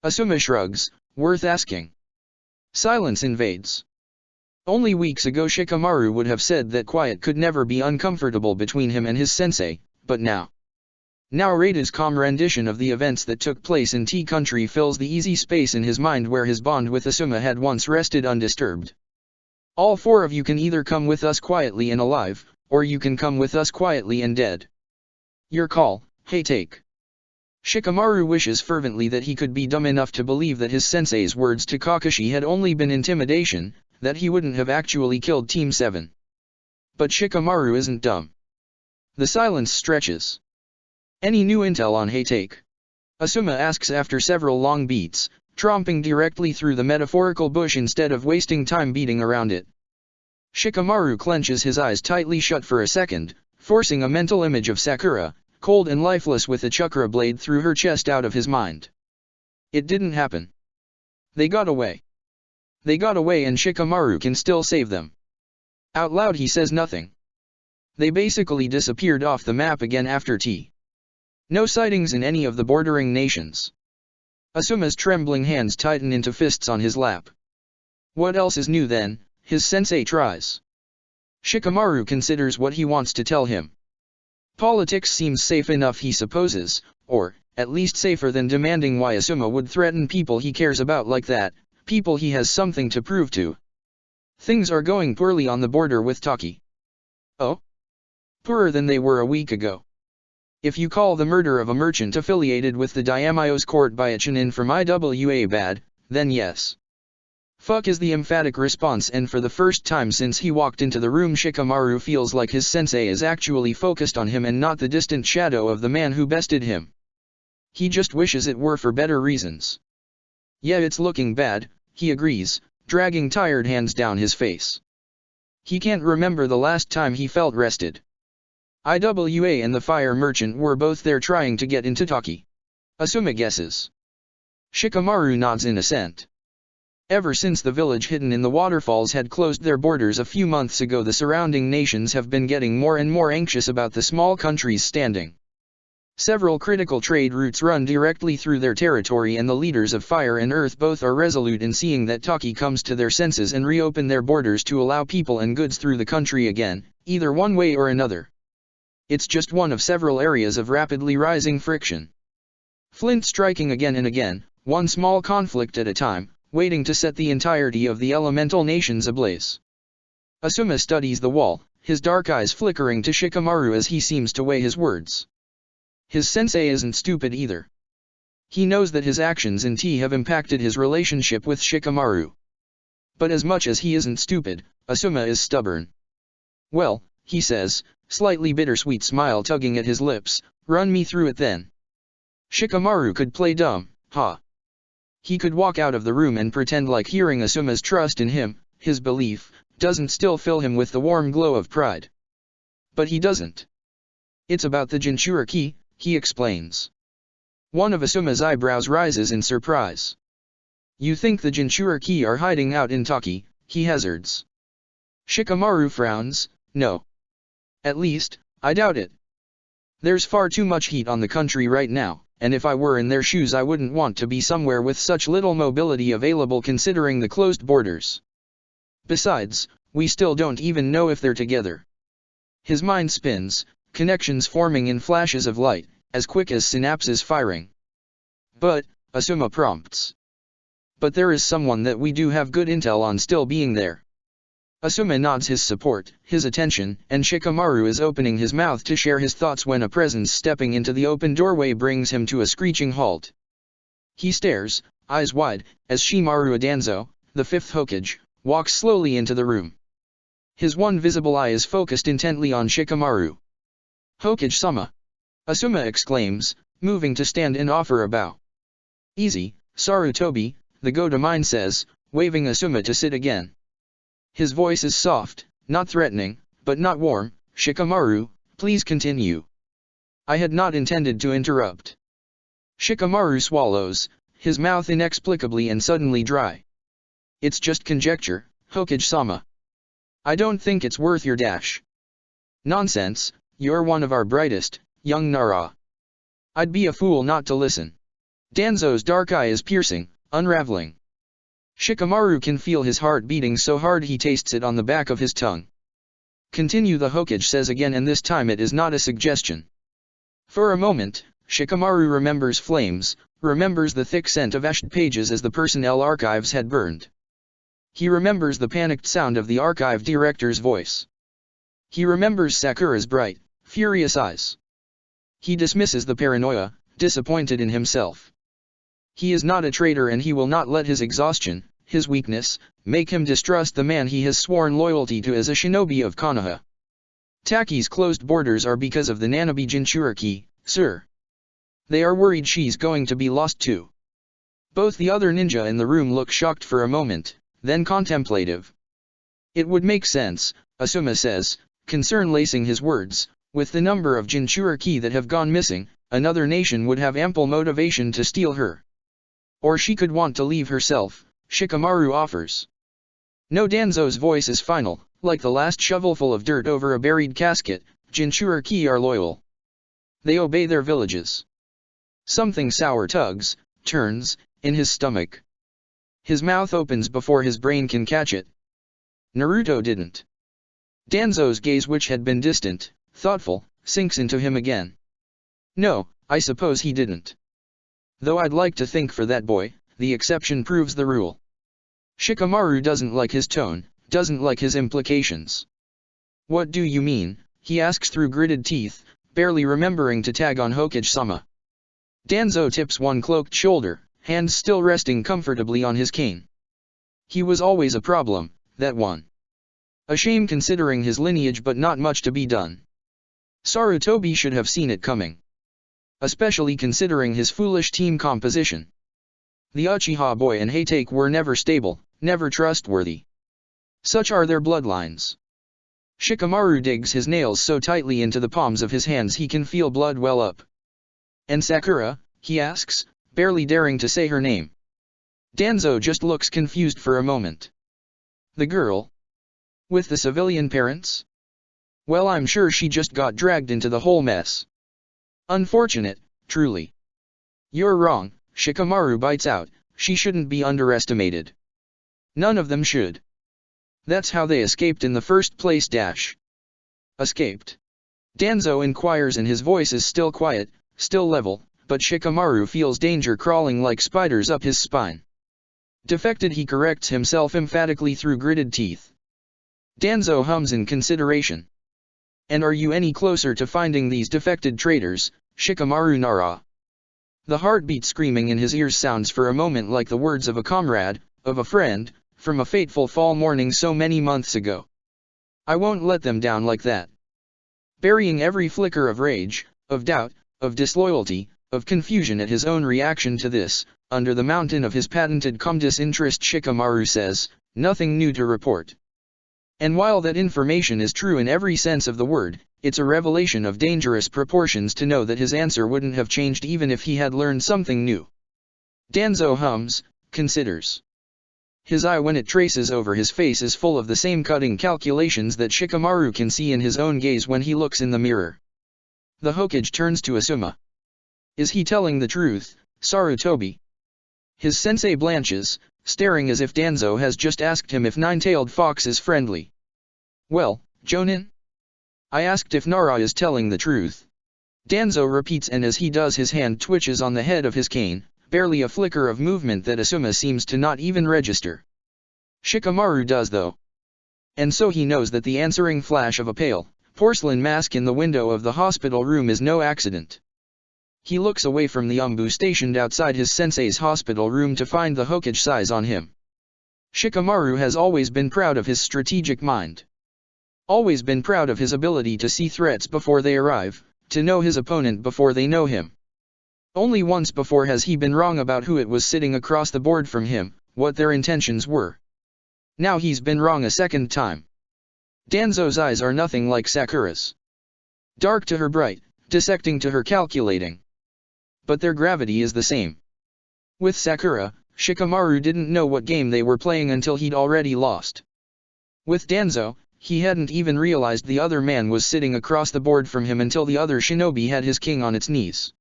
Asuma shrugs, "Worth asking." Silence invades. Only weeks ago Shikamaru would have said that quiet could never be uncomfortable between him and his sensei, but now Rada's calm rendition of the events that took place in T-Country fills the easy space in his mind where his bond with Asuma had once rested undisturbed. "All 4 of you can either come with us quietly and alive, or you can come with us quietly and dead. Your call, Heitake." Shikamaru wishes fervently that he could be dumb enough to believe that his sensei's words to Kakashi had only been intimidation, that he wouldn't have actually killed Team 7. But Shikamaru isn't dumb. The silence stretches. "Any new intel on Heitake?" Asuma asks after several long beats, tromping directly through the metaphorical bush instead of wasting time beating around it. Shikamaru clenches his eyes tightly shut for a second, forcing a mental image of Sakura, cold and lifeless with a chakra blade through her chest, out of his mind. It didn't happen. They got away. They got away and Shikamaru can still save them. Out loud he says nothing. They basically disappeared off the map again after T. No sightings in any of the bordering nations. Asuma's trembling hands tighten into fists on his lap. What else is new then? His sensei tries. Shikamaru considers what he wants to tell him. Politics seems safe enough, he supposes, or, at least safer than demanding why Asuma would threaten people he cares about like that, people he has something to prove to. Things are going poorly on the border with Taki. Oh? Poorer than they were a week ago. If you call the murder of a merchant affiliated with the Daimyo's court by a Chunin from IWA bad, then yes. Fuck is the emphatic response, and for the first time since he walked into the room Shikamaru feels like his sensei is actually focused on him and not the distant shadow of the man who bested him. He just wishes it were for better reasons. Yeah, it's looking bad, he agrees, dragging tired hands down his face. He can't remember the last time he felt rested. IWA and the fire merchant were both there trying to get into Taki. Asuma guesses. Shikamaru nods in assent. Ever since the village hidden in the waterfalls had closed their borders a few months ago, the surrounding nations have been getting more and more anxious about the small country's standing. Several critical trade routes run directly through their territory, and the leaders of Fire and Earth both are resolute in seeing that Taki comes to their senses and reopen their borders to allow people and goods through the country again, either one way or another. It's just one of several areas of rapidly rising friction. Flint striking again and again, one small conflict at a time, waiting to set the entirety of the elemental nations ablaze. Asuma studies the wall, his dark eyes flickering to Shikamaru as he seems to weigh his words. His sensei isn't stupid either. He knows that his actions in tea have impacted his relationship with Shikamaru. But as much as he isn't stupid, Asuma is stubborn. Well, he says, slightly bittersweet smile tugging at his lips, run me through it then. Shikamaru could play dumb, ha. He could walk out of the room and pretend like hearing Asuma's trust in him, his belief, doesn't still fill him with the warm glow of pride. But he doesn't. It's about the Jinchuriki, he explains. One of Asuma's eyebrows rises in surprise. You think the Jinchuriki are hiding out in Taki, he hazards. Shikamaru frowns, no. At least, I doubt it. There's far too much heat on the country right now, and if I were in their shoes I wouldn't want to be somewhere with such little mobility available considering the closed borders. Besides, we still don't even know if they're together. His mind spins, connections forming in flashes of light, as quick as synapses firing. But, Asuma prompts. But there is someone that we do have good intel on still being there. Asuma nods his support, his attention, and Shikamaru is opening his mouth to share his thoughts when a presence stepping into the open doorway brings him to a screeching halt. He stares, eyes wide, as Shimaru Adanzo, the fifth Hokage, walks slowly into the room. His one visible eye is focused intently on Shikamaru. Hokage-sama! Asuma exclaims, moving to stand and offer a bow. Easy, Sarutobi, the go-to-mine says, waving Asuma to sit again. His voice is soft, not threatening, but not warm. Shikamaru, please continue. I had not intended to interrupt. Shikamaru swallows, his mouth inexplicably and suddenly dry. It's just conjecture, Hokage-sama. I don't think it's worth your dash. Nonsense, you're one of our brightest, young Nara. I'd be a fool not to listen. Danzo's dark eye is piercing, unraveling. Shikamaru can feel his heart beating so hard he tastes it on the back of his tongue. Continue, the Hokage says again, and this time it is not a suggestion. For a moment, Shikamaru remembers flames, remembers the thick scent of ashed pages as the personnel archives had burned. He remembers the panicked sound of the archive director's voice. He remembers Sakura's bright, furious eyes. He dismisses the paranoia, disappointed in himself. He is not a traitor and he will not let his exhaustion, his weakness, make him distrust the man he has sworn loyalty to as a shinobi of Konoha. Taki's closed borders are because of the Nanabi Jinchuriki, sir. They are worried she's going to be lost too. Both the other ninja in the room look shocked for a moment, then contemplative. It would make sense, Asuma says, concern lacing his words, with the number of Jinchuriki that have gone missing, another nation would have ample motivation to steal her. Or she could want to leave herself, Shikamaru offers. No, Danzo's voice is final, like the last shovelful of dirt over a buried casket. Jinchuriki are loyal. They obey their villages. Something sour tugs, turns, in his stomach. His mouth opens before his brain can catch it. Naruto didn't. Danzo's gaze, which had been distant, thoughtful, sinks into him again. No, I suppose he didn't. Though I'd like to think for that boy, the exception proves the rule. Shikamaru doesn't like his tone, doesn't like his implications. What do you mean? He asks through gritted teeth, barely remembering to tag on Hokage-sama. Danzo tips one cloaked shoulder, hands still resting comfortably on his cane. He was always a problem, that one. A shame considering his lineage, but not much to be done. Sarutobi should have seen it coming. Especially considering his foolish team composition. The Uchiha boy and Hatake were never stable, never trustworthy. Such are their bloodlines. Shikamaru digs his nails so tightly into the palms of his hands he can feel blood well up. And Sakura, he asks, barely daring to say her name. Danzo just looks confused for a moment. The girl? With the civilian parents? Well, I'm sure she just got dragged into the whole mess. Unfortunate, truly. You're wrong, Shikamaru bites out, she shouldn't be underestimated. None of them should. That's how they escaped in the first place. Escaped? Danzo inquires and his voice is still quiet, still level, but Shikamaru feels danger crawling like spiders up his spine. Defected, he corrects himself emphatically through gritted teeth. Danzo hums in consideration. And are you any closer to finding these defected traitors, Shikamaru Nara? The heartbeat screaming in his ears sounds for a moment like the words of a comrade, of a friend, from a fateful fall morning so many months ago. I won't let them down like that. Burying every flicker of rage, of doubt, of disloyalty, of confusion at his own reaction to this, under the mountain of his patented calm disinterest, Shikamaru says, nothing new to report. And while that information is true in every sense of the word, it's a revelation of dangerous proportions to know that his answer wouldn't have changed even if he had learned something new. Danzo hums, considers. His eye when it traces over his face is full of the same cutting calculations that Shikamaru can see in his own gaze when he looks in the mirror. The Hokage turns to Asuma. Is he telling the truth, Sarutobi? His sensei blanches, staring as if Danzo has just asked him if Nine-Tailed Fox is friendly. Well, Jonin? I asked if Nara is telling the truth. Danzo repeats, and as he does his hand twitches on the head of his cane, barely a flicker of movement that Asuma seems to not even register. Shikamaru does though. And so he knows that the answering flash of a pale, porcelain mask in the window of the hospital room is no accident. He looks away from the Umbu stationed outside his sensei's hospital room to find the Hokage size on him. Shikamaru has always been proud of his strategic mind. Always been proud of his ability to see threats before they arrive, to know his opponent before they know him. Only once before has he been wrong about who it was sitting across the board from him, what their intentions were. Now he's been wrong a second time. Danzo's eyes are nothing like Sakura's. Dark to her bright, dissecting to her calculating. But their gravity is the same. With Sakura, Shikamaru didn't know what game they were playing until he'd already lost. With Danzo, he hadn't even realized the other man was sitting across the board from him until the other shinobi had his king on its knees.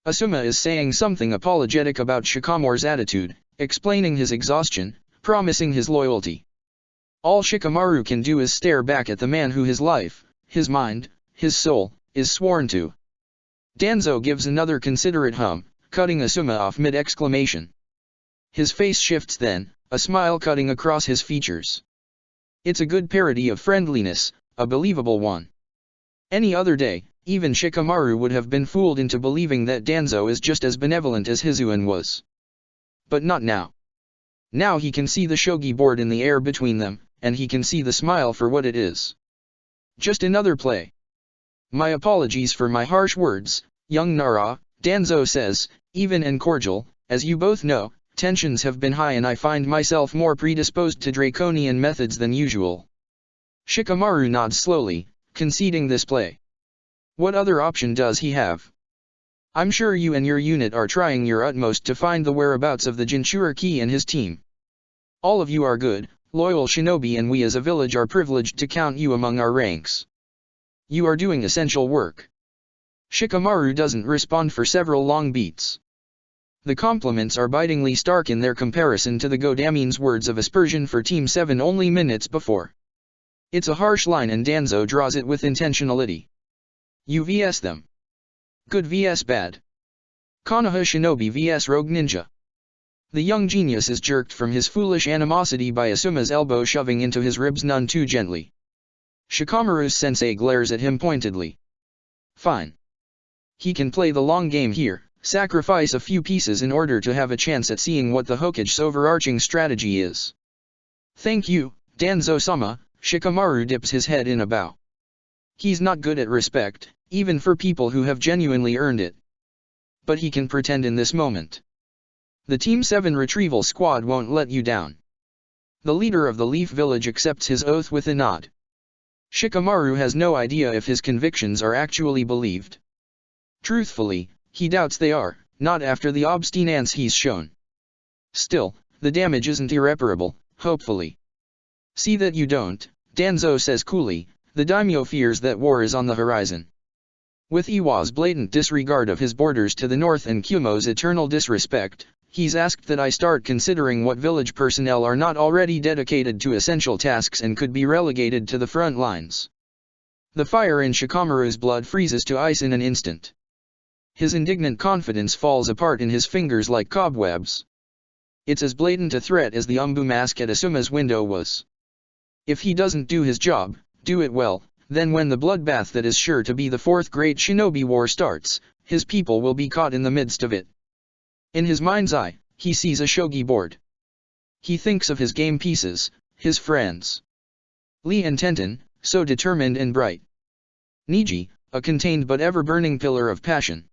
Asuma is saying something apologetic about Shikamaru's attitude, explaining his exhaustion, promising his loyalty. All Shikamaru can do is stare back at the man who his life, his mind, his soul, is sworn to. Danzo gives another considerate hum, cutting Asuma off mid-exclamation. His face shifts then, a smile cutting across his features. It's a good parody of friendliness, a believable one. Any other day, even Shikamaru would have been fooled into believing that Danzo is just as benevolent as Hizuan was. But not now. Now he can see the shogi board in the air between them, and he can see the smile for what it is. Just another play. My apologies for my harsh words, young Nara, Danzo says, even and cordial, as you both know, tensions have been high and I find myself more predisposed to draconian methods than usual. Shikamaru nods slowly, conceding this play. What other option does he have? I'm sure you and your unit are trying your utmost to find the whereabouts of the Jinchuriki and his team. All of you are good, loyal shinobi, and we as a village are privileged to count you among our ranks. You are doing essential work. Shikamaru doesn't respond for several long beats. The compliments are bitingly stark in their comparison to the Godamin's words of aspersion for Team 7 only minutes before. It's a harsh line and Danzo draws it with intentionality. You vs them. Good vs bad. Konoha shinobi vs rogue ninja. The young genius is jerked from his foolish animosity by Asuma's elbow shoving into his ribs none too gently. Shikamaru's sensei glares at him pointedly. Fine. He can play the long game here, sacrifice a few pieces in order to have a chance at seeing what the Hokage's overarching strategy is. Thank you, Danzo-sama, Shikamaru dips his head in a bow. He's not good at respect, even for people who have genuinely earned it. But he can pretend in this moment. The Team 7 retrieval squad won't let you down. The leader of the Leaf Village accepts his oath with a nod. Shikamaru has no idea if his convictions are actually believed. Truthfully, he doubts they are, not after the obstinance he's shown. Still, the damage isn't irreparable, hopefully. See that you don't, Danzo says coolly, the daimyo fears that war is on the horizon. With Iwa's blatant disregard of his borders to the north and Kumo's eternal disrespect, he's asked that I start considering what village personnel are not already dedicated to essential tasks and could be relegated to the front lines. The fire in Shikamaru's blood freezes to ice in an instant. His indignant confidence falls apart in his fingers like cobwebs. It's as blatant a threat as the Umbu mask at Asuma's window was. If he doesn't do his job, do it well, then when the bloodbath that is sure to be the fourth great shinobi war starts, his people will be caught in the midst of it. In his mind's eye, he sees a shogi board. He thinks of his game pieces, his friends. Lee and Tenten, so determined and bright. Niji, a contained but ever-burning pillar of passion.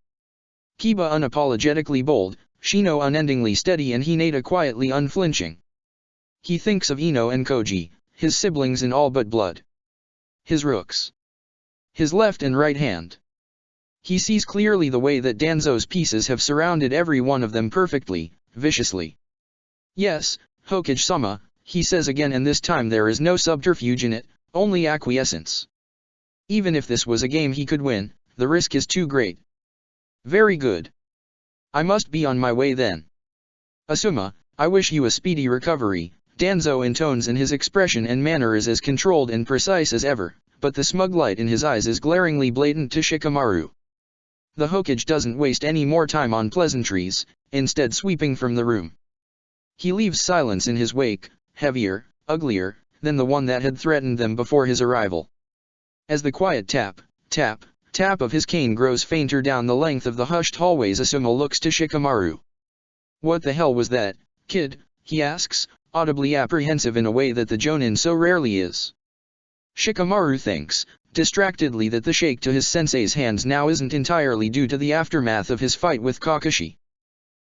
Kiba unapologetically bold, Shino unendingly steady and Hinata quietly unflinching. He thinks of Ino and Koji, his siblings in all but blood. His rooks. His left and right hand. He sees clearly the way that Danzo's pieces have surrounded every one of them perfectly, viciously. Yes, Hokage-sama, he says again, and this time there is no subterfuge in it, only acquiescence. Even if this was a game he could win, the risk is too great. Very good. I must be on my way then. Asuma, I wish you a speedy recovery. Danzo intones and his expression and manner is as controlled and precise as ever, but the smug light in his eyes is glaringly blatant to Shikamaru. The Hokage doesn't waste any more time on pleasantries, instead sweeping from the room. He leaves silence in his wake, heavier, uglier, than the one that had threatened them before his arrival. As the quiet tap, tap, tap of his cane grows fainter down the length of the hushed hallways, Asuma looks to Shikamaru. What the hell was that, kid? He asks, audibly apprehensive in a way that the Jonin so rarely is. Shikamaru thinks, distractedly, that the shake to his sensei's hands now isn't entirely due to the aftermath of his fight with Kakashi.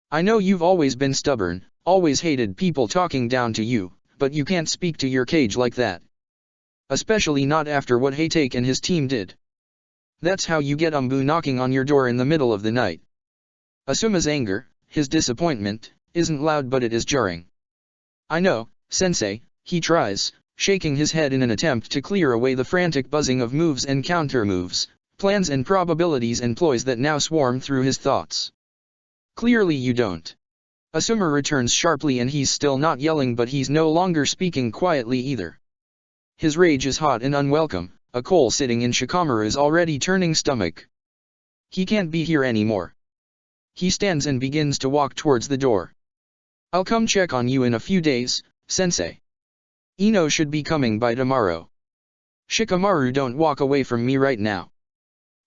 I know you've always been stubborn, always hated people talking down to you, but you can't speak to your cage like that. Especially not after what Hatake and his team did. That's how you get Umbu knocking on your door in the middle of the night. Asuma's anger, his disappointment, isn't loud but it is jarring. I know, sensei, he tries, shaking his head in an attempt to clear away the frantic buzzing of moves and counter-moves, plans and probabilities and ploys that now swarm through his thoughts. Clearly you don't. Asuma returns sharply, and he's still not yelling, but he's no longer speaking quietly either. His rage is hot and unwelcome, a coal sitting in Shikamaru's already turning stomach. He can't be here anymore. He stands and begins to walk towards the door. I'll come check on you in a few days, sensei. Ino should be coming by tomorrow. Shikamaru, don't walk away from me right now.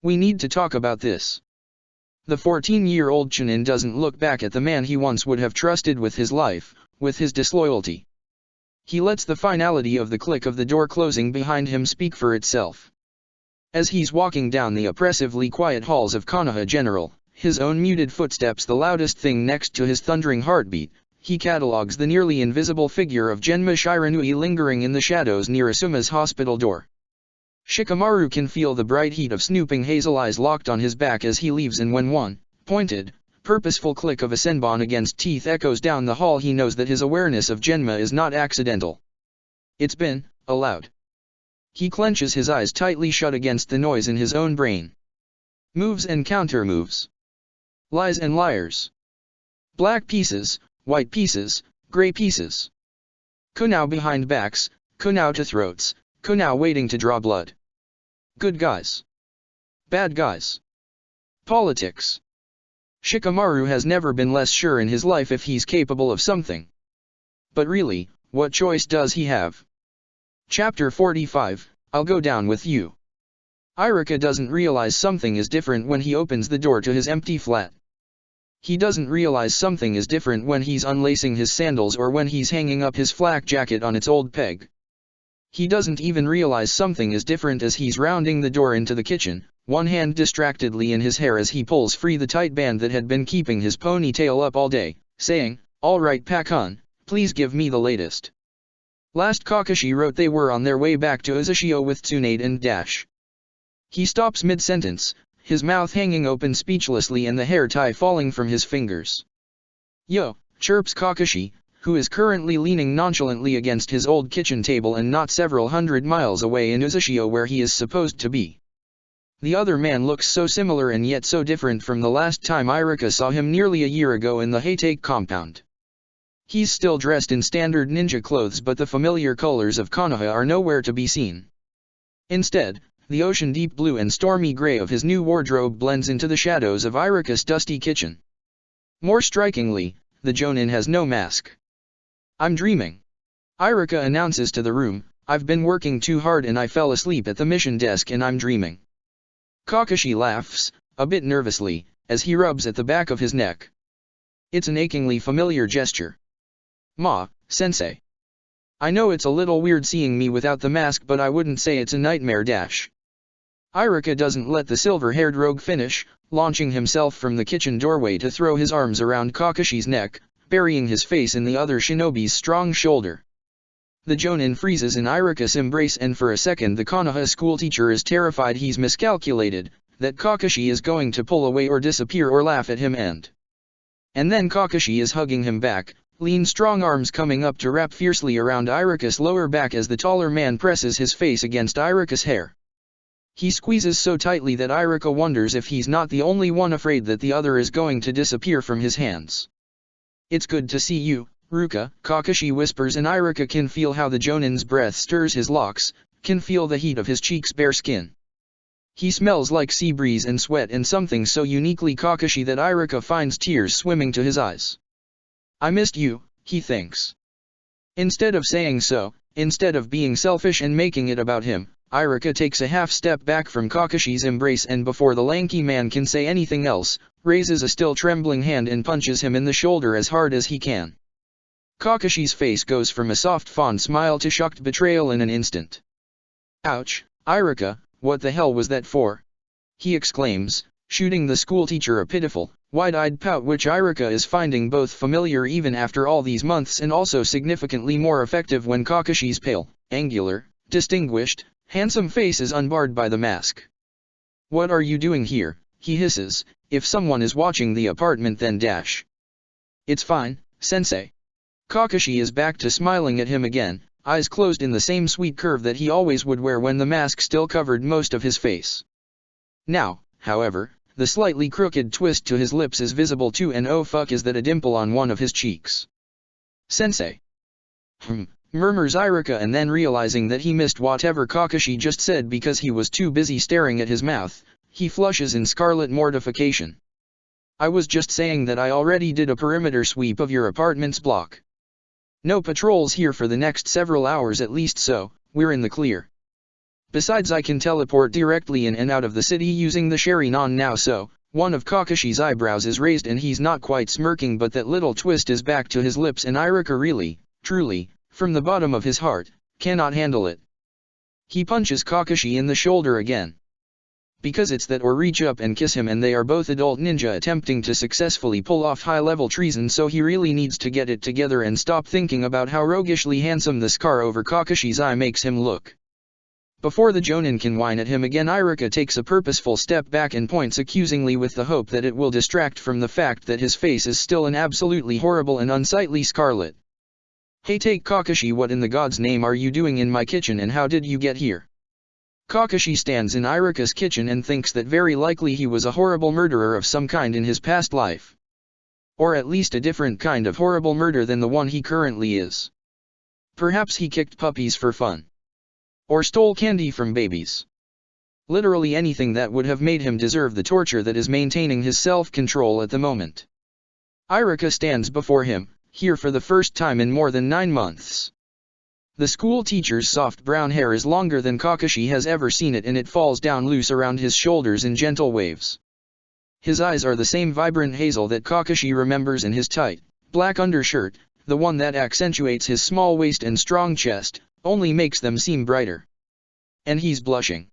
We need to talk about this. The 14-year-old Chunin doesn't look back at the man he once would have trusted with his life, with his disloyalty. He lets the finality of the click of the door closing behind him speak for itself. As he's walking down the oppressively quiet halls of Konoha General, his own muted footsteps the loudest thing next to his thundering heartbeat, he catalogues the nearly invisible figure of Genma Shiranui lingering in the shadows near Asuma's hospital door. Shikamaru can feel the bright heat of snooping hazel eyes locked on his back as he leaves, and when one, pointed, purposeful click of a senbon against teeth echoes down the hall, he knows that his awareness of Genma is not accidental. It's been allowed. He clenches his eyes tightly shut against the noise in his own brain. Moves and counter-moves. Lies and liars. Black pieces, white pieces, gray pieces. Kunao behind backs, Kunao to throats, Kunao waiting to draw blood. Good guys. Bad guys. Politics. Shikamaru has never been less sure in his life if he's capable of something. But really, what choice does he have? Chapter 45, I'll go down with you. Irika doesn't realize something is different when he opens the door to his empty flat. He doesn't realize something is different when he's unlacing his sandals or when he's hanging up his flak jacket on its old peg. He doesn't even realize something is different as he's rounding the door into the kitchen, one hand distractedly in his hair as he pulls free the tight band that had been keeping his ponytail up all day, saying, "All right Pakun, please give me the latest." Last Kakashi wrote they were on their way back to Uzushio with Tsunade and Dash. He stops mid-sentence, his mouth hanging open speechlessly and the hair tie falling from his fingers. "Yo," chirps Kakashi, who is currently leaning nonchalantly against his old kitchen table and not several hundred miles away in Uzushio where he is supposed to be. The other man looks so similar and yet so different from the last time Irika saw him nearly a year ago in the Hatake compound. He's still dressed in standard ninja clothes, but the familiar colors of Konoha are nowhere to be seen. Instead, the ocean deep blue and stormy gray of his new wardrobe blends into the shadows of Irika's dusty kitchen. More strikingly, the Jonin has no mask. "I'm dreaming," Irika announces to the room. "I've been working too hard and I fell asleep at the mission desk and I'm dreaming." Kakashi laughs, a bit nervously, as he rubs at the back of his neck. It's an achingly familiar gesture. "Sensei. I know it's a little weird seeing me without the mask, but I wouldn't say it's a nightmare." Irika doesn't let the silver-haired rogue finish, launching himself from the kitchen doorway to throw his arms around Kakashi's neck, burying his face in the other shinobi's strong shoulder. The Jonin freezes in Irika's embrace, and for a second the Konoha schoolteacher is terrified he's miscalculated, that Kakashi is going to pull away or disappear or laugh at him, and then Kakashi is hugging him back, lean strong arms coming up to wrap fiercely around Irika's lower back as the taller man presses his face against Irika's hair. He squeezes so tightly that Irika wonders if he's not the only one afraid that the other is going to disappear from his hands. "It's good to see you, Ruka," Kakashi whispers, and Irika can feel how the Jonin's breath stirs his locks, can feel the heat of his cheeks' bare skin. He smells like sea breeze and sweat and something so uniquely Kakashi that Irika finds tears swimming to his eyes. "I missed you," he thinks. Instead of saying so, instead of being selfish and making it about him, Irika takes a half step back from Kakashi's embrace and before the lanky man can say anything else, raises a still trembling hand and punches him in the shoulder as hard as he can. Kakashi's face goes from a soft fond smile to shocked betrayal in an instant. "Ouch, Irika, what the hell was that for?" he exclaims, shooting the schoolteacher a pitiful, wide-eyed pout which Irika is finding both familiar even after all these months and also significantly more effective when Kakashi's pale, angular, distinguished, handsome face is unbarred by the mask. "What are you doing here?" he hisses. "If someone is watching the apartment then It's fine, sensei." Kakashi is back to smiling at him again, eyes closed in the same sweet curve that he always would wear when the mask still covered most of his face. Now, however, the slightly crooked twist to his lips is visible too, and oh fuck is that a dimple on one of his cheeks. "Sensei." Murmurs Irika, and then realizing that he missed whatever Kakashi just said because he was too busy staring at his mouth, he flushes in scarlet mortification. "I was just saying that I already did a perimeter sweep of your apartment's block. No patrols here for the next several hours at least, so we're in the clear. Besides, I can teleport directly in and out of the city using the Sharingan now." So, one of Kakashi's eyebrows is raised and he's not quite smirking, but that little twist is back to his lips, and Irika really, truly, from the bottom of his heart, cannot handle it. He punches Kakashi in the shoulder again. Because it's that or reach up and kiss him, and they are both adult ninja attempting to successfully pull off high-level treason, so he really needs to get it together and stop thinking about how roguishly handsome the scar over Kakashi's eye makes him look. Before the Jonin can whine at him again, Irika takes a purposeful step back and points accusingly with the hope that it will distract from the fact that his face is still an absolutely horrible and unsightly scarlet. "Hey, take Kakashi, what in the God's name are you doing in my kitchen and how did you get here?" Kakashi stands in Irika's kitchen and thinks that very likely he was a horrible murderer of some kind in his past life. Or at least a different kind of horrible murder than the one he currently is. Perhaps he kicked puppies for fun. Or stole candy from babies. Literally anything that would have made him deserve the torture that is maintaining his self-control at the moment. Irika stands before him, here for the first time in more than 9 months. The school teacher's soft brown hair is longer than Kakashi has ever seen it, and it falls down loose around his shoulders in gentle waves. His eyes are the same vibrant hazel that Kakashi remembers in his tight, black undershirt, the one that accentuates his small waist and strong chest, only makes them seem brighter. And he's blushing.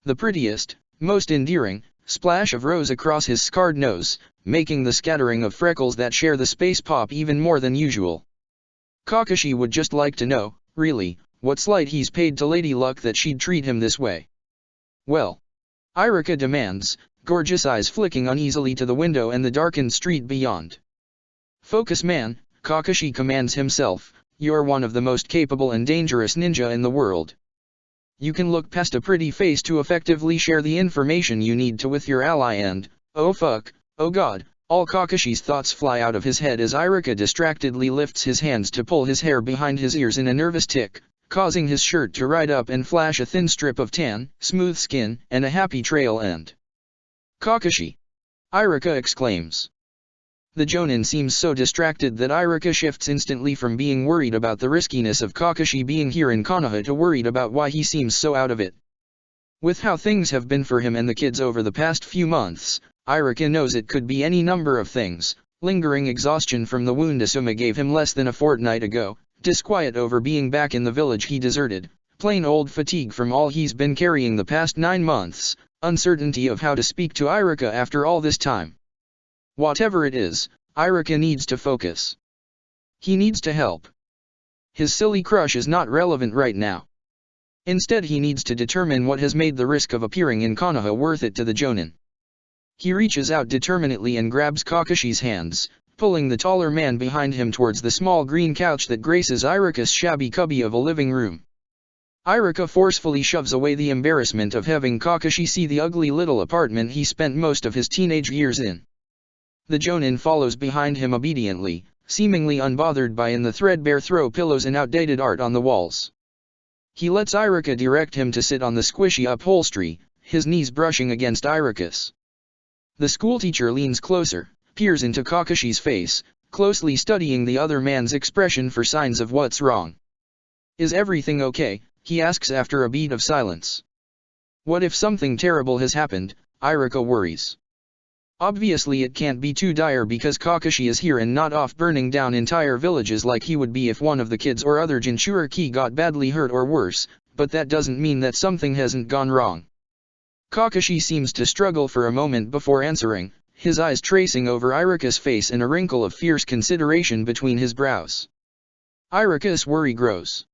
The prettiest, most endearing, splash of rose across his scarred nose, making the scattering of freckles that share the space pop even more than usual. Kakashi would just like to know, really, what slight he's paid to Lady Luck that she'd treat him this way. "Well?" Irika demands, gorgeous eyes flicking uneasily to the window and the darkened street beyond. "Focus, man," Kakashi commands himself. "You're one of the most capable and dangerous ninja in the world. You can look past a pretty face to effectively share the information you need to with your ally and, oh fuck, oh god." All Kakashi's thoughts fly out of his head as Irika distractedly lifts his hands to pull his hair behind his ears in a nervous tick. causing his shirt to ride up and flash a thin strip of tan, smooth skin, and a happy trail end. Kakashi! Iruka exclaims. The Jonin seems so distracted that Iruka shifts instantly from being worried about the riskiness of Kakashi being here in Konoha to worried about why he seems so out of it. With how things have been for him and the kids over the past few months, Iruka knows it could be any number of things: lingering exhaustion from the wound Asuma gave him less than a fortnight ago, disquiet over being back in the village he deserted, plain old fatigue from all he's been carrying the past 9 months, uncertainty of how to speak to Iruka after all this time. Whatever it is, Iruka needs to focus. He needs to help. His silly crush is not relevant right now. Instead he needs to determine what has made the risk of appearing in Konoha worth it to the Jonin. He reaches out determinedly and grabs Kakashi's hands, pulling the taller man behind him towards the small green couch that graces Iruka's shabby cubby of a living room. Iruka forcefully shoves away the embarrassment of having Kakashi see the ugly little apartment he spent most of his teenage years in. The Jonin follows behind him obediently, seemingly unbothered by the threadbare throw pillows and outdated art on the walls. He lets Iruka direct him to sit on the squishy upholstery, his knees brushing against Iruka's. The schoolteacher leans closer, peers into Kakashi's face, closely studying the other man's expression for signs of what's wrong. "Is everything okay?" he asks after a beat of silence. What if something terrible has happened? Iruka worries. Obviously it can't be too dire because Kakashi is here and not off burning down entire villages like he would be if one of the kids or other Jinchuriki got badly hurt or worse, but that doesn't mean that something hasn't gone wrong. Kakashi seems to struggle for a moment before answering, his eyes tracing over Iruka's face and a wrinkle of fierce consideration between his brows. Iruka's worry grows.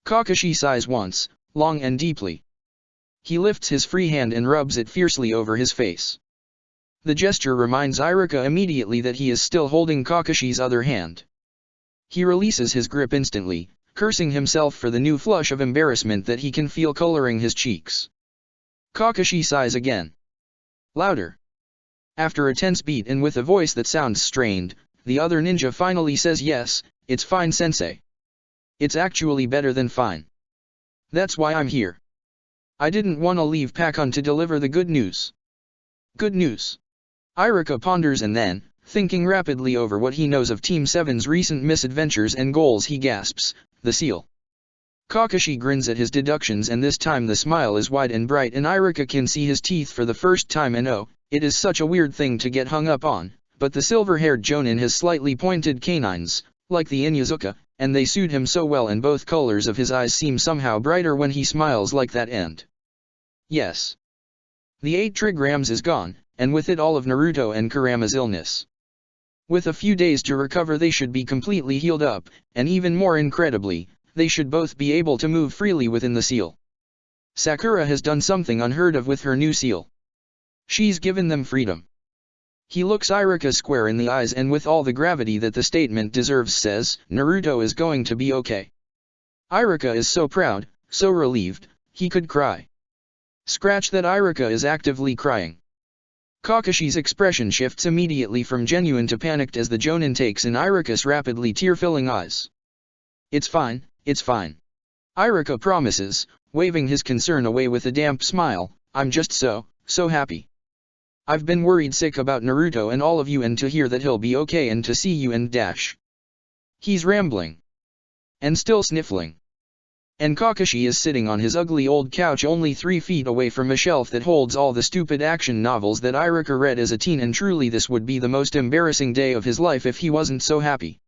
Kakashi sighs once, long and deeply. He lifts his free hand and rubs it fiercely over his face. The gesture reminds Iruka immediately that he is still holding Kakashi's other hand. He releases his grip instantly, cursing himself for the new flush of embarrassment that he can feel coloring his cheeks. Kakashi sighs again. Louder. After a tense beat and with a voice that sounds strained, the other ninja finally says, "Yes, it's fine, sensei. It's actually better than fine. That's why I'm here. I didn't want to leave Pakun to deliver the good news." Good news. Iruka ponders and then, thinking rapidly over what he knows of Team 7's recent misadventures and goals, he gasps, "The seal." Kakashi grins at his deductions, and this time the smile is wide and bright and Iruka can see his teeth for the first time, and oh, it is such a weird thing to get hung up on, but the silver-haired Jonin has slightly pointed canines, like the Inyazuka, and they suit him so well, and both colors of his eyes seem somehow brighter when he smiles like that. And yes, the 8 trigrams is gone, and with it all of Naruto and Kurama's illness. With a few days to recover they should be completely healed up, and even more incredibly, they should both be able to move freely within the seal. Sakura has done something unheard of with her new seal. She's given them freedom. He looks Iruka square in the eyes and with all the gravity that the statement deserves says, "Naruto is going to be okay." Iruka is so proud, so relieved, he could cry. Scratch that, Iruka is actively crying. Kakashi's expression shifts immediately from genuine to panicked as the Jonin takes in Iruka's rapidly tear-filling eyes. It's fine, Iruka promises, waving his concern away with a damp smile. "I'm just so happy. I've been worried sick about Naruto and all of you, and to hear that he'll be okay and to see you and dash." He's rambling. And still sniffling. And Kakashi is sitting on his ugly old couch only 3 feet away from a shelf that holds all the stupid action novels that Iruka read as a teen, and truly this would be the most embarrassing day of his life if he wasn't so happy.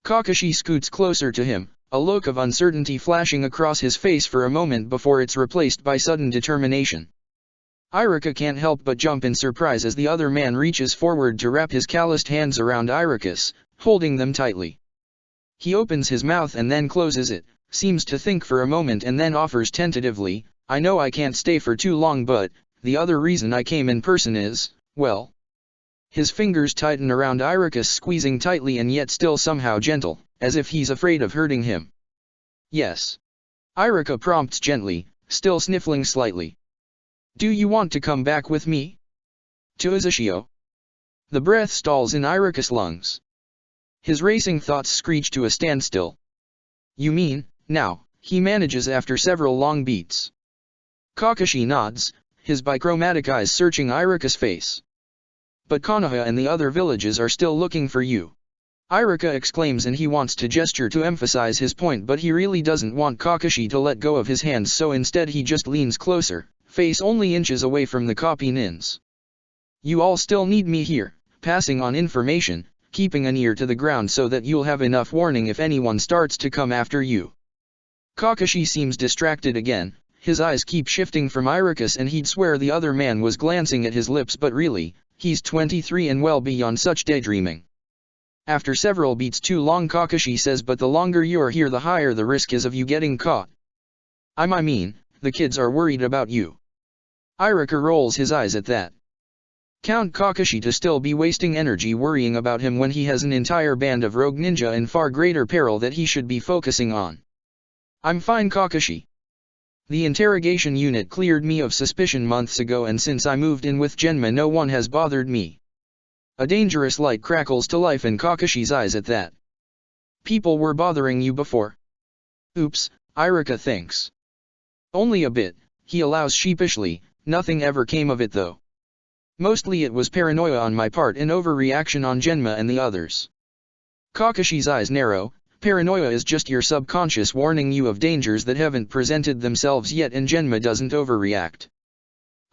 Kakashi scoots closer to him, a look of uncertainty flashing across his face for a moment before it's replaced by sudden determination. Iruka can't help but jump in surprise as the other man reaches forward to wrap his calloused hands around Iruka's, holding them tightly. He opens his mouth and then closes it, seems to think for a moment and then offers tentatively, "I know I can't stay for too long, but the other reason I came in person is, well..." His fingers tighten around Iruka's, squeezing tightly and yet still somehow gentle, as if he's afraid of hurting him. "Yes." Iruka prompts gently, still sniffling slightly. "Do you want to come back with me? To Uzushio?" The breath stalls in Iruka's lungs. His racing thoughts screech to a standstill. "You mean, now, he manages after several long beats. Kakashi nods, his bichromatic eyes searching Iruka's face. But Konoha and the other villages are still looking for you. Iruka exclaims, and he wants to gesture to emphasize his point, but he really doesn't want Kakashi to let go of his hands, so instead he just leans closer, face only inches away from the copy nins. You all still need me here, passing on information, keeping an ear to the ground so that you'll have enough warning if anyone starts to come after you. Kakashi seems distracted again, his eyes keep shifting from Iruka's, and he'd swear the other man was glancing at his lips, but really, he's 23 and well beyond such daydreaming. After several beats too long, Kakashi says, but the longer you're here the higher the risk is of you getting caught. I mean, the kids are worried about you. Iruka rolls his eyes at that. Count Kakashi to still be wasting energy worrying about him when he has an entire band of rogue ninja in far greater peril that he should be focusing on. I'm fine, Kakashi. The interrogation unit cleared me of suspicion months ago, and since I moved in with Genma no one has bothered me. A dangerous light crackles to life in Kakashi's eyes at that. People were bothering you before? Oops, Iruka thinks. Only a bit, he allows sheepishly, nothing ever came of it though. Mostly it was paranoia on my part and overreaction on Genma and the others. Kakashi's eyes narrow. Paranoia is just your subconscious warning you of dangers that haven't presented themselves yet, and Genma doesn't overreact.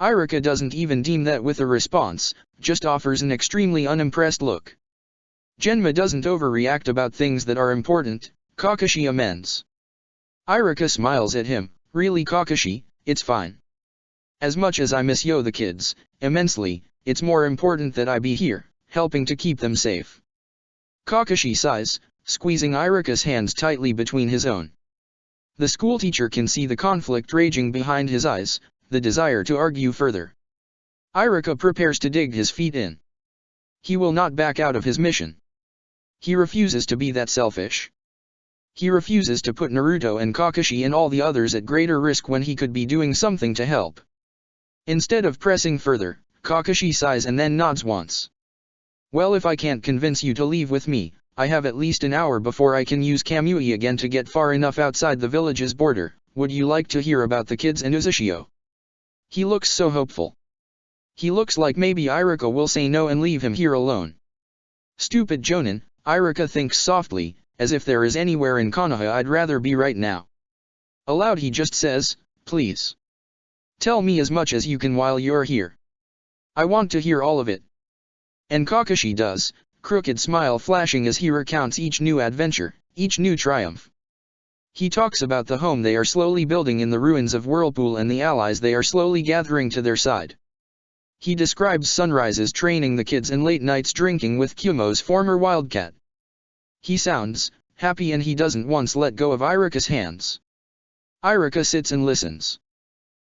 Iruka doesn't even deem that with a response, just offers an extremely unimpressed look. Genma doesn't overreact about things that are important, Kakashi amends. Iruka smiles at him, really Kakashi, it's fine. As much as I miss yo the kids, immensely, it's more important that I be here, helping to keep them safe. Kakashi sighs, squeezing Iruka's hands tightly between his own. The schoolteacher can see the conflict raging behind his eyes, the desire to argue further. Iruka prepares to dig his feet in. He will not back out of his mission. He refuses to be that selfish. He refuses to put Naruto and Kakashi and all the others at greater risk when he could be doing something to help. Instead of pressing further, Kakashi sighs and then nods once. Well, if I can't convince you to leave with me, I have at least an hour before I can use Kamui again to get far enough outside the village's border. Would you like to hear about the kids and Uzushio? He looks so hopeful. He looks like maybe Iruka will say no and leave him here alone. Stupid Jonin, Iruka thinks softly, as if there is anywhere in Konoha I'd rather be right now. Aloud he just says, please. Tell me as much as you can while you're here. I want to hear all of it. And Kakashi does, crooked smile flashing as he recounts each new adventure, each new triumph. He talks about the home they are slowly building in the ruins of Whirlpool and the allies they are slowly gathering to their side. He describes sunrises training the kids and late nights drinking with Kumo's former wildcat. He sounds happy, and he doesn't once let go of Iruka's hands. Iruka sits and listens.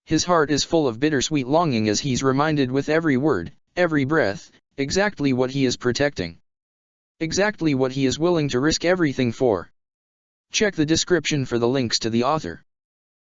His heart is full of bittersweet longing as he's reminded with every word, every breath, exactly what he is protecting. Exactly what he is willing to risk everything for. Check the description for the links to the author.